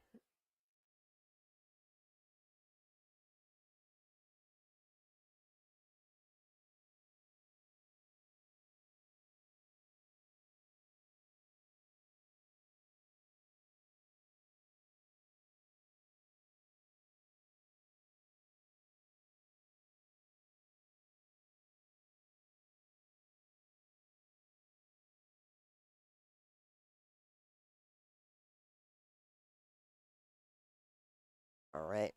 All right.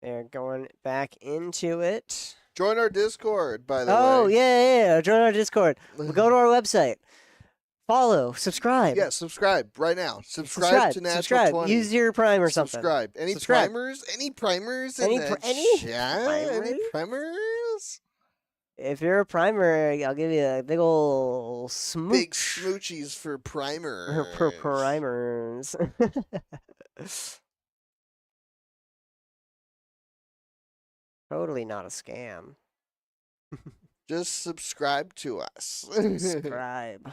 They're going back into it. Join our Discord, by the way. Oh, yeah. Join our Discord. We'll go to our website. Follow. Subscribe. Yeah, subscribe right now. Subscribe to NATURAL20. Use your Prime or something. Subscribe. Any primers? Any primers in the chat? Any primers? If you're a primer, I'll give you a big ol' smooch. Big smoochies for primers. For primers. Totally not a scam. Just subscribe to us. Subscribe.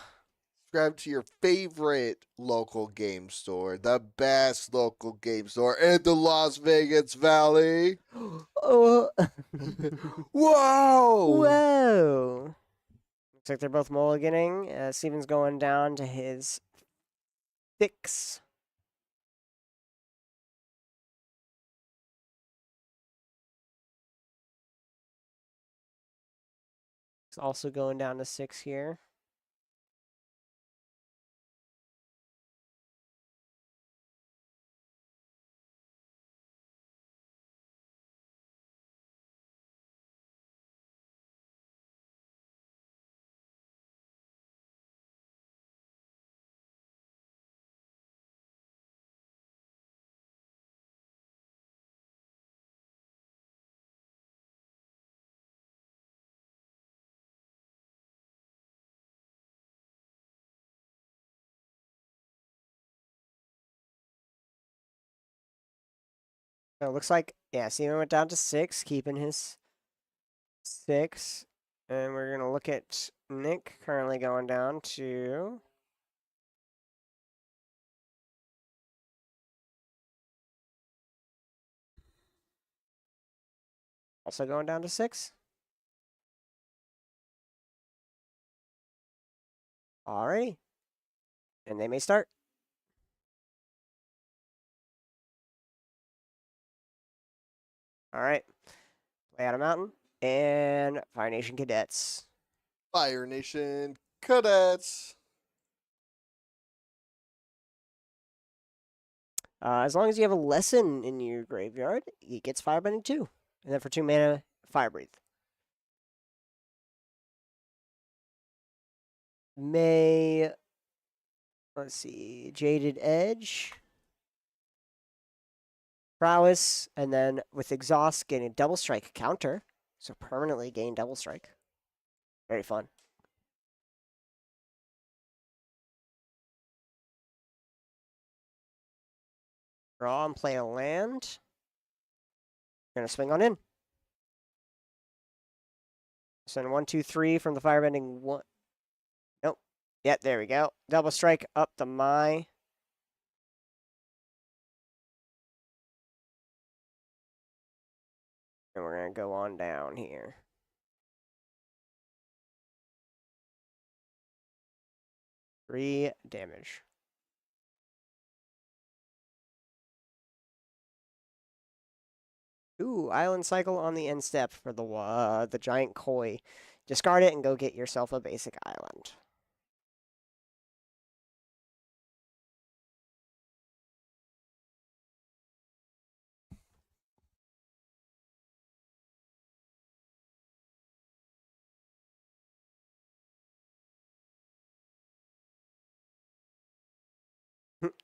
Subscribe to your favorite local game store, the best local game store in the Las Vegas Valley. Oh. Whoa! Whoa! Looks like they're both mulliganing. Steven's going down to his 6. He's also going down to 6 here. So it looks like, yeah, Steven went down to 6, keeping his 6. And we're going to look at Nick currently going down to... Also going down to 6. Alrighty. And they may start. Alright. Play out a mountain. And Fire Nation Cadets. Fire Nation Cadets. As long as you have a lesson in your graveyard, he gets Firebending too. And then for 2 mana, Fire Breathe. Let's see, Jaded Edge. Prowess, and then with Exhaust, getting Double Strike counter. So permanently gain Double Strike. Very fun. Draw and play a land. We're going to swing on in. Send 1, 2, 3 from the Firebending 1. Nope. Yep, there we go. Double Strike up to my. And we're going to go on down here. Three damage. Ooh, Island Cycle on the end step for the giant koi. Discard it and go get yourself a basic island.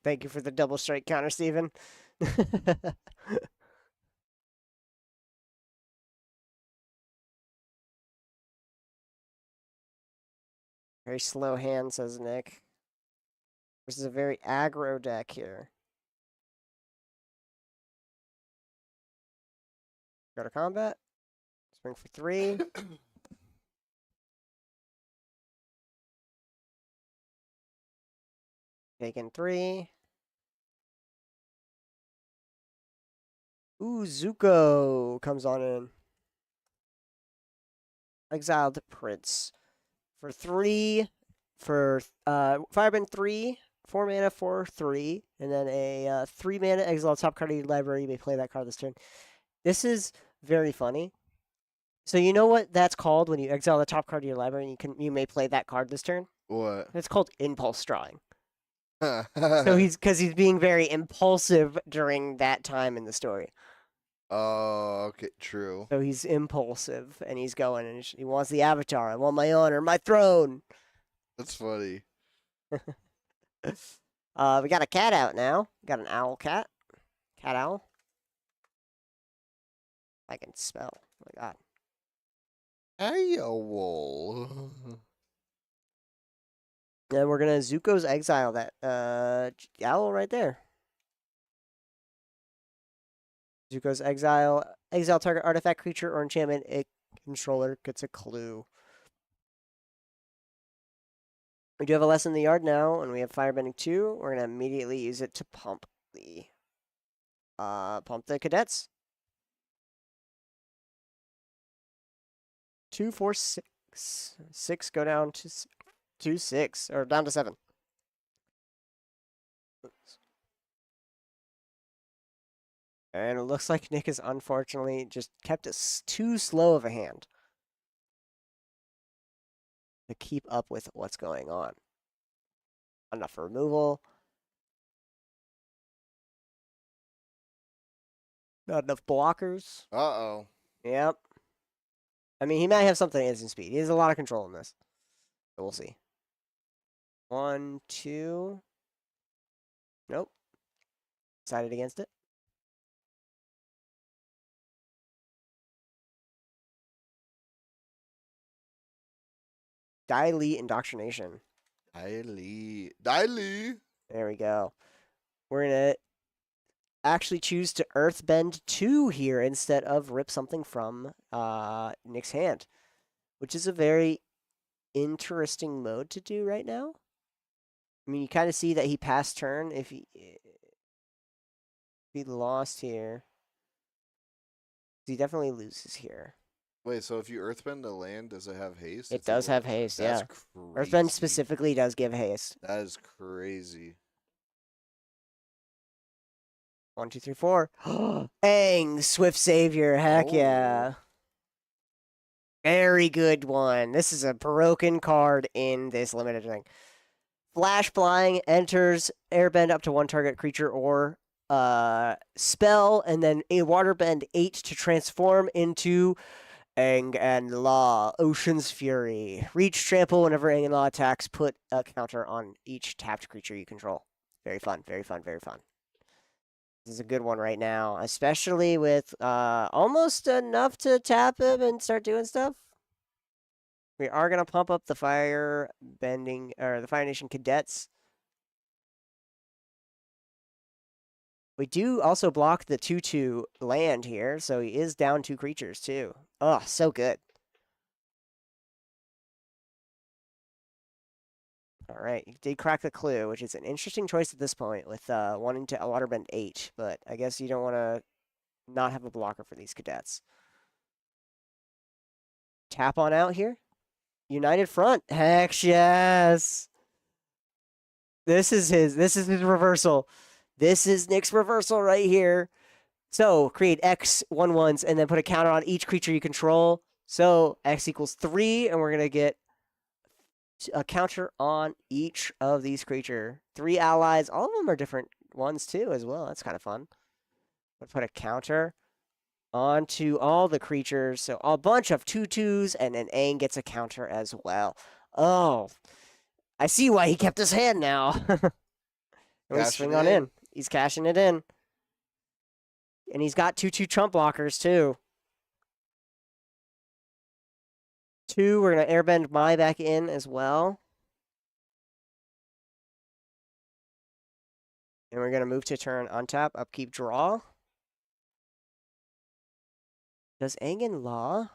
Thank you for the double strike counter, Steven. Very slow hand, says Nick. This is a very aggro deck here. Go to combat. Swing for 3. Taking 3. Ooh, Zuko comes on in. Exiled Prince. For 3. For Firebend 3. 4 mana for 3. And then a 3 mana exile top card of your library. You may play that card this turn. This is very funny. So you know what that's called when you exile the top card of your library and you may play that card this turn? What? It's called impulse drawing. So he's being very impulsive during that time in the story. Oh, okay, true. So he's impulsive and he's going and he wants the avatar. I want my honor, my throne. That's funny. We got a cat out now. Got an owl cat. Cat owl. I can spell. Oh my god. Owl. And we're gonna Zuko's exile that owl right there. Zuko's exile target artifact, creature, or enchantment. A controller gets a clue. We do have a lesson in the yard now, and we have firebending 2. We're gonna immediately use it to pump the cadets. 2, 4, 6. 6 go down to 2, 6, or down to 7. Oops. And it looks like Nick has unfortunately just kept it too slow of a hand to keep up with what's going on. Enough removal. Not enough blockers. Uh-oh. Yep. I mean, he might have something instant speed. He has a lot of control in this. So we'll see. 1, 2. Nope. Decided against it. Diley Indoctrination. Diley. There we go. We're going to actually choose to Earthbend 2 here instead of rip something from Nick's hand, which is a very interesting mode to do right now. I mean, you kind of see that he passed turn if he lost here. He definitely loses here. Wait, so if you earthbend a land, does it have haste? It does have haste, yeah. That's crazy. Earthbend specifically does give haste. That is crazy. 1, 2, 3, 4. Aang, Swift Savior. Heck yeah. Very good one. This is a broken card in this limited thing. Flash Flying enters Airbend up to 1 target creature or spell, and then a Waterbend 8 to transform into Aang and La, Ocean's Fury. Reach trample whenever Aang and La attacks. Put a counter on each tapped creature you control. Very fun, very fun, very fun. This is a good one right now, especially with almost enough to tap him and start doing stuff. We are going to pump up the Fire Nation Cadets. We do also block the 2/2 land here, so he is down 2 creatures too. Oh, so good. All right, you did crack the clue, which is an interesting choice at this point with wanting to Waterbend 8, but I guess you don't want to not have a blocker for these cadets. Tap on out here. United Front. Heck yes. This is his reversal. This is Nick's reversal right here. So create X 1/1s and then put a counter on each creature you control. So X equals 3, and we're going to get a counter on each of these creatures. 3 allies. All of them are different ones too as well. That's kind of fun. We'll put a counter onto all the creatures. So a bunch of 2/2s, and then Aang gets a counter as well. Oh, I see why he kept his hand now. And we Cash it swing on in. in. He's cashing it in. And he's got 2/2 trump blockers, too. 2, we're going to airbend my back in as well. And we're going to move to turn untap, upkeep, draw. Does Angan Law?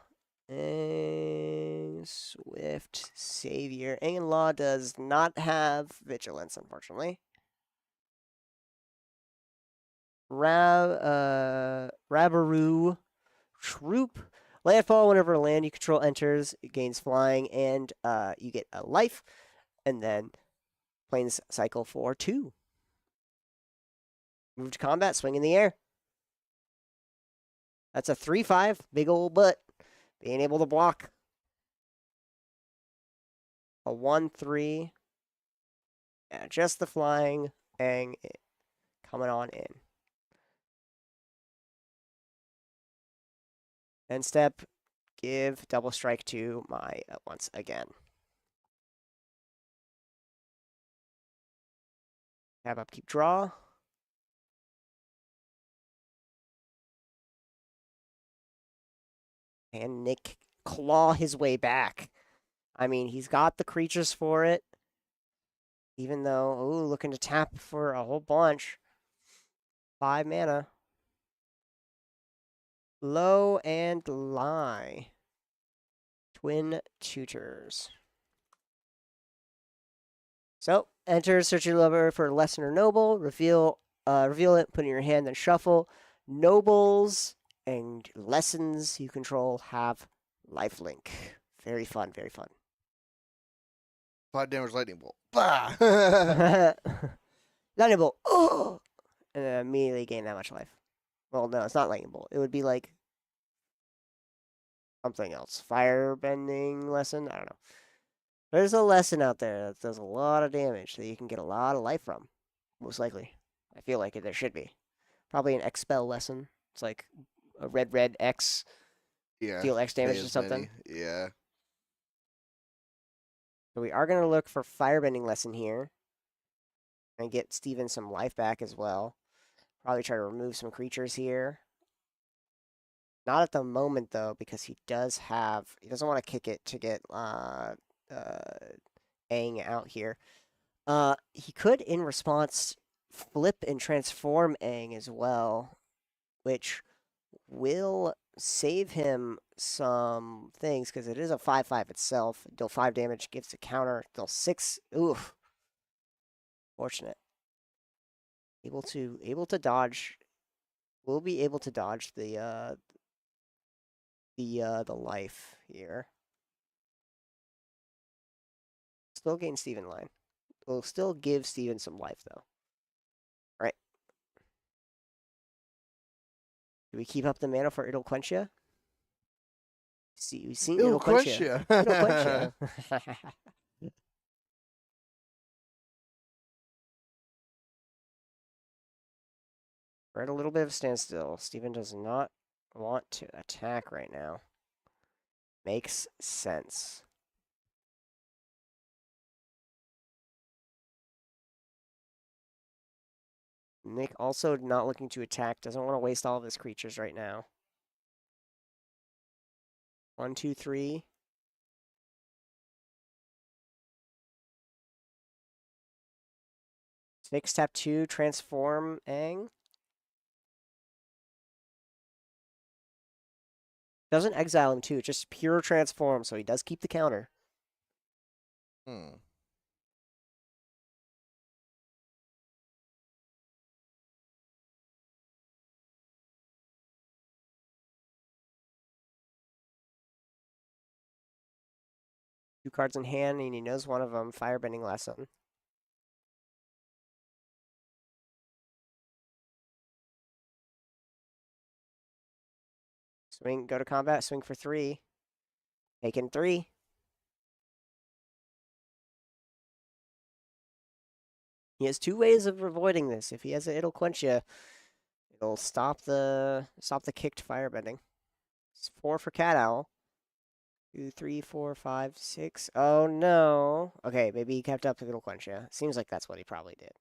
Swift Savior. Angan Law does not have Vigilance, unfortunately. Rabaroo Shroop. Landfall, whenever a land you control enters, it gains flying, and you get a life. And then planes cycle for 2. Move to combat, swing in the air. That's a 3/5, big old butt. Being able to block. A 1/3. Yeah, just the flying, bang, coming on in. End step, give double strike to my once again. Have upkeep, draw. And Nick claw his way back. I mean, he's got the creatures for it. Even though, ooh, looking to tap for a whole bunch. 5 mana. Low and lie. Twin tutors. So, enter search your library for lesson or noble. Reveal it, put it in your hand, then shuffle. Nobles and lessons you control have lifelink. Very fun, very fun. 5 damage lightning bolt. Bah! Lightning bolt. Oh! And then immediately gain that much life. Well, no, it's not lightning bolt. It would be like something else. Firebending lesson? I don't know. There's a lesson out there that does a lot of damage that you can get a lot of life from. Most likely. I feel like there should be. Probably an X-Spell lesson. It's like a red X. Yeah. Deal X damage pay to as something. many. Yeah. So we are going to look for Firebending lesson here. And get Steven some life back as well. Probably try to remove some creatures here. Not at the moment, though, because he doesn't want to kick it to get Aang out here. He could, in response, flip and transform Aang as well, which will save him some things, because it is a 5/5 itself. Deal 5 damage, gives a counter. Deal 6. Oof. Fortunate. Able to dodge. We'll be able to dodge the life here. Still gain Steven line. We'll still give Steven some life, though. Right. Do we keep up the mana for It'll Quench Ya? See, we've seen It'll Quench Ya. It'll Quench Ya. We're at a little bit of a standstill. Steven does not want to attack right now. Makes sense. Nick also not looking to attack. Doesn't want to waste all of his creatures right now. 1, 2, 3. Fix tap 2, transform Aang. Doesn't exile him too, just pure transform, so he does keep the counter. Hmm. 2 cards in hand, and he knows one of them, Firebending lesson. Swing, go to combat, swing for 3. Taking 3. He has 2 ways of avoiding this. If he has it, it'll quench you. It'll stop the kicked firebending. It's 4 for Cat Owl. 2, 3, 4, 5, 6. Oh no. Okay, maybe he kept up the it'll quench you. Seems like that's what he probably did.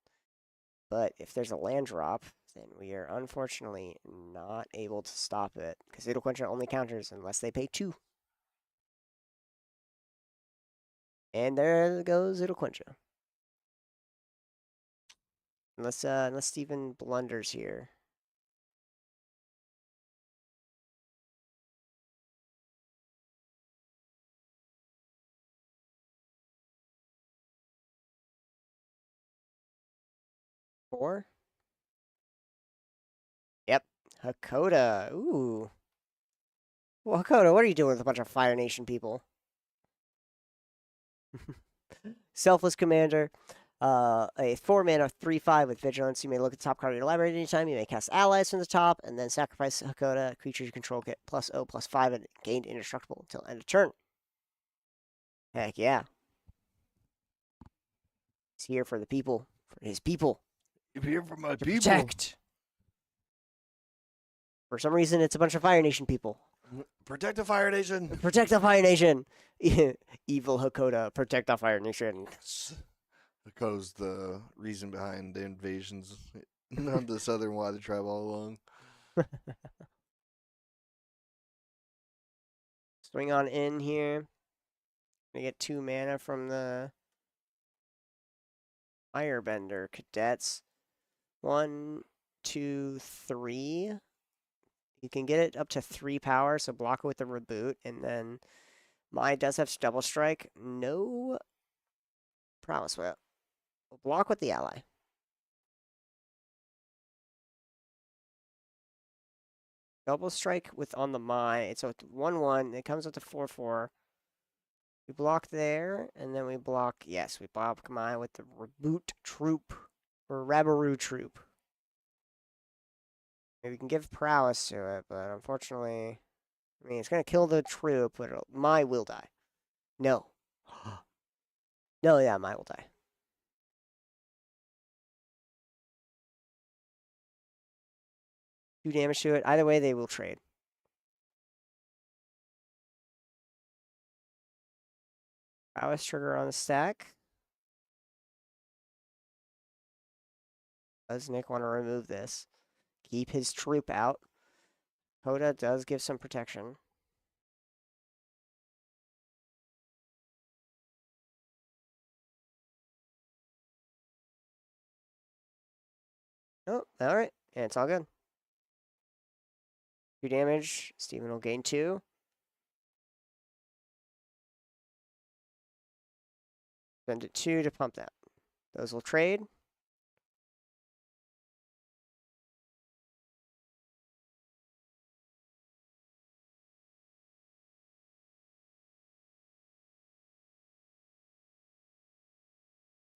But if there's a land drop, then we are unfortunately not able to stop it because Idle Quencher only counters unless they pay 2. And there goes Idle Quencher. Unless Steven blunders here. Four. Yep. Hakoda. Ooh. Well, Hakoda, what are you doing with a bunch of Fire Nation people? Selfless Commander. A 4-mana 3/5 with Vigilance. You may look at the top card of your library at any time. You may cast allies from the top, and then sacrifice Hakoda. Creature you control get +0/+5 and gained indestructible until end of turn. Heck yeah. He's here for the people. For his people. I'm here for my To people. protect. For some reason, it's a bunch of Fire Nation people. Protect the Fire Nation. Protect the Fire Nation. Evil Hakoda, protect the Fire Nation. Hakoda's the reason behind the invasions of the Southern Water Tribe all along. Swing on in here. We get 2 mana from the Airbender cadets. 1, 2, 3. You can get it up to 3 power, so block it with the reboot, and then Mai does have double strike. No prowess with it. We'll block with the ally. Double strike with on the Mai. It's a 1/1. It comes with a 4/4. We block there, and then we block. Yes, we block Mai with the reboot troop or Rabaroo troop. Maybe we can give prowess to it, but unfortunately, I mean, it's gonna kill the troop, but Mai will die. No. No, yeah, Mai will die. 2 damage to it. Either way, they will trade. Prowess trigger on the stack. Does Nick want to remove this? Keep his troop out. Hoda does give some protection. Oh, alright. Yeah, it's all good. 2 damage. Steven will gain 2. Spend it 2 to pump that. Those will trade.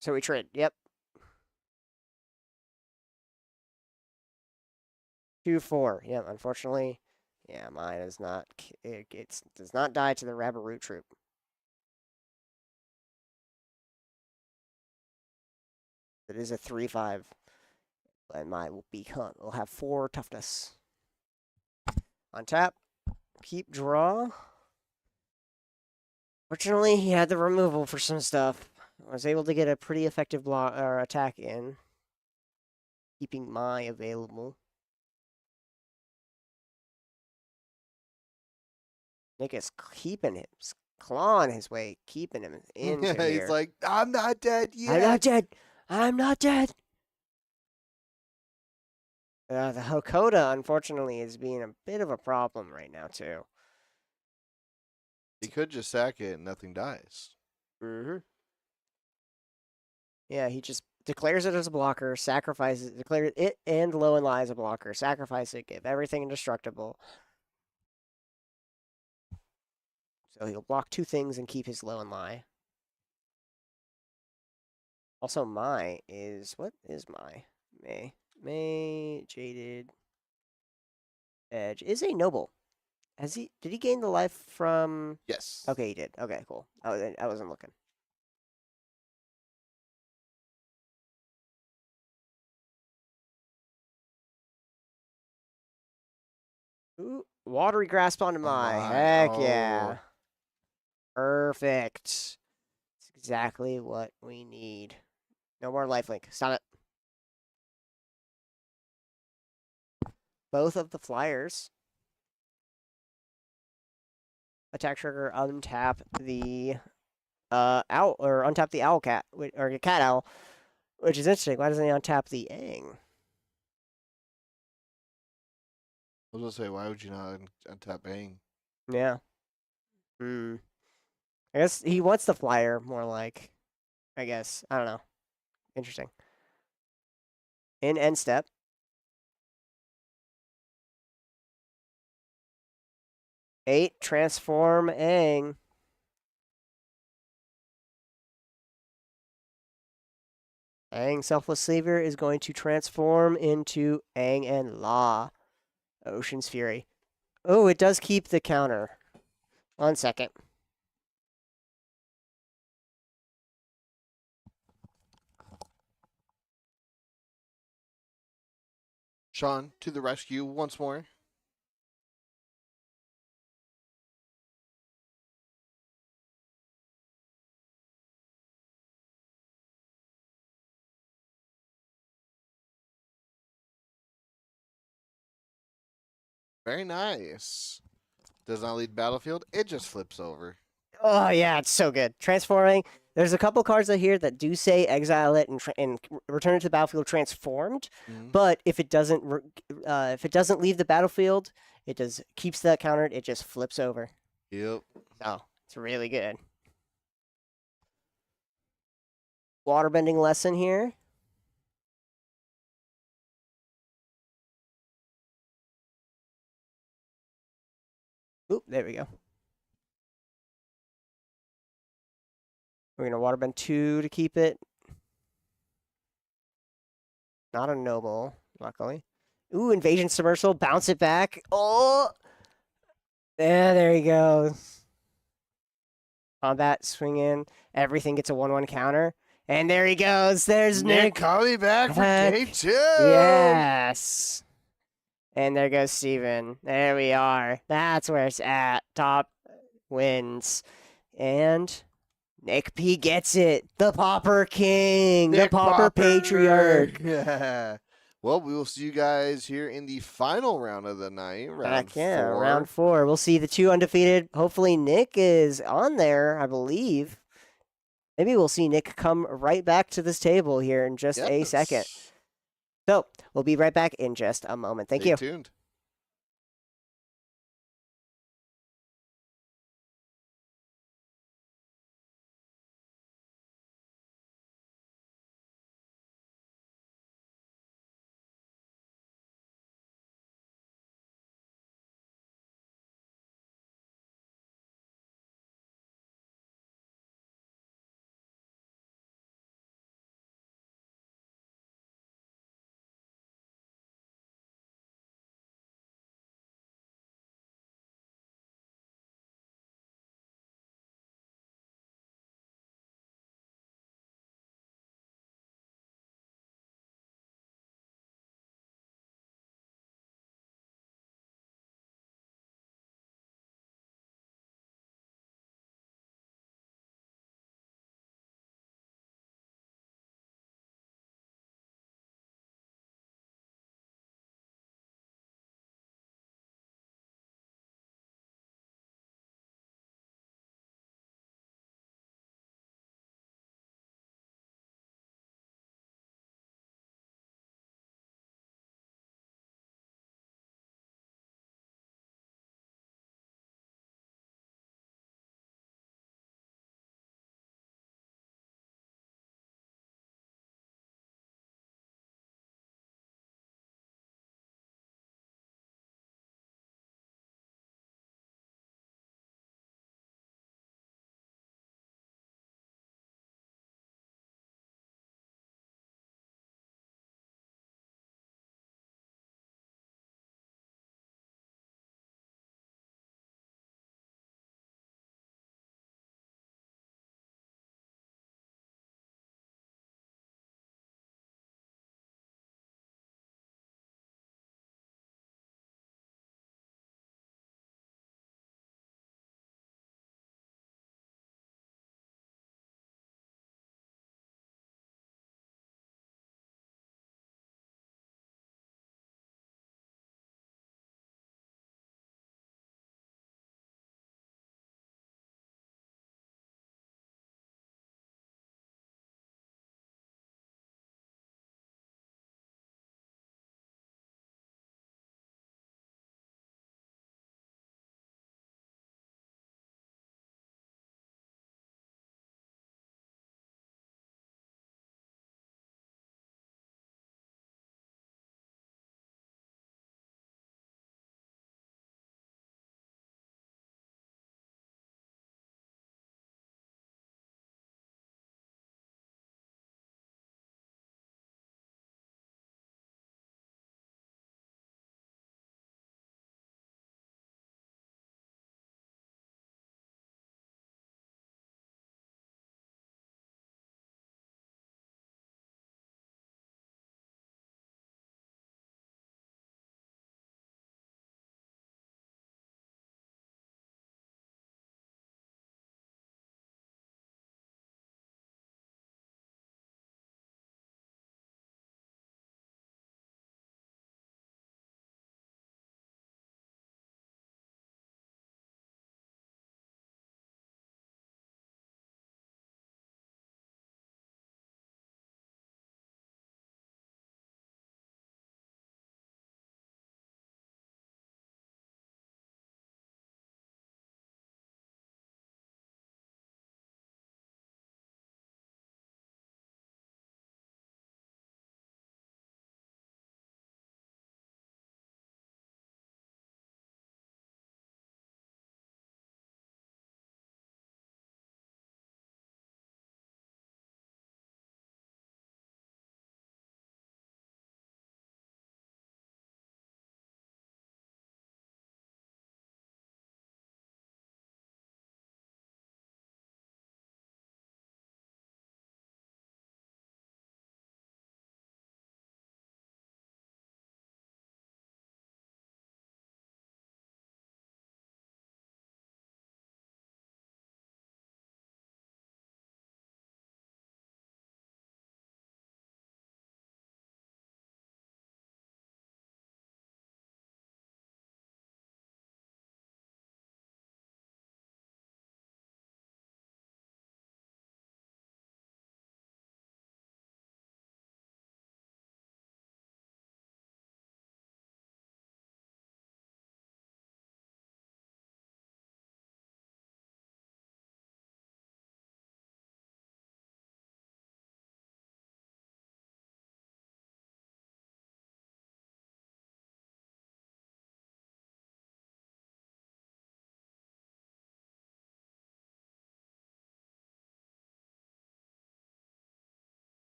So we trade. Yep. 2/4. Yep. Unfortunately, yeah, mine is not. It does not die to the Rabaroot troop. It is a 3/5, and mine will have 4 toughness. On tap, keep draw. Fortunately, he had the removal for some stuff. I was able to get a pretty effective block or attack in, keeping Mai available. Nick is keeping him, clawing his way, keeping him into here. He's like, I'm not dead yet. I'm not dead. I'm not dead. The Hakoda, unfortunately, is being a bit of a problem right now, too. He could just sack it and nothing dies. Mm-hmm. Yeah, he just declares it as a blocker, sacrifices, declares it and Low and Lie as a blocker, sacrifice it, give everything indestructible. So he'll block 2 things and keep his Low and Lie. Also, Mai is, what is Mai? May, Jaded, Edge, is a noble. Did he gain the life from? Yes. Okay, he did. Okay, cool. I wasn't looking. Ooh, watery grasp onto Mai. Heck yeah. Perfect. It's exactly what we need. No more lifelink. Stop it. both of the flyers. Attack trigger, untap the owl, or untap the owl cat, or cat owl, which is interesting. Why doesn't he untap the Aang? I was gonna say, why would you not untap Bang? Yeah. I guess he wants the flyer more like. I guess I don't know. Interesting. In end step. Eight, transform Aang. Aang, Selfless Savior, is going to transform into Aang and La. Ocean's Fury. Oh, it does keep the counter. 1 second. Sean to the rescue once more. Very nice. Does not lead battlefield. It just flips over. Oh, yeah, it's so good. Transforming. There's a couple cards out here that do say exile it and return it to the battlefield transformed. Mm-hmm. But if it doesn't leave the battlefield, it keeps that countered. It just flips over. Yep. Oh, it's really good. Waterbending lesson here. Oop, there we go. We're going to waterbend 2 to keep it. Not a noble, luckily. Ooh, invasion submersible. Bounce it back. Oh! Yeah, there he goes. Combat, swing in. Everything gets a 1/1 counter. And there he goes. There's Nick. Coming back for game 2. Yes. And there goes Steven. There we are. That's where it's at. Top wins. And Nick P gets it. The Pauper King. Nick the Pauper Patriarch. Yeah. Well, we will see you guys here in the final round of the night. Round 4. Round 4. We'll see the 2 undefeated. Hopefully Nick is on there, I believe. Maybe we'll see Nick come right back to this table here in just a second. So, we'll be right back in just a moment. Thank you. Stay tuned.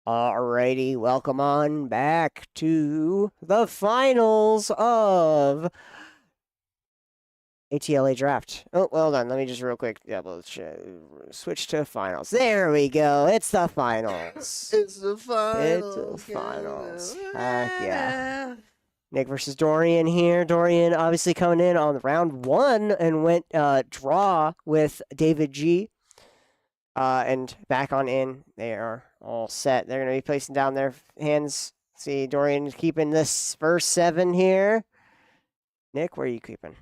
Alrighty, welcome on back to the finals of ATLA draft. Oh, well done. Let me just real quick switch to finals. There we go. It's the finals. It's the finals. It's the finals. Heck yeah. Nick versus Dorian here. Dorian obviously coming in on round 1 and went draw with David G. And back on in. They are all set. They're going to be placing down their hands. See, Dorian keeping this first 7 here. Nick, where are you keeping?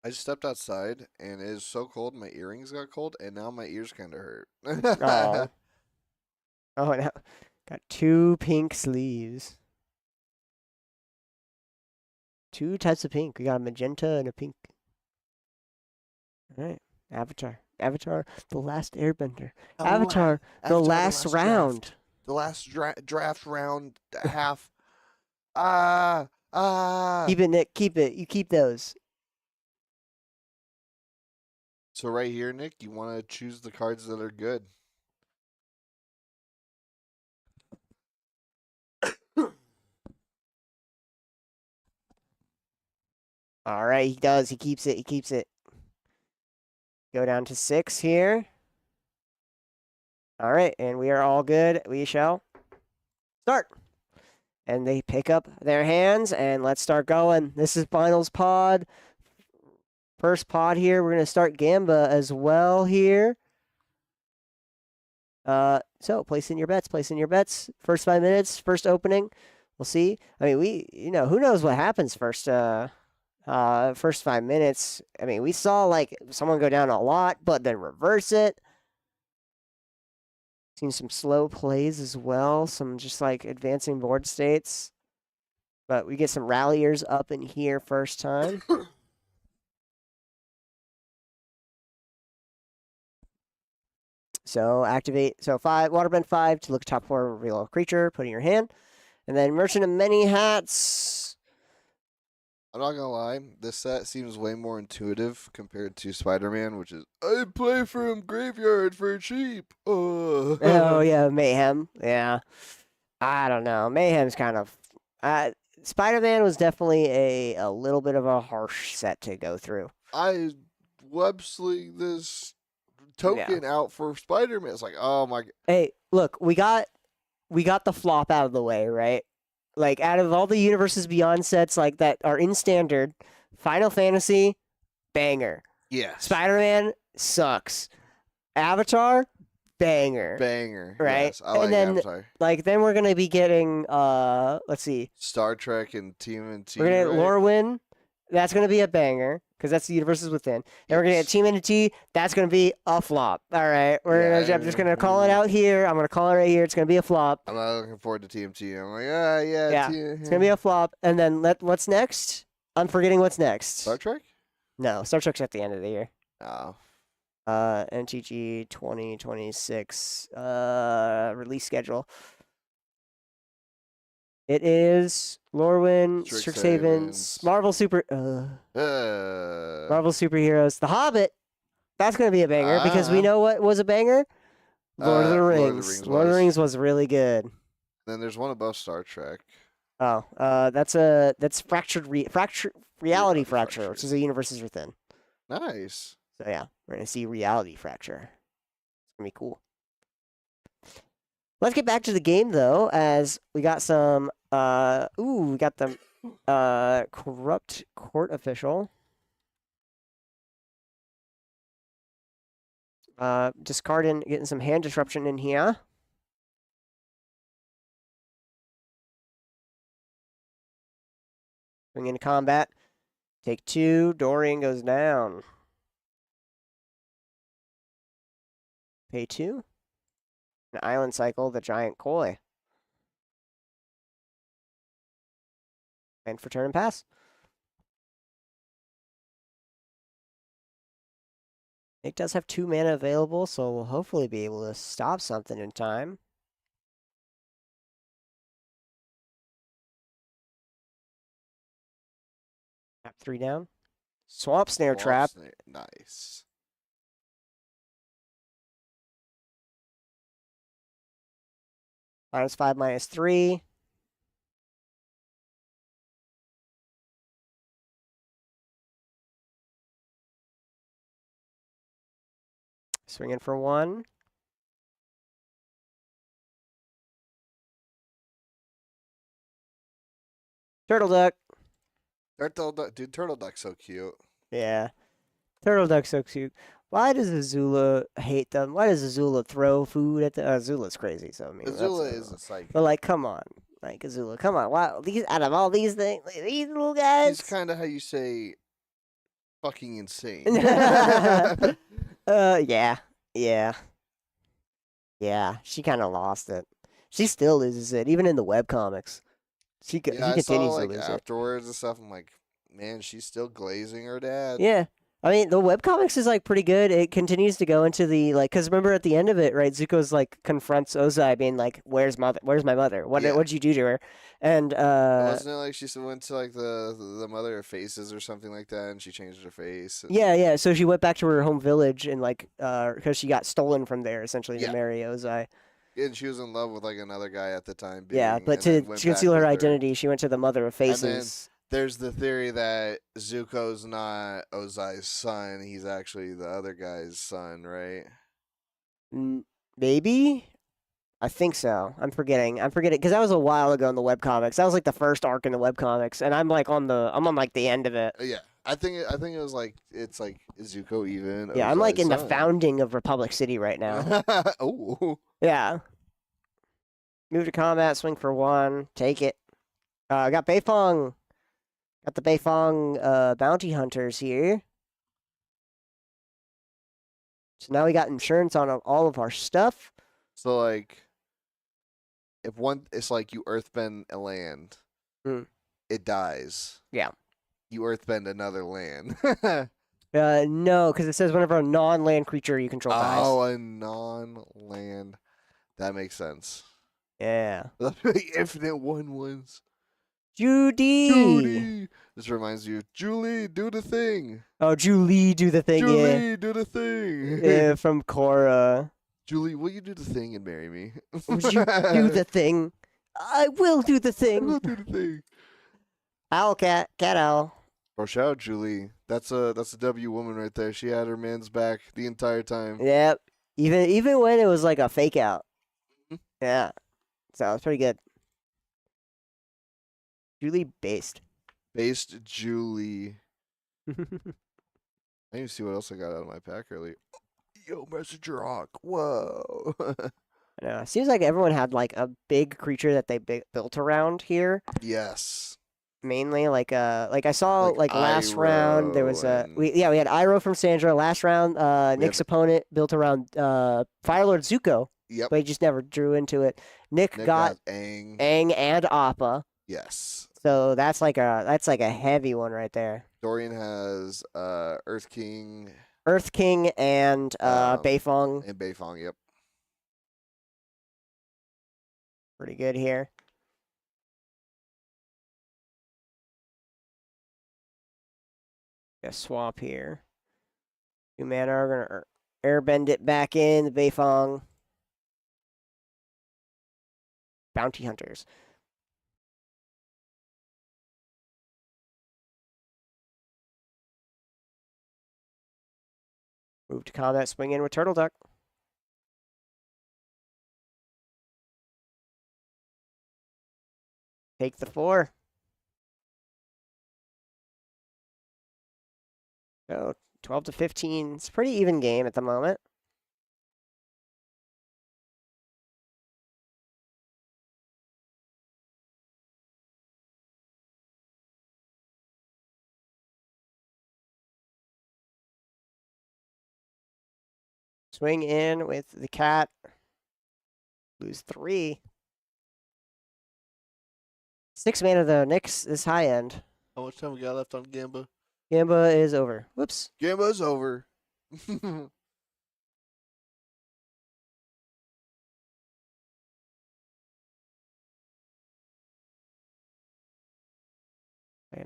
I just stepped outside and it is so cold. My earrings got cold and now my ears kind of hurt. Oh. Oh, now got 2 pink sleeves. 2 types of pink. We got a magenta and a pink. All right. Avatar, the last Airbender. Avatar, the last round. Draft. The last draft round half. Keep it, Nick. Keep it. You keep those. So right here, Nick, you want to choose the cards that are good. All right, he does. He keeps it. He keeps it. Go down to 6 here. All right, and we are all good. We shall start. And they pick up their hands, and let's start going. This is finals pod. First pod here. We're going to start Gamba as well here. So place in your bets. Place in your bets. First 5 minutes. First opening. We'll see. I mean, who knows what happens first 5 minutes. I mean, we saw like someone go down a lot, but then reverse it. Seen some slow plays as well. Some just like advancing board states. But we get some ralliers up in here first time. So activate. So 5 Waterbend 5 to look at top 4 real creature. Put in your hand, and then Merchant of Many Hats. I'm not gonna lie, this set seems way more intuitive compared to Spider-Man, which is I play from graveyard for cheap. Oh yeah, Mayhem. Yeah, I don't know. Mayhem's kind of. Spider-Man was definitely a little bit of a harsh set to go through. I web sling this token out for Spider-Man. It's like, oh my. Hey, look, we got the flop out of the way, right? Like, out of all the Universes Beyond sets like that are in Standard, Final Fantasy, banger. Yeah. Spider-Man sucks. Avatar, banger. Banger. Right? Yes, I like and then, Avatar. like, then we're gonna be getting let's see. Star Trek and TMNT. We're gonna get Lorwyn. That's gonna be a banger, because that's the Universes Within. Then we're gonna get TMNT. That's gonna be a flop. All right. I'm just gonna call it out here. I'm gonna call it right here. It's gonna be a flop. I'm not looking forward to TMT. I'm like, yeah. It's gonna be a flop. And then what's next? I'm forgetting what's next. Star Trek? No, Star Trek's at the end of the year. Oh. NTG 2026 release schedule. It is Lorwyn, Strixhaven, Marvel Superheroes, The Hobbit. That's going to be a banger because we know what was a banger? Lord of the Lord of the Rings. Rings Lord of the was. Rings was really good. Then there's one above Star Trek. Oh, that's reality Reality fracture, which Fractures. is a universes within. Nice. So yeah, we're gonna see reality fracture. It's gonna be cool. Let's get back to the game though, as we got some. We got the corrupt court official. Discarding, getting some hand disruption in here. Bring into combat. Take 2. Dorian goes down. Pay 2. An island cycle, the giant koi. And for turn and pass. Nick does have 2 mana available, so we'll hopefully be able to stop something in time. Tap 3 down. Swamp Snare Trap. Nice. -5, -3. Swinging for 1. Turtle Duck. Dude, Turtle Duck's so cute. Yeah. Turtle Duck's so cute. Why does Azula hate them? Why does Azula throw food at the... Azula's crazy, so I mean... Azula is a psycho. But, like, come on. Like, Azula, come on. Why, out of all these things, these little guys... She's kind of how you say fucking insane. Yeah. Yeah, she kind of lost it. She still loses it, even in the webcomics. She continues to lose it. Afterwards and stuff, I'm like, man, she's still glazing her dad. Yeah. I mean, the webcomics is, like, pretty good. It continues to go into the, like, because remember at the end of it, right, Zuko's, like, confronts Ozai being like, where's my mother? What'd you do to her? And, wasn't it like she went to, like, the mother of faces or something like that, and she changed her face? And... Yeah, so she went back to her home village and, like, because she got stolen from there, essentially, to marry Ozai. And she was in love with, like, another guy at the time. But to conceal her identity, she went to the mother of faces. There's the theory that Zuko's not Ozai's son. He's actually the other guy's son, right? Maybe? I think so. I'm forgetting. Because that was a while ago in the webcomics. That was like the first arc in the webcomics. And I'm like on like the end of it. Yeah. I think it was like, it's like Zuko even. Yeah, I'm like in the founding of Republic City right now. Oh. Yeah. Move to combat, swing for 1. Take it. I got Beifong. Got the Beifong bounty hunters here. So now we got insurance on all of our stuff. So, like, it's like you earthbend a land, it dies. Yeah. You earthbend another land. No, because it says whenever a non-land creature you control dies. Oh, a non-land. That makes sense. Yeah. Infinite 1/1s. Judy! This reminds you, Julie, do the thing. Oh, Julie, do the thing, Julie, do the thing. Yeah, from Korra. Julie, will you do the thing and marry me? Would you do the thing? I will do the thing. I will do the thing. Owl cat owl. Bro, shout out Julie. That's a W woman right there. She had her man's back the entire time. Yep. Even when it was like a fake out. Yeah. So it's pretty good. Julie based. Based Julie. I need to see what else I got out of my pack earlier. Yo, Messenger Hawk. Whoa. I know. It seems like everyone had like a big creature that they built around here. Yes. Mainly like I saw like last round there was we had Iroh from Sandra last round. Nick's opponent built around Firelord Zuko. Yep. But he just never drew into it. Nick got Aang and Appa. Yes. So that's like a heavy one right there. Dorian has Earth King and Beifong. And Beifong, yep. Pretty good here. A swap here. 2 mana are gonna airbend it back in the Beifong. bounty hunters. Move to combat, swing in with Turtle Duck. Take the 4. So 12 to 15. It's a pretty even game at the moment. Swing in with the cat. Lose 3. 6 mana though. Nyx is high end. How much time we got left on Gamba? Gamba is over. Whoops. Gamba's over. An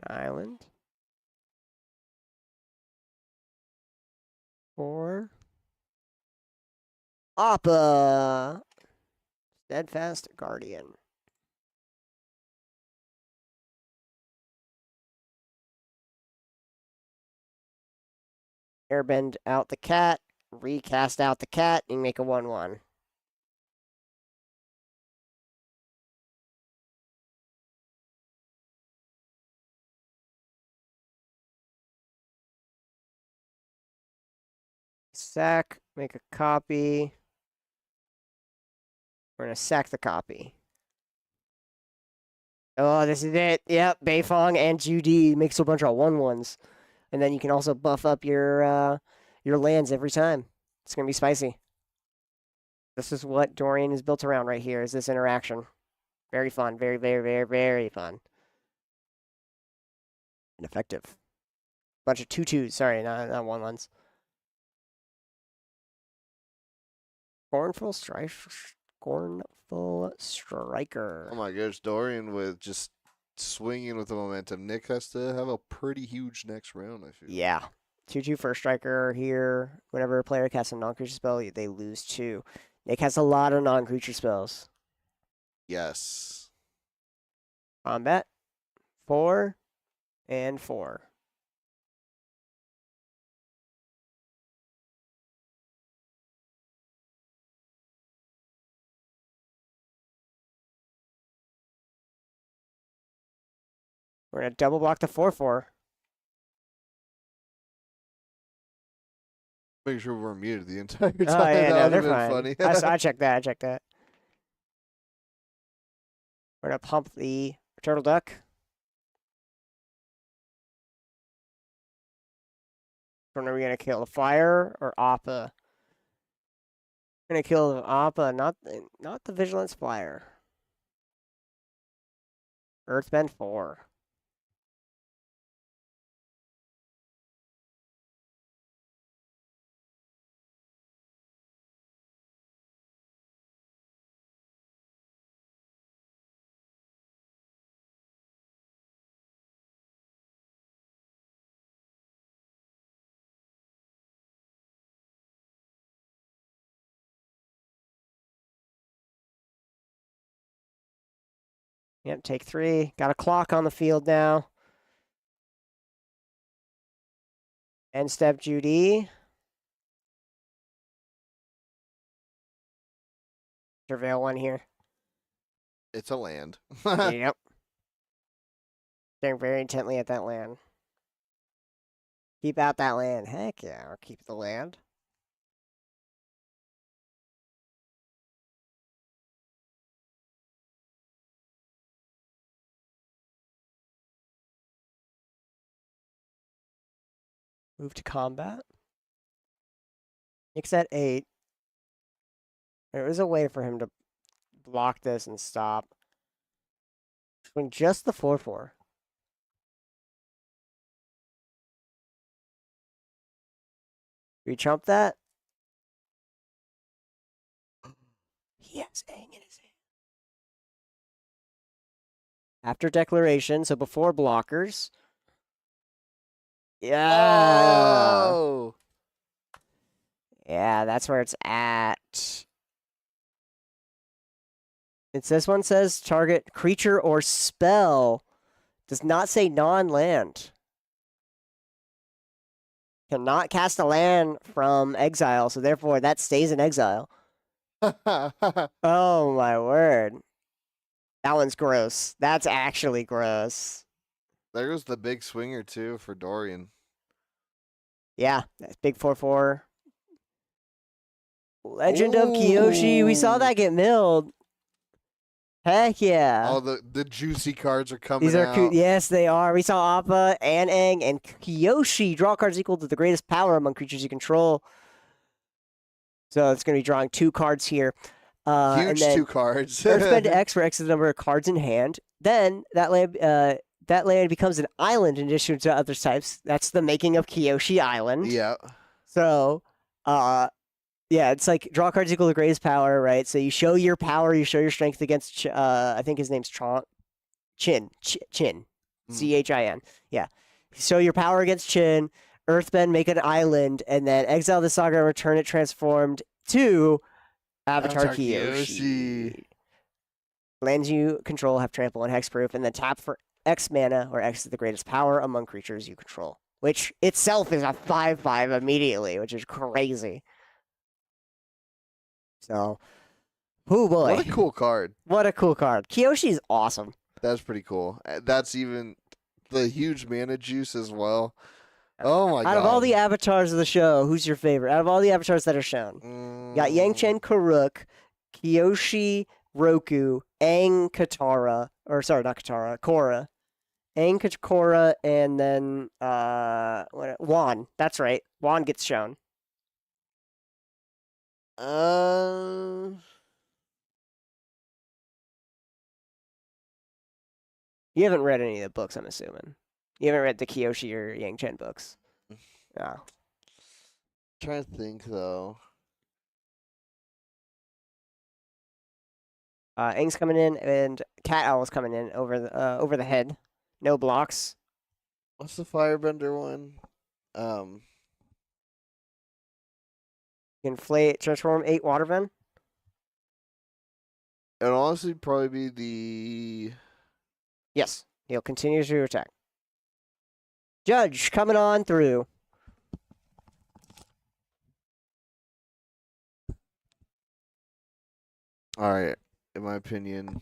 island. 4. Appa. Steadfast Guardian. Airbend out the cat. Recast out the cat. And make a 1/1. Sack. Make a copy. We're going to sack the copy. Oh, this is it. Yep, Beifong and Judy makes a bunch of 1/1s. And then you can also buff up your lands every time. It's going to be spicy. This is what Dorian is built around right here, is this interaction. Very fun. Very, very, very, very fun. And effective. Bunch of 2/2s. Sorry, not 1/1s. Scornful Striker. Oh my gosh, Dorian with just swinging with the momentum. Nick has to have a pretty huge next round, I feel. Yeah. 2/2 for Striker here. Whenever a player casts a non-creature spell, they lose 2. Nick has a lot of non-creature spells. Yes. Combat. 4 and 4. We're going to double block the 4/4. Make sure we're muted the entire time. Oh, yeah, no, that would they're have been fine. funny. I checked that. We're going to pump the Turtle Duck. When are we going to kill? The Fire or Appa? We're going to kill the Appa, not the Vigilance Flyer. Earthbend 4. Yep, take 3. Got a clock on the field now. End step Judy. Surveil 1 here. It's a land. Yep. Staring very intently at that land. Keep out that land. Heck yeah, or keep the land. Move to combat. Nick's at 8. There is a way for him to block this and stop. Swing just the 4/4. We chump that. He has Aang in his hand. After declaration, so before blockers. Yeah. Oh! Yeah, that's where it's at. This one says target creature or spell. Does not say non-land. Cannot cast a land from exile, so therefore that stays in exile. Oh my word. That one's gross. That's actually gross. There goes the big swinger too for Dorian. Yeah, that's big 4/4. Legend of Kiyoshi. We saw that get milled. Heck yeah. All the juicy cards are coming These are out. yes, they are. We saw Appa, Aang, and Kiyoshi. Draw cards equal to the greatest power among creatures you control. So it's going to be drawing 2 cards here. Huge and then 2 cards. Earthbend X, where X is the number of cards in hand. Then that land becomes an island in addition to other types. That's the making of Kiyoshi Island. Yeah. So, yeah, it's like draw cards equal to greatest power, right? So you show your power, you show your strength against, I think his name's Chin. Chin. Chin. Yeah. Show your power against Chin, Earthbend, make an island, and then exile the saga and return it transformed to Avatar Kiyoshi. Lands you control have trample and hexproof, and then tap for X mana, where X is the greatest power among creatures you control, which itself is a 5/5 immediately, which is crazy. So, oh boy. What a cool card. What a cool card. Kiyoshi's awesome. That's pretty cool. That's even the huge mana juice as well. Oh my god. Out of all the avatars of the show, who's your favorite? Out of all the avatars that are shown. You got Yangchen Karuk, Kiyoshi, Roku, Aang Katara, or sorry, not Katara, Korra. Aang Korra, and then Juan. That's right. Juan gets shown. You haven't read any of the books, I'm assuming. You haven't read the Kiyoshi or Yang Chen books. No. Trying to think though. Aang's coming in, and Cat Owl's coming in over the head. No blocks. What's the Firebender one? Inflate, transform 8 Waterven. It'd honestly probably be the. Yes, he'll continue to attack. Judge coming on through. All right, in my opinion,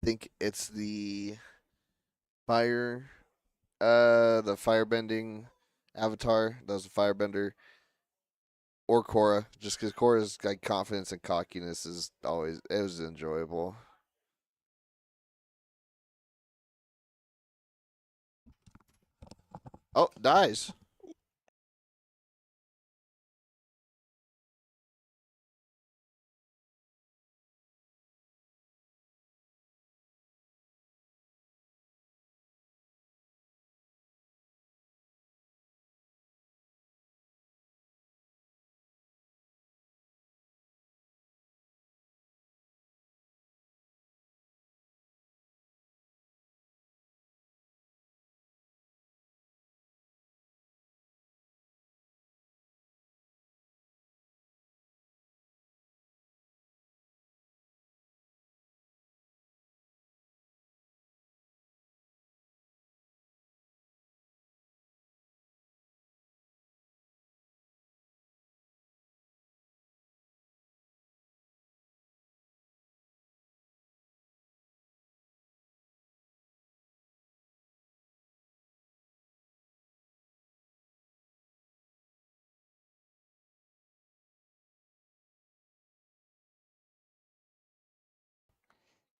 I think it's the the firebending avatar. That was a firebender. Or Korra, just because Korra's like confidence and cockiness is always it was enjoyable. Oh, dies.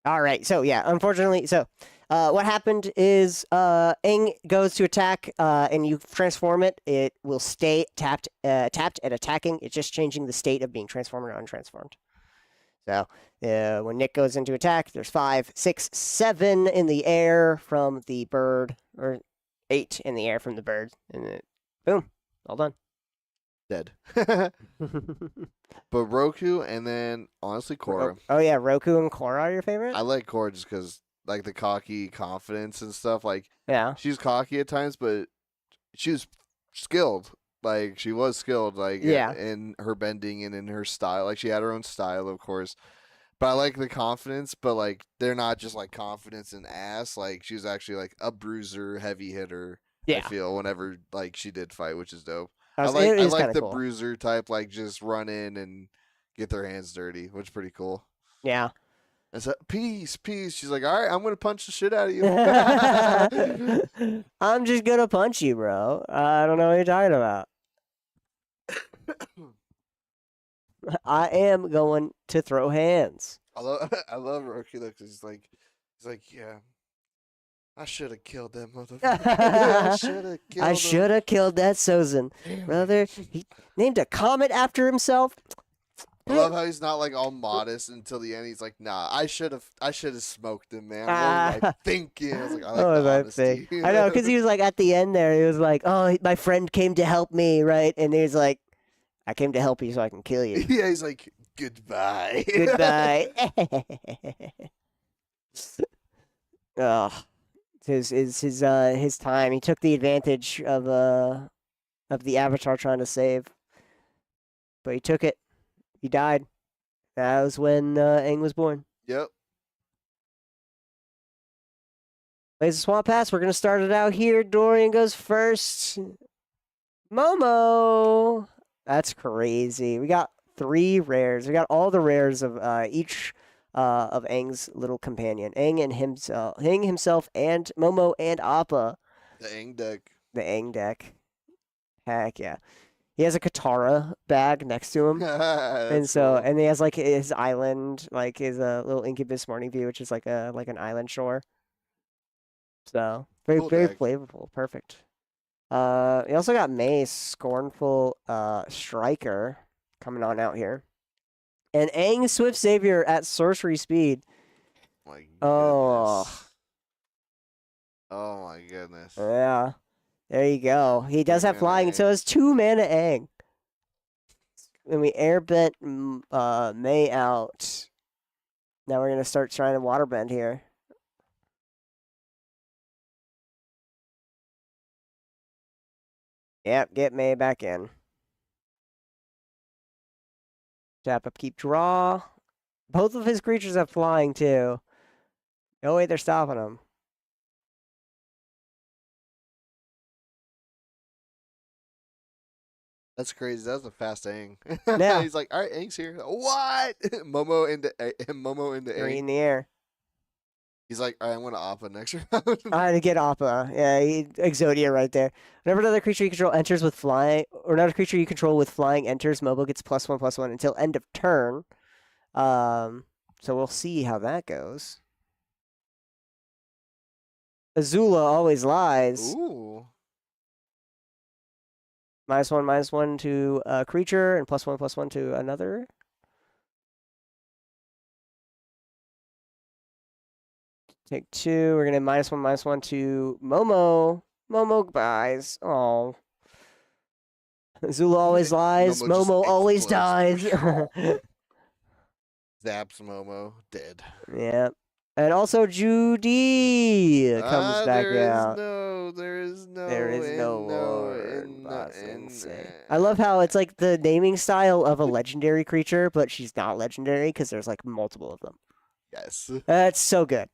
All right. So yeah, unfortunately, what happened is Aang goes to attack, and you transform it. It will stay tapped and attacking. It's just changing the state of being transformed or untransformed. So when Nick goes into attack, there's 5, 6, 7 in the air from the bird, or 8 in the air from the bird, and then boom, all done. Dead. But Roku and then honestly Korra. Oh yeah, Roku and Korra are your favorite? I like Korra just because like the cocky confidence and stuff. Like Yeah. she's cocky at times, but she was skilled. Like she was skilled, like Yeah. in her bending and in her style. Like she had her own style, of course. But I like the confidence, but like they're not just like confidence and ass. Like she was actually like a bruiser, heavy hitter. I Yeah, feel whenever like she did fight, which is dope. it I is like kind of the cool. bruiser type, like just run in and get their hands dirty, which is pretty cool. Yeah. I said, peace, peace. She's like, all right, I'm gonna punch the shit out of you. I'm just gonna punch you, bro. I don't know what you're talking about. I am going to throw hands. I love Roki though, 'cause he's like, yeah, I should have killed that motherfucker. I should have I killed him. should have killed that Sozin. Damn Brother, it. he named a comet after himself. I love how he's not like all modest until the end. He's like, nah, I should have smoked him, man. What was I thinking? I was like, I like What the was I honesty. think? I know, because he was like at the end there, he was like, oh, my friend came to help me, right? And he was like, I came to help you so I can kill you. Yeah, he's like, goodbye. Goodbye. Oh, his time. He took the advantage of the Avatar trying to save, but he took it. He died. That was when Aang was born. Yep. Plays the Swamp Pass. We're gonna start it out here. Dorian goes first. Momo. That's crazy. We got 3 rares. We got all the rares of each of Aang's little companion. Aang himself, and Momo and Appa. The Aang deck. The Aang deck. Heck yeah. He has a Katara bag next to him. And so, cool. and he has like his island, like his little Incubus Morning View, which is like an island shore. So very Cool very deck. flavorful, perfect. We also got Mace, Scornful, Striker coming on out here, and Aang Swift Savior at sorcery speed. My goodness. Oh, Oh my goodness. yeah, there you go. He does 3 have mana flying, and so Aang. has 2 mana Aang. And we airbent May out. Now we're gonna start trying to waterbend here. Yep, get May back in. Tap up, keep draw. Both of his creatures have flying too. No way they're stopping him. That's crazy. That was a fast Aang. Yeah. He's like, all right, Aang's here. What? Momo into Three in Aang. the air. He's like, all right, I'm going to Appa next round. I had to get Appa. Yeah, Exodia right there. Whenever another creature you control enters with flying, or another creature you control with flying enters, Mobo gets +1/+1 until end of turn. So we'll see how that goes. Azula always lies. Ooh. -1/-1 to a creature and +1/+1 to another. Take 2. We're gonna -1/-1 to Momo. Momo buys. Oh. Azula always lies. Momo just Momo always explodes. dies. Zaps Momo. Dead. Yeah. And also Judy comes back out. There is no, There is no and Lord and Basensei. I love how it's like the naming style of a legendary creature, but she's not legendary because there's like multiple of them. yes. That's so good.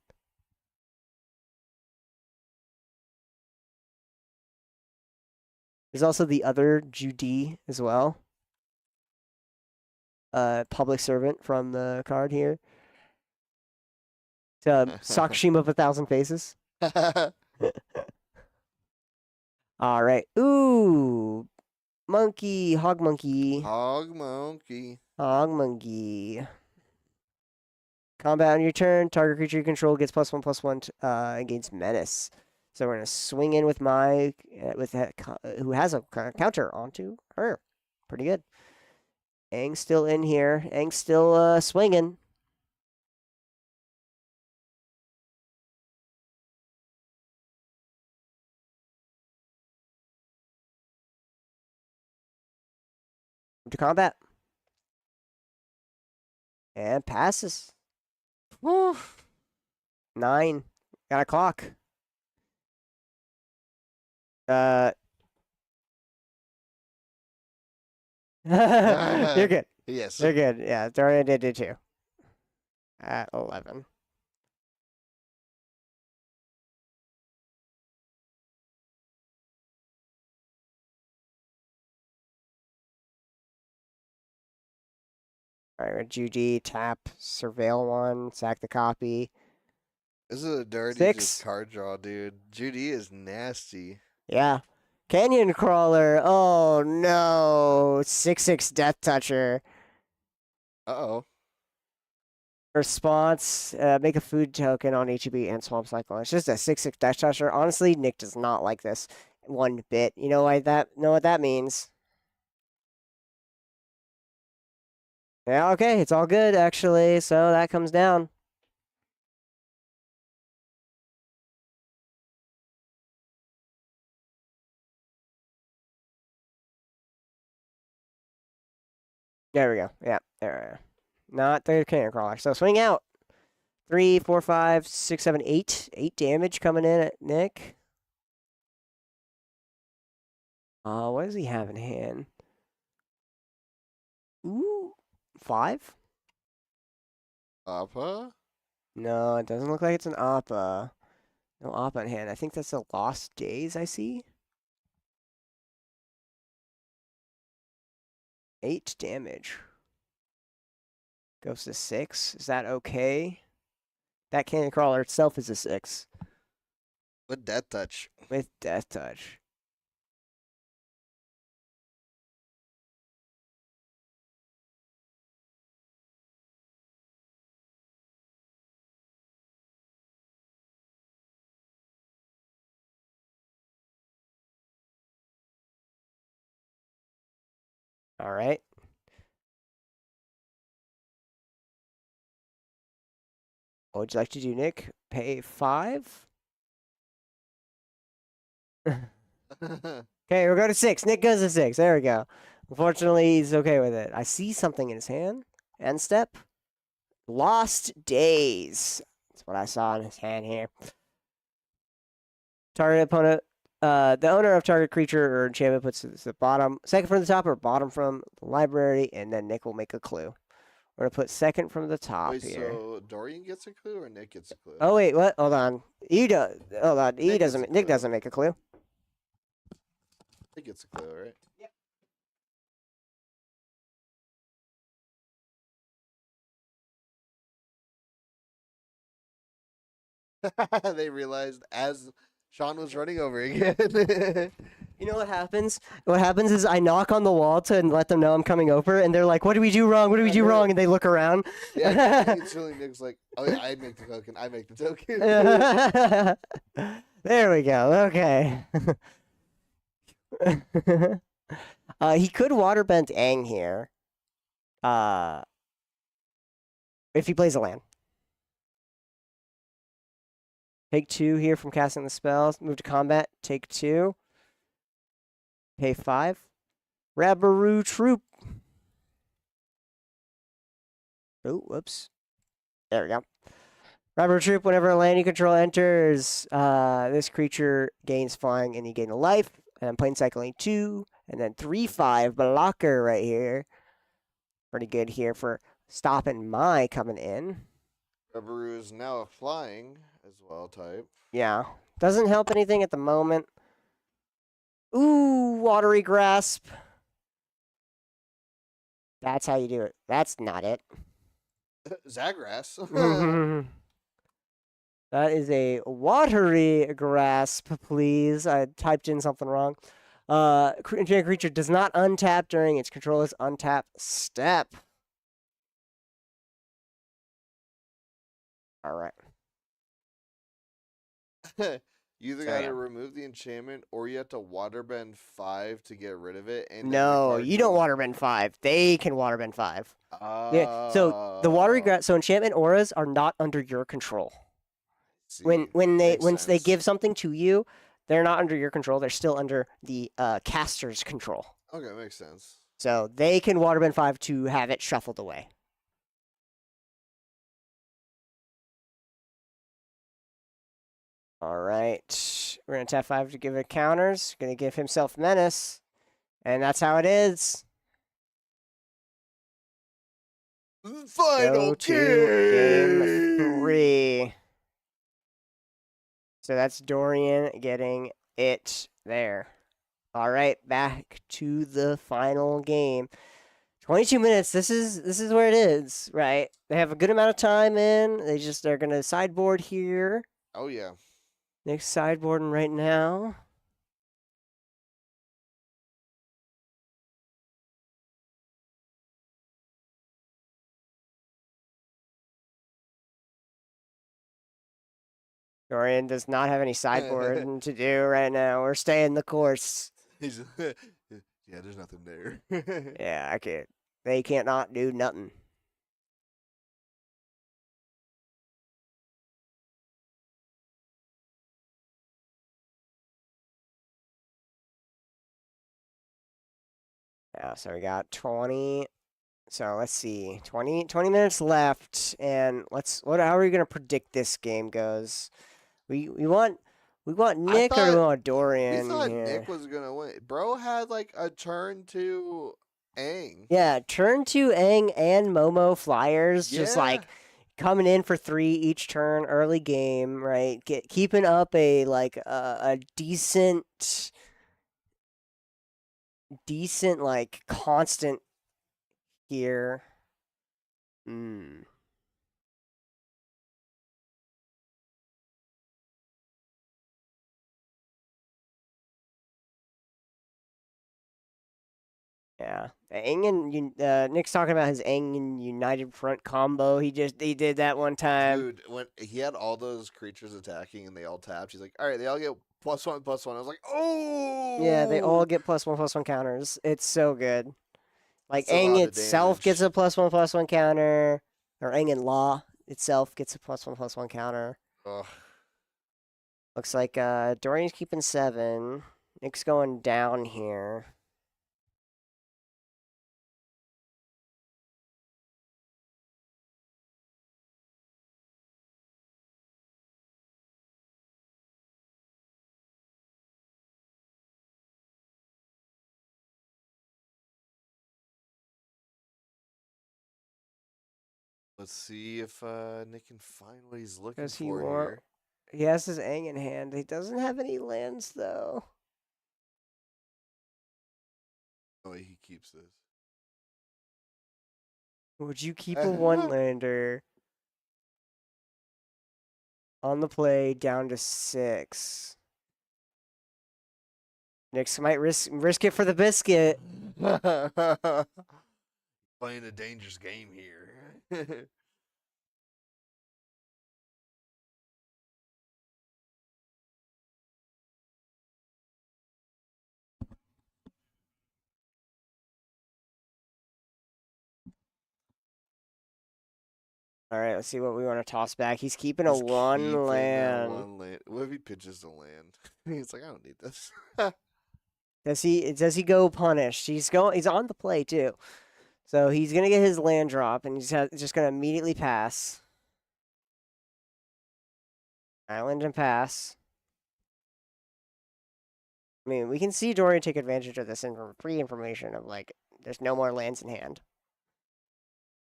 There's also the other Judy as well. Public servant from the card here. Sakashima of 1,000 Faces. All right. Ooh. Monkey. Hog monkey. Hog monkey. Hog monkey. Combat on your turn. Target creature you control gets +1/+1 against menace. So we're gonna swing in with my who has a counter onto her. Pretty good. Aang's still in here. Aang's still swinging. To combat. And passes. Woo. 9. Got a clock. You're good. Yes. You're good. Yeah, Dorian did it too. at 11. All right, Judy, tap, surveil one, sack the copy. This is a dirty just 6. card draw, dude. Judy is nasty. Yeah. Canyon Crawler. Oh no. 6/6 Death Toucher. Uh-oh. Response, make a food token on HEB and Swamp Cycle. It's just a 6/6 Death Toucher. Honestly, Nick does not like this one bit. You know why that know what that means? Yeah, okay, it's all good actually, so that comes down. There we go. Yeah, there we go. Not the Canyon Crawler. So swing out. 3, 4, 5, 6, 7, 8. 8 damage coming in at Nick. What does he have in hand? Ooh, 5? Appa? No, it doesn't look like it's an Appa. No Appa in hand. I think that's a Lost Days I see. 8 damage. Goes to 6. Is that okay? That Canyon Crawler itself is a 6. With Death Touch. With Death Touch. All right. What would you like to do, Nick? Pay 5? Okay, we'll go to 6. Nick goes to 6. There we go. Unfortunately, he's okay with it. I see something in his hand. End step. Lost Days. That's what I saw in his hand here. Target opponent. The owner of target creature or enchantment puts the bottom, second from the top or bottom from the library, and then Nick will make a clue. We're gonna put second from the top Wait, here. so Dorian gets a clue or Nick gets a clue? Oh wait, what? Hold on. Hold on. Nick gets a Nick clue. doesn't make a clue. Nick gets a clue, right? Yep. They realized as Sean was running over again. You know what happens? What happens is I knock on the wall to let them know I'm coming over, and they're like, "What do we do wrong? What do we do wrong?" And they look around. Yeah, instantly Nick's like, "Oh yeah, I make the token. I make the token." There we go. Okay. He could waterbend Aang here. If he plays a land. Take 2 here from casting the spells. Move to combat. Take 2. Pay 5. Rabaroo Troop. Oh, whoops. There we go. Rabaroo Troop, whenever a land you control enters, this creature gains flying and you gain a life. And I'm playing cycling 2. And then 3/5 blocker right here. Pretty good here for stopping my coming in. Rabaru is now a flying as well type. Yeah. Doesn't help anything at the moment. Ooh, watery grasp. That's how you do it. That's not it. Zagras. That is a watery grasp, please. I typed in something wrong. Enchanted creature does not untap during its controller's untap step. All right. You either So, got to yeah. remove the enchantment or you have to waterbend 5 to get rid of it. And No, you don't waterbend 5. They can waterbend 5. Yeah. So the watery grasp. So enchantment auras are not under your control. Once they give something to you, they're not under your control. They're still under the caster's control. Okay, makes sense. So they can waterbend 5 to have it shuffled away. All right. We're going to tap 5 to give it counters. Going to give himself menace. And that's how it is. Final Go to game game. 3. So that's Dorian getting it there. All right, back to the final game. 22 minutes. This is where it is, right? They have a good amount of time in. They're gonna sideboard here. Oh yeah. Nick's sideboarding right now. Dorian does not have any sideboarding to do right now. We're staying the course. He's yeah, there's nothing there. Yeah, I can't. They can't not do nothing. Yeah, so we got 20. So let's see. 20 minutes left, and how are we gonna predict this game goes? We want I Nick, or do we thought want we Dorian thought here? Nick was gonna win. Bro had like a turn to Aang. Yeah, turn to Aang and Momo Flyers, just Yeah, like coming in for 3 each turn, early game, right? Keeping up a decent like constant here. Hmm. Yeah, Aang and Nick's talking about his Aang and United Front combo. He did that one time. dude. When he had all those creatures attacking and they all tapped, he's like, "All right, they all get +1/+1." I was like, Yeah, they all "Oh, get +1/+1 counters. It's so good. Like that's a Aang lot of itself gets damage." a +1/+1 counter, or Aang and Law itself gets a +1/+1 counter. Ugh. Looks like Dorian's keeping 7. Nick's going down here. Let's see if Nick can find what he's looking Does he for want? here. He has his Aang in hand. He doesn't have any lands though. Oh, he keeps this. Would you keep a one lander on the play down to 6? Nick's might risk it for the biscuit. Playing a dangerous game here. All right, let's see what we want to toss back. He's keeping a Just one keeping that land. one land. What if he pitches the land? He's like, I don't need this. Does he go punished? He's on the play too. So he's gonna get his land drop, and he's just gonna immediately pass. Island and pass. I mean, we can see Dorian take advantage of this pre-information of like, there's no more lands in hand.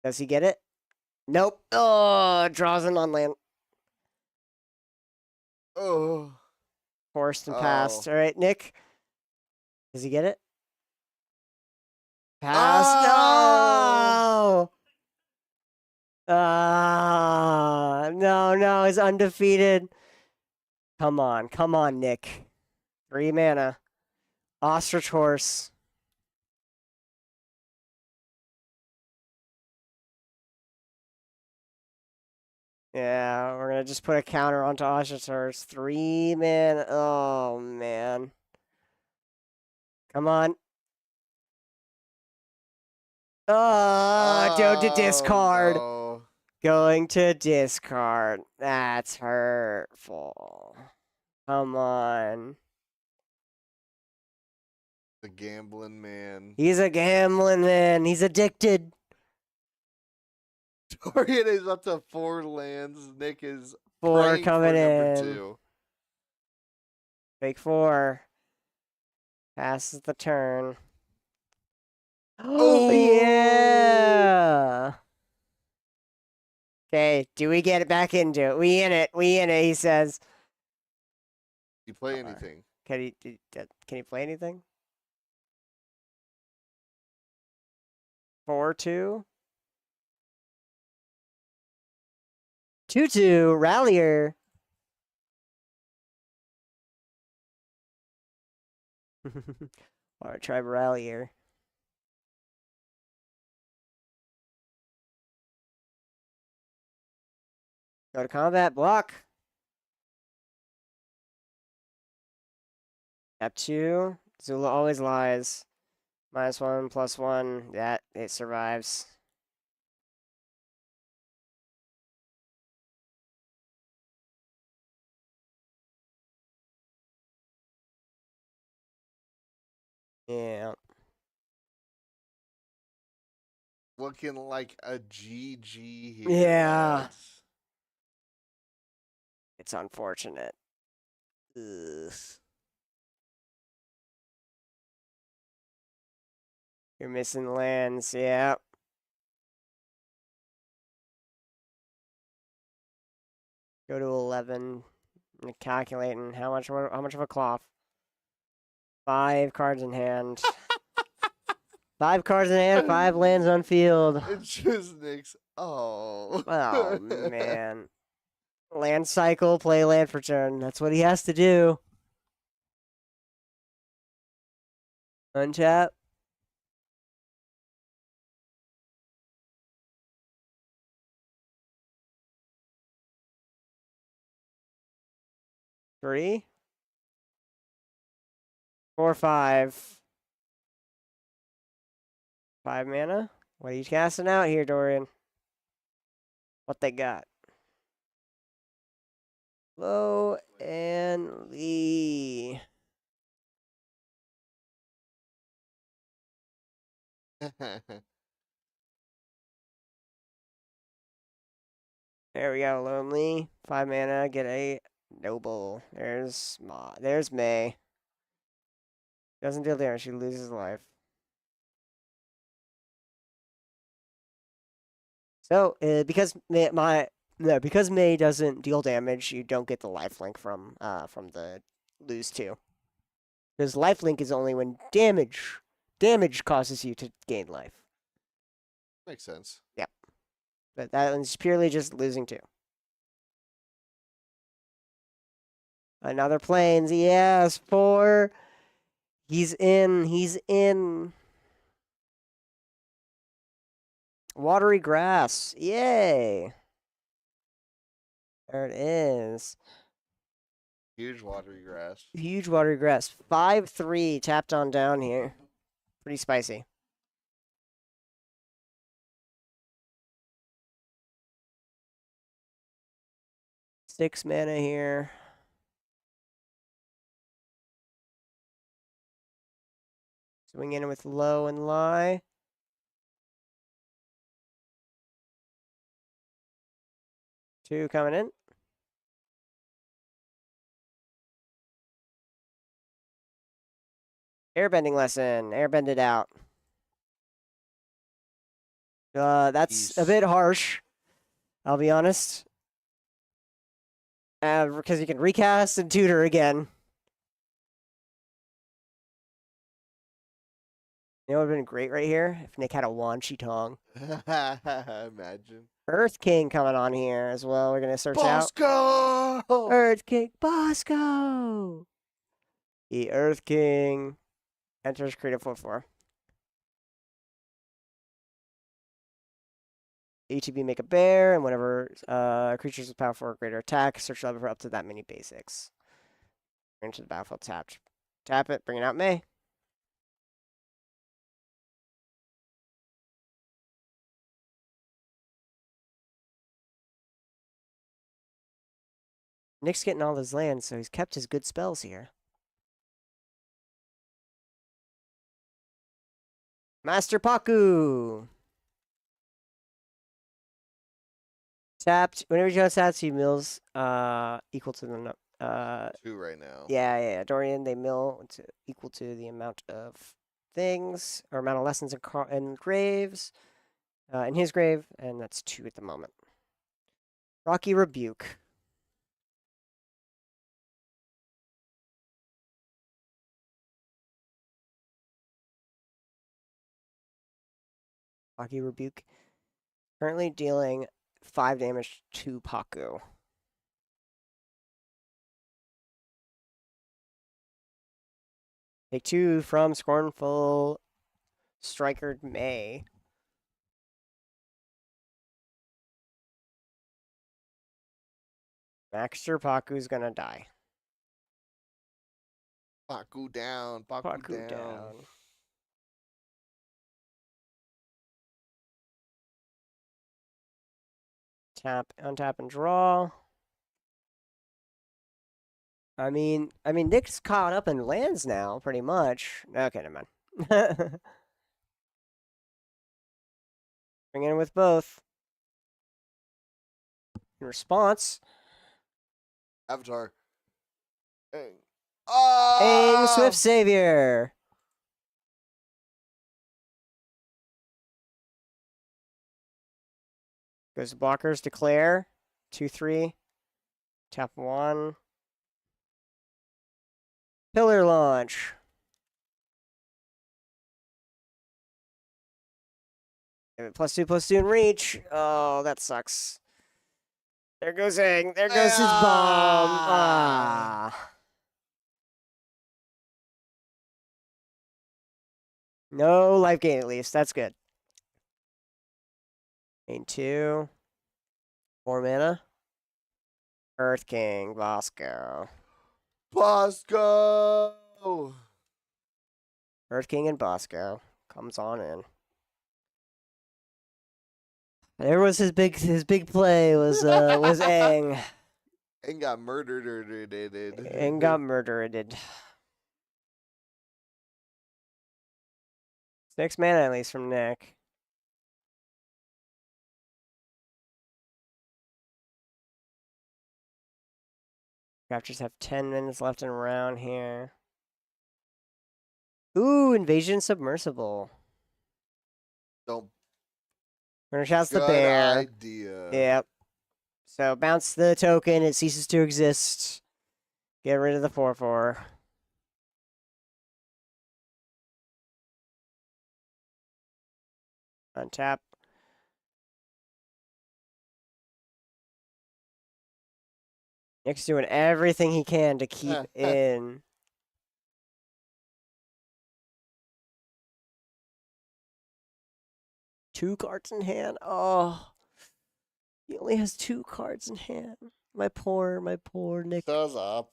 Does he get it? Nope. Oh, draws in on land. Oh. Forced and Oh. passed. All right, Nick. Does he get it? Pass. Oh! No. No, he's undefeated. Come on, Nick. 3 mana. Ostrich Horse. Yeah, we're gonna just put a counter onto Ostrich Horse. 3 mana. Oh man. Come on. Oh, go to discard. No. Going to discard. That's hurtful. Come on. The gambling man. He's a gambling man. He's addicted. Dorian is up to 4 lands. Nick is 4 praying coming for number in. 2. Fake 4. Passes the turn. Oh, yeah. Okay, do we get it back into it? We in it. We in it, he says. You play anything? Can he play anything? 4-2. 2-2. Rallier. Alright, try Rallier. Go to combat, block. Tap 2. Zula always lies. -1, +1. That, it survives. Yeah. Looking like a GG here, Yeah. lads. It's unfortunate. Ugh. You're missing lands, yeah. Go to 11. I'm calculating how much of a cloth. 5 cards in hand. 5 cards in hand, 5 lands on field. It's just Nick's. Oh. Oh man. Land cycle, play land for turn. That's what he has to do. Untap. Three. 4, 5. 5 mana. What are you casting out here, Dorian? What they got? Low and Lee. There we go, Lonely. 5 mana, get a Noble. There's May. Doesn't deal damage, she loses life. So, because May doesn't deal damage, you don't get the lifelink from the lose 2. Because lifelink is only when damage causes you to gain life. Makes sense. Yep. But that one's purely just losing 2. Another planes, yes, 4. He's in. Watery grass, yay. There it is. Huge watery grass. Huge watery grass. 5-3 tapped on down here. Pretty spicy. Six mana here. Swing in with low and lie. Two coming in. Airbending lesson. Airbend it out. That's a bit harsh. I'll be honest. Because you can recast and tutor again. You know what would have been great right here? If Nick had a Wanchi Tong. Imagine. Earth King coming on here as well. We're going to search Bosco! out. Earth King. Bosco! The Earth King enters creative 4/4. ETB make a bear, and whenever creatures with power 4 or greater attack, search level for up to that many basics. Into the battlefield tapped. Tap it, bring it out May. Nick's getting all his lands, so he's kept his good spells here. Master Paku! Tapped. Whenever you tap, he mills equal to the 2 right now. Yeah. Dorian, they mill equal to the amount of things or amount of lessons in graves, in his grave, and that's 2 at the moment. Rocky Rebuke. Rocky Rebuke. Currently dealing 5 damage to Paku. Take 2 from Scornful Striker May. Maxter Paku's gonna die. Paku down. Paku down. Tap, untap, and draw. I mean, Nick's caught up in lands now, pretty much. Okay, never mind. Bring in with both. In response, Avatar. Aang. Aang Ah! Swift Savior. Goes to blockers, declare. 2-3. Tap 1. Pillar launch. +2/+2 and reach. Oh, that sucks. There goes Aang. There goes his bomb. Ah. No life gain at least. That's good. Main 2. 4 mana. Earth King, Bosco. Bosco! Earth King and Bosco. Comes on in. There was his big play was Aang. And got murdered. And got murdered. 6 mana at least from Nick. Raptors have 10 minutes left in a round here. Ooh, Invasion Submersible. Don't. Gonna shout the Good bear. idea. Yep. So bounce the token, it ceases to exist. Get rid of the 4/4. Untap. Nick's doing everything he can to keep in. Two cards in hand. Oh, he only has 2 cards in hand. My poor Nick. Shut up.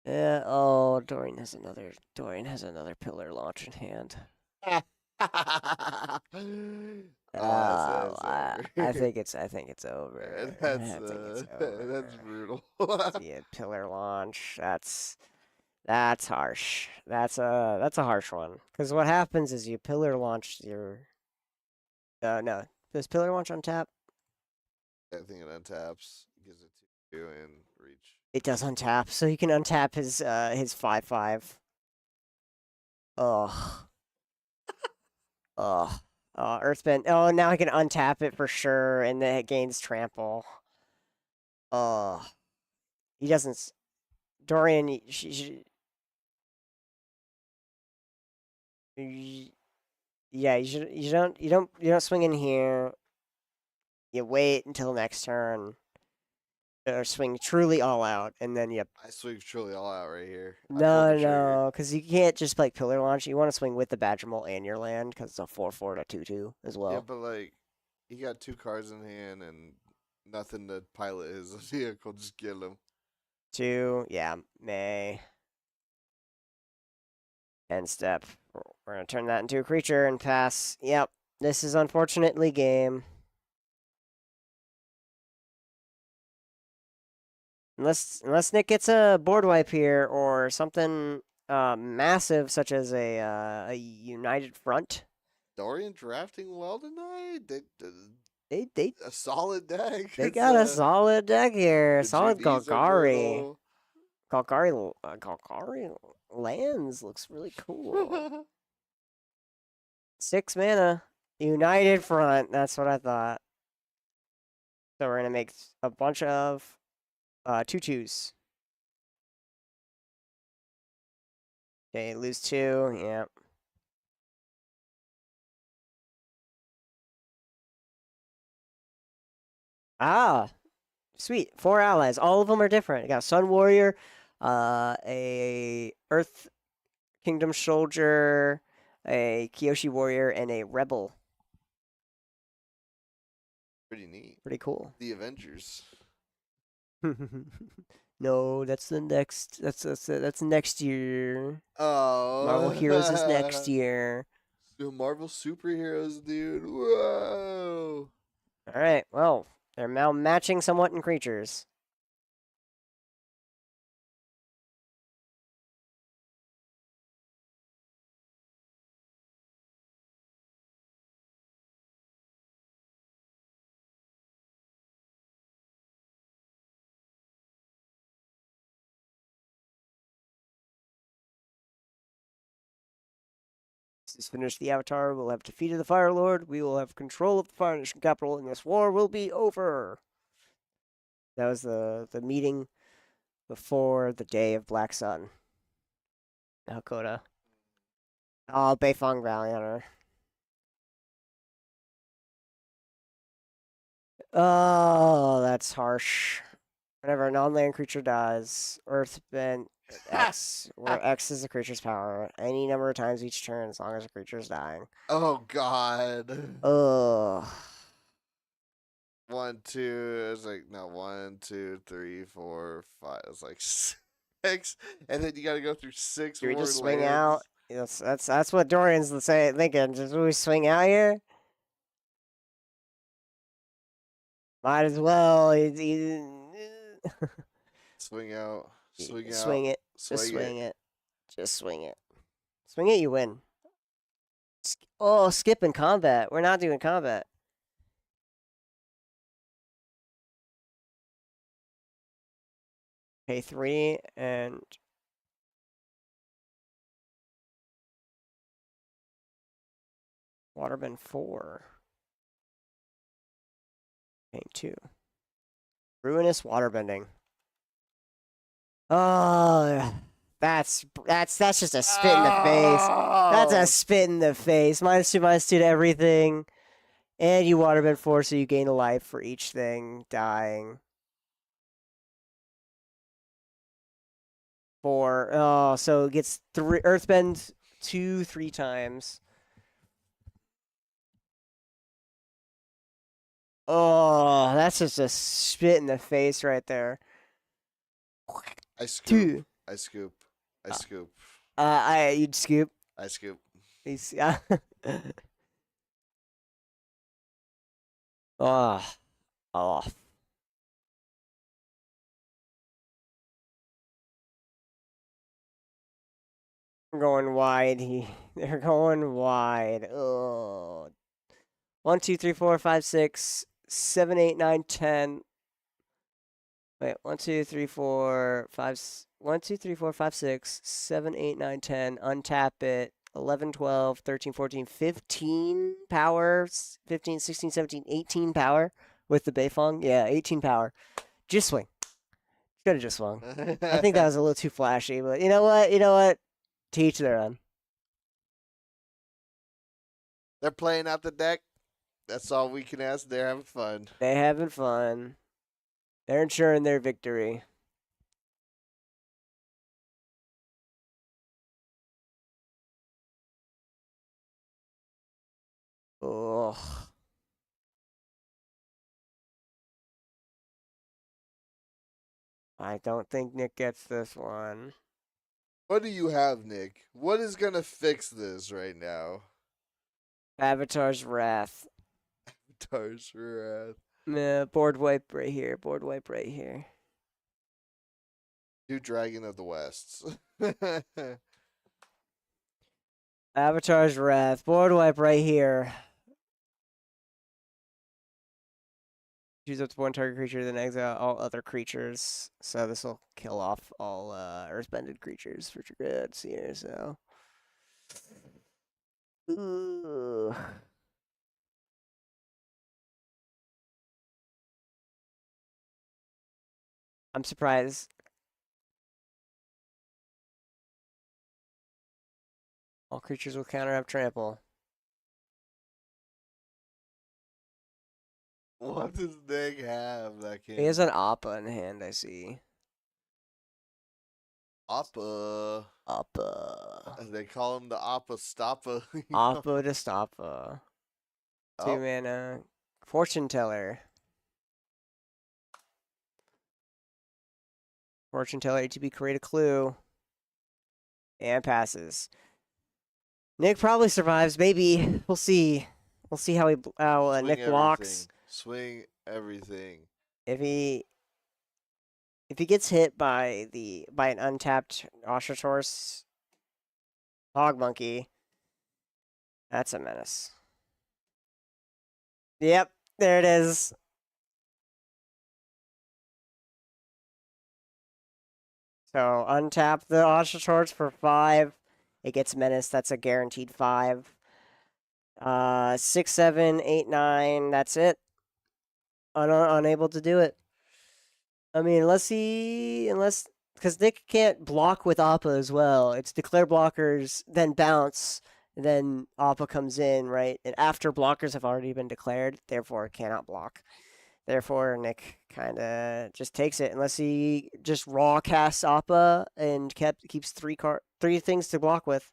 Yeah. Oh, Dorian has another pillar launch in hand. I think it's over. That's brutal. See a pillar launch. That's harsh. That's a harsh one. Because what happens is you pillar launch your. No. Does pillar launch on tap? I think it untaps, gives it to you and reach. It does untap, so you can untap his 5/5. Ugh. Ugh. Earthbend. Oh, now I can untap it for sure, and then it gains trample. Ugh. He doesn't. Dorian, yeah, you don't swing in here. You wait until next turn, or swing truly all out, and then you. I swing truly all out right here. No, because you can't just like pillar launch. You want to swing with the Badger Mole and your land because it's a 4/4 to 2/2 as well. Yeah, but like, he got 2 cards in hand and nothing to pilot his vehicle. Just kill him. 2, yeah, May. End step. We're gonna turn that into a creature and pass. Yep, this is unfortunately game. Unless Nick gets a board wipe here or something massive such as a United Front. Dorian drafting well tonight. They a solid deck. They got a solid deck here. Solid Golgari. Golgari lands looks really cool. 6 mana. United Front. That's what I thought. So we're gonna make a bunch of 2/2s. Okay, lose 2. Yep. Ah, sweet. 4 allies. All of them are different. I got a Sun Warrior, a Earth Kingdom Soldier, a Kyoshi Warrior, and a Rebel. Pretty neat. Pretty cool. The Avengers. No, that's the next. That's next year. Oh. Marvel Heroes is next year. So Marvel superheroes, dude. Whoa. All right. Well, they're now matching somewhat in creatures. This is finished the Avatar. We'll have defeated the Fire Lord. We will have control of the Fire Nation capital, and this war will be over. That was the meeting before the day of Black Sun. Hakoda. Oh, Beifong Valley Hunter. Oh, that's harsh. Whenever a non-land creature dies, Earthbend X, where X is the creature's power, any number of times each turn as long as the creature is dying. Oh God. Ugh. 1, 2. It's like no 1, 2, 3, 4, 5. It's like 6, and then you got to go through 6 Do we more just swing lands. out? That's what Dorian's thinking. Just we swing out here? Might as well. Swing out. Swing out. Swing it. Just swing it. Just swing it. Swing it, you win. Oh, skip in combat. We're not doing combat. Pay 3 and Waterbend 4. Paying 2. Ruinous waterbending. Oh, that's just a spit in the face. That's a spit in the face. -2/-2 to everything. And you waterbend 4, so you gain a life for each thing dying. 4. Oh, so it gets 3 earthbend 2 3 times. Oh, that's just a spit in the face right there. I scoop. 2. I scoop. I scoop. You'd scoop. I scoop. He's, oh, off. Going wide. They're going wide. Oh. 1, 2, 3, 4, 5, 6, 7, 8, 9, 10. Wait, 1, 2, 3, 4, 5. 1, 2, 3, 4, 5, 6, 7, 8, 9, 10. Untap it. 11, 12, 13, 14, 15 power. 15, 16, 17, 18 power with the Beifong. Yeah, 18 power. Just swing. Could have just swung. I think that was a little too flashy, but you know what? You know what? To each their own. They're playing out the deck. That's all we can ask. They're having fun. They having fun. They're ensuring their victory. Ugh. I don't think Nick gets this one. What do you have, Nick? What is gonna fix this right now? Avatar's Wrath. Avatar's Wrath. Board wipe right here. Board wipe right here. Do Dragon of the West. Avatar's Wrath. Board wipe right here. Choose up to one target creature, then exile all other creatures. So this will kill off all earthbended creatures, which are good here, so. Ugh. I'm surprised. All creatures will counter up trample. What does Nick have that can? He has an Appa in hand, I see. Appa. Appa. They call him the Appa Stoppa. Appa to Stoppa. 2 Oh, mana. Fortune Teller. Fortune Teller ATB create a clue. And passes. Nick probably survives, maybe. We'll see. We'll see how swing Nick blocks. Swing everything. If he gets hit by an untapped Oshatoris Hog Monkey, that's a menace. Yep, there it is. So untap the Oshatoris for 5. It gets menace. That's a guaranteed 5. 6, 7, 8, 9. That's it. Unable to do it. I mean, unless because Nick can't block with Appa as well. It's declare blockers, then bounce, then Appa comes in, right? And after blockers have already been declared, therefore it cannot block. Therefore, Nick kind of just takes it unless he just raw casts Appa and keeps 3 things to block with.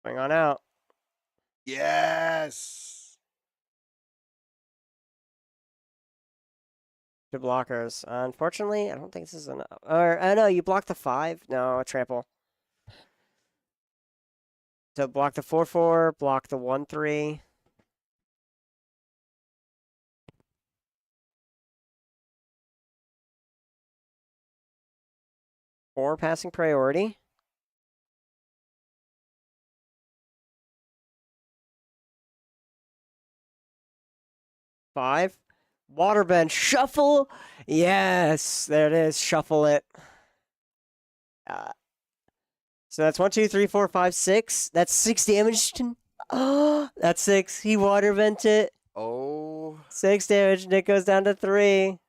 Going on out. Yes. To blockers. Unfortunately, I don't think this is enough. Or I know you block the 5. No, a trample. So block the 4/4, block the 1/3. Four passing priority. 5. Waterbend shuffle. Yes, there it is. Shuffle it. So that's 1, 2, 3, 4, 5, 6. That's 6 damage. Oh, that's 6. He water bent it. Oh. 6 damage. Nick goes down to 3.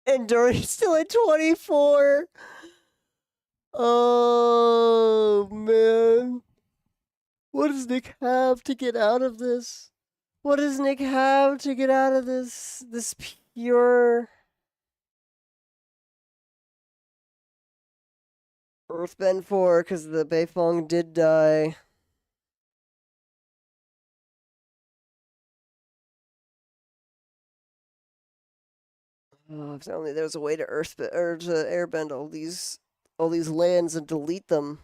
And Dory's still at 24. Oh, man. What does Nick have to get out of this? What does Nick have to get out of this? This pure Earthbend 4 because the Beifong did die. Oh, if only there was a way to to airbend all these lands and delete them.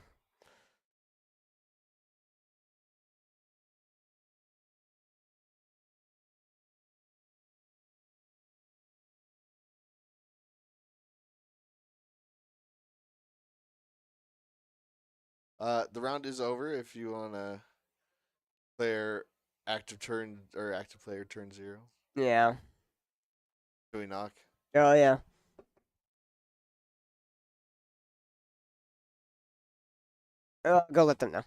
The round is over. If you want to player active player turn 0. Yeah. Do we knock? Oh yeah. Go let them know.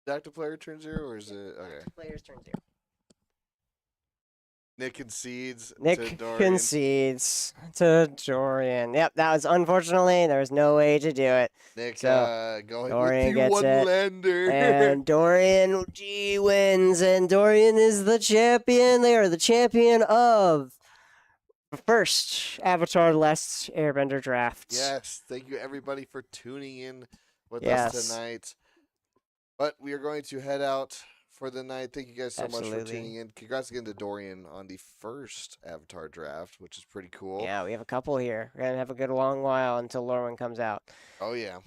Active player turn 0, or is it okay? Players turn 0. Nick concedes to Nick Dorian. concedes to Dorian. Yep, that was unfortunately there was no way to do it. Nick So, going Dorian with the gets one it, lander. And Dorian G wins, and Dorian is the champion. They are the champion of the first Avatar Last Airbender draft. Yes, thank you everybody for tuning in with Yes. us tonight. But we are going to head out for the night. Thank you guys so much for tuning in. Congrats again to Dorian on the first Avatar draft, which is pretty cool. Yeah, we have a couple here. We're gonna have a good long while until Lorwyn comes out. Oh yeah.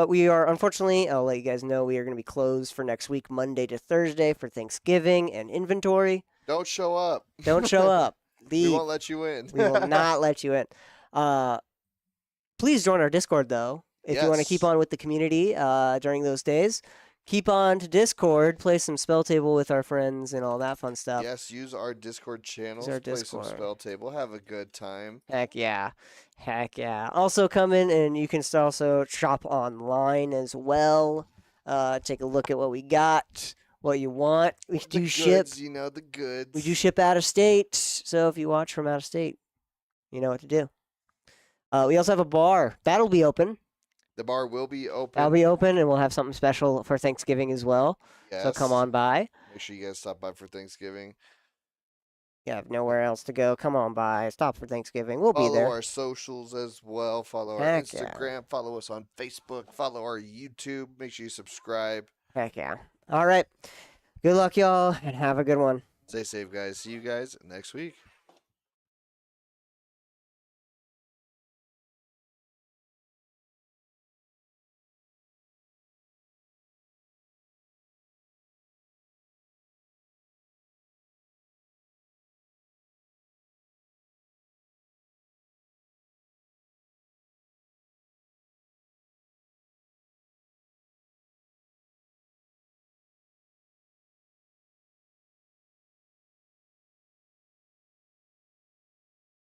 We are unfortunately, I'll let you guys know, we are gonna be closed for next week, Monday to Thursday for Thanksgiving and inventory. Don't show up. Don't show up. We won't let you in. We will not let you in. Please join our Discord though. If you want to keep on with the community during those days. keep on to Discord, play some spell table with our friends and all that fun stuff. Yes, use our Discord channels, our play some Discord. spell table, have a good time. Heck yeah. Heck yeah. Also come in and you can also shop online as well. Take a look at what we got, what you want. We The do goods, ship. you know, the goods. We do ship out of state. So if you watch from out of state, you know what to do. We also have a bar. That'll be open. The bar will be open. That'll be open, and we'll have something special for Thanksgiving as well. Yes. So come on by. Make sure you guys stop by for Thanksgiving. You have nowhere else to go. Come on by. Stop for Thanksgiving. We'll be there. Follow our socials as well. Follow our Heck Instagram. yeah. Follow us on Facebook. Follow our YouTube. Make sure you subscribe. Heck yeah. All right. Good luck, y'all, and have a good one. Stay safe, guys. See you guys next week.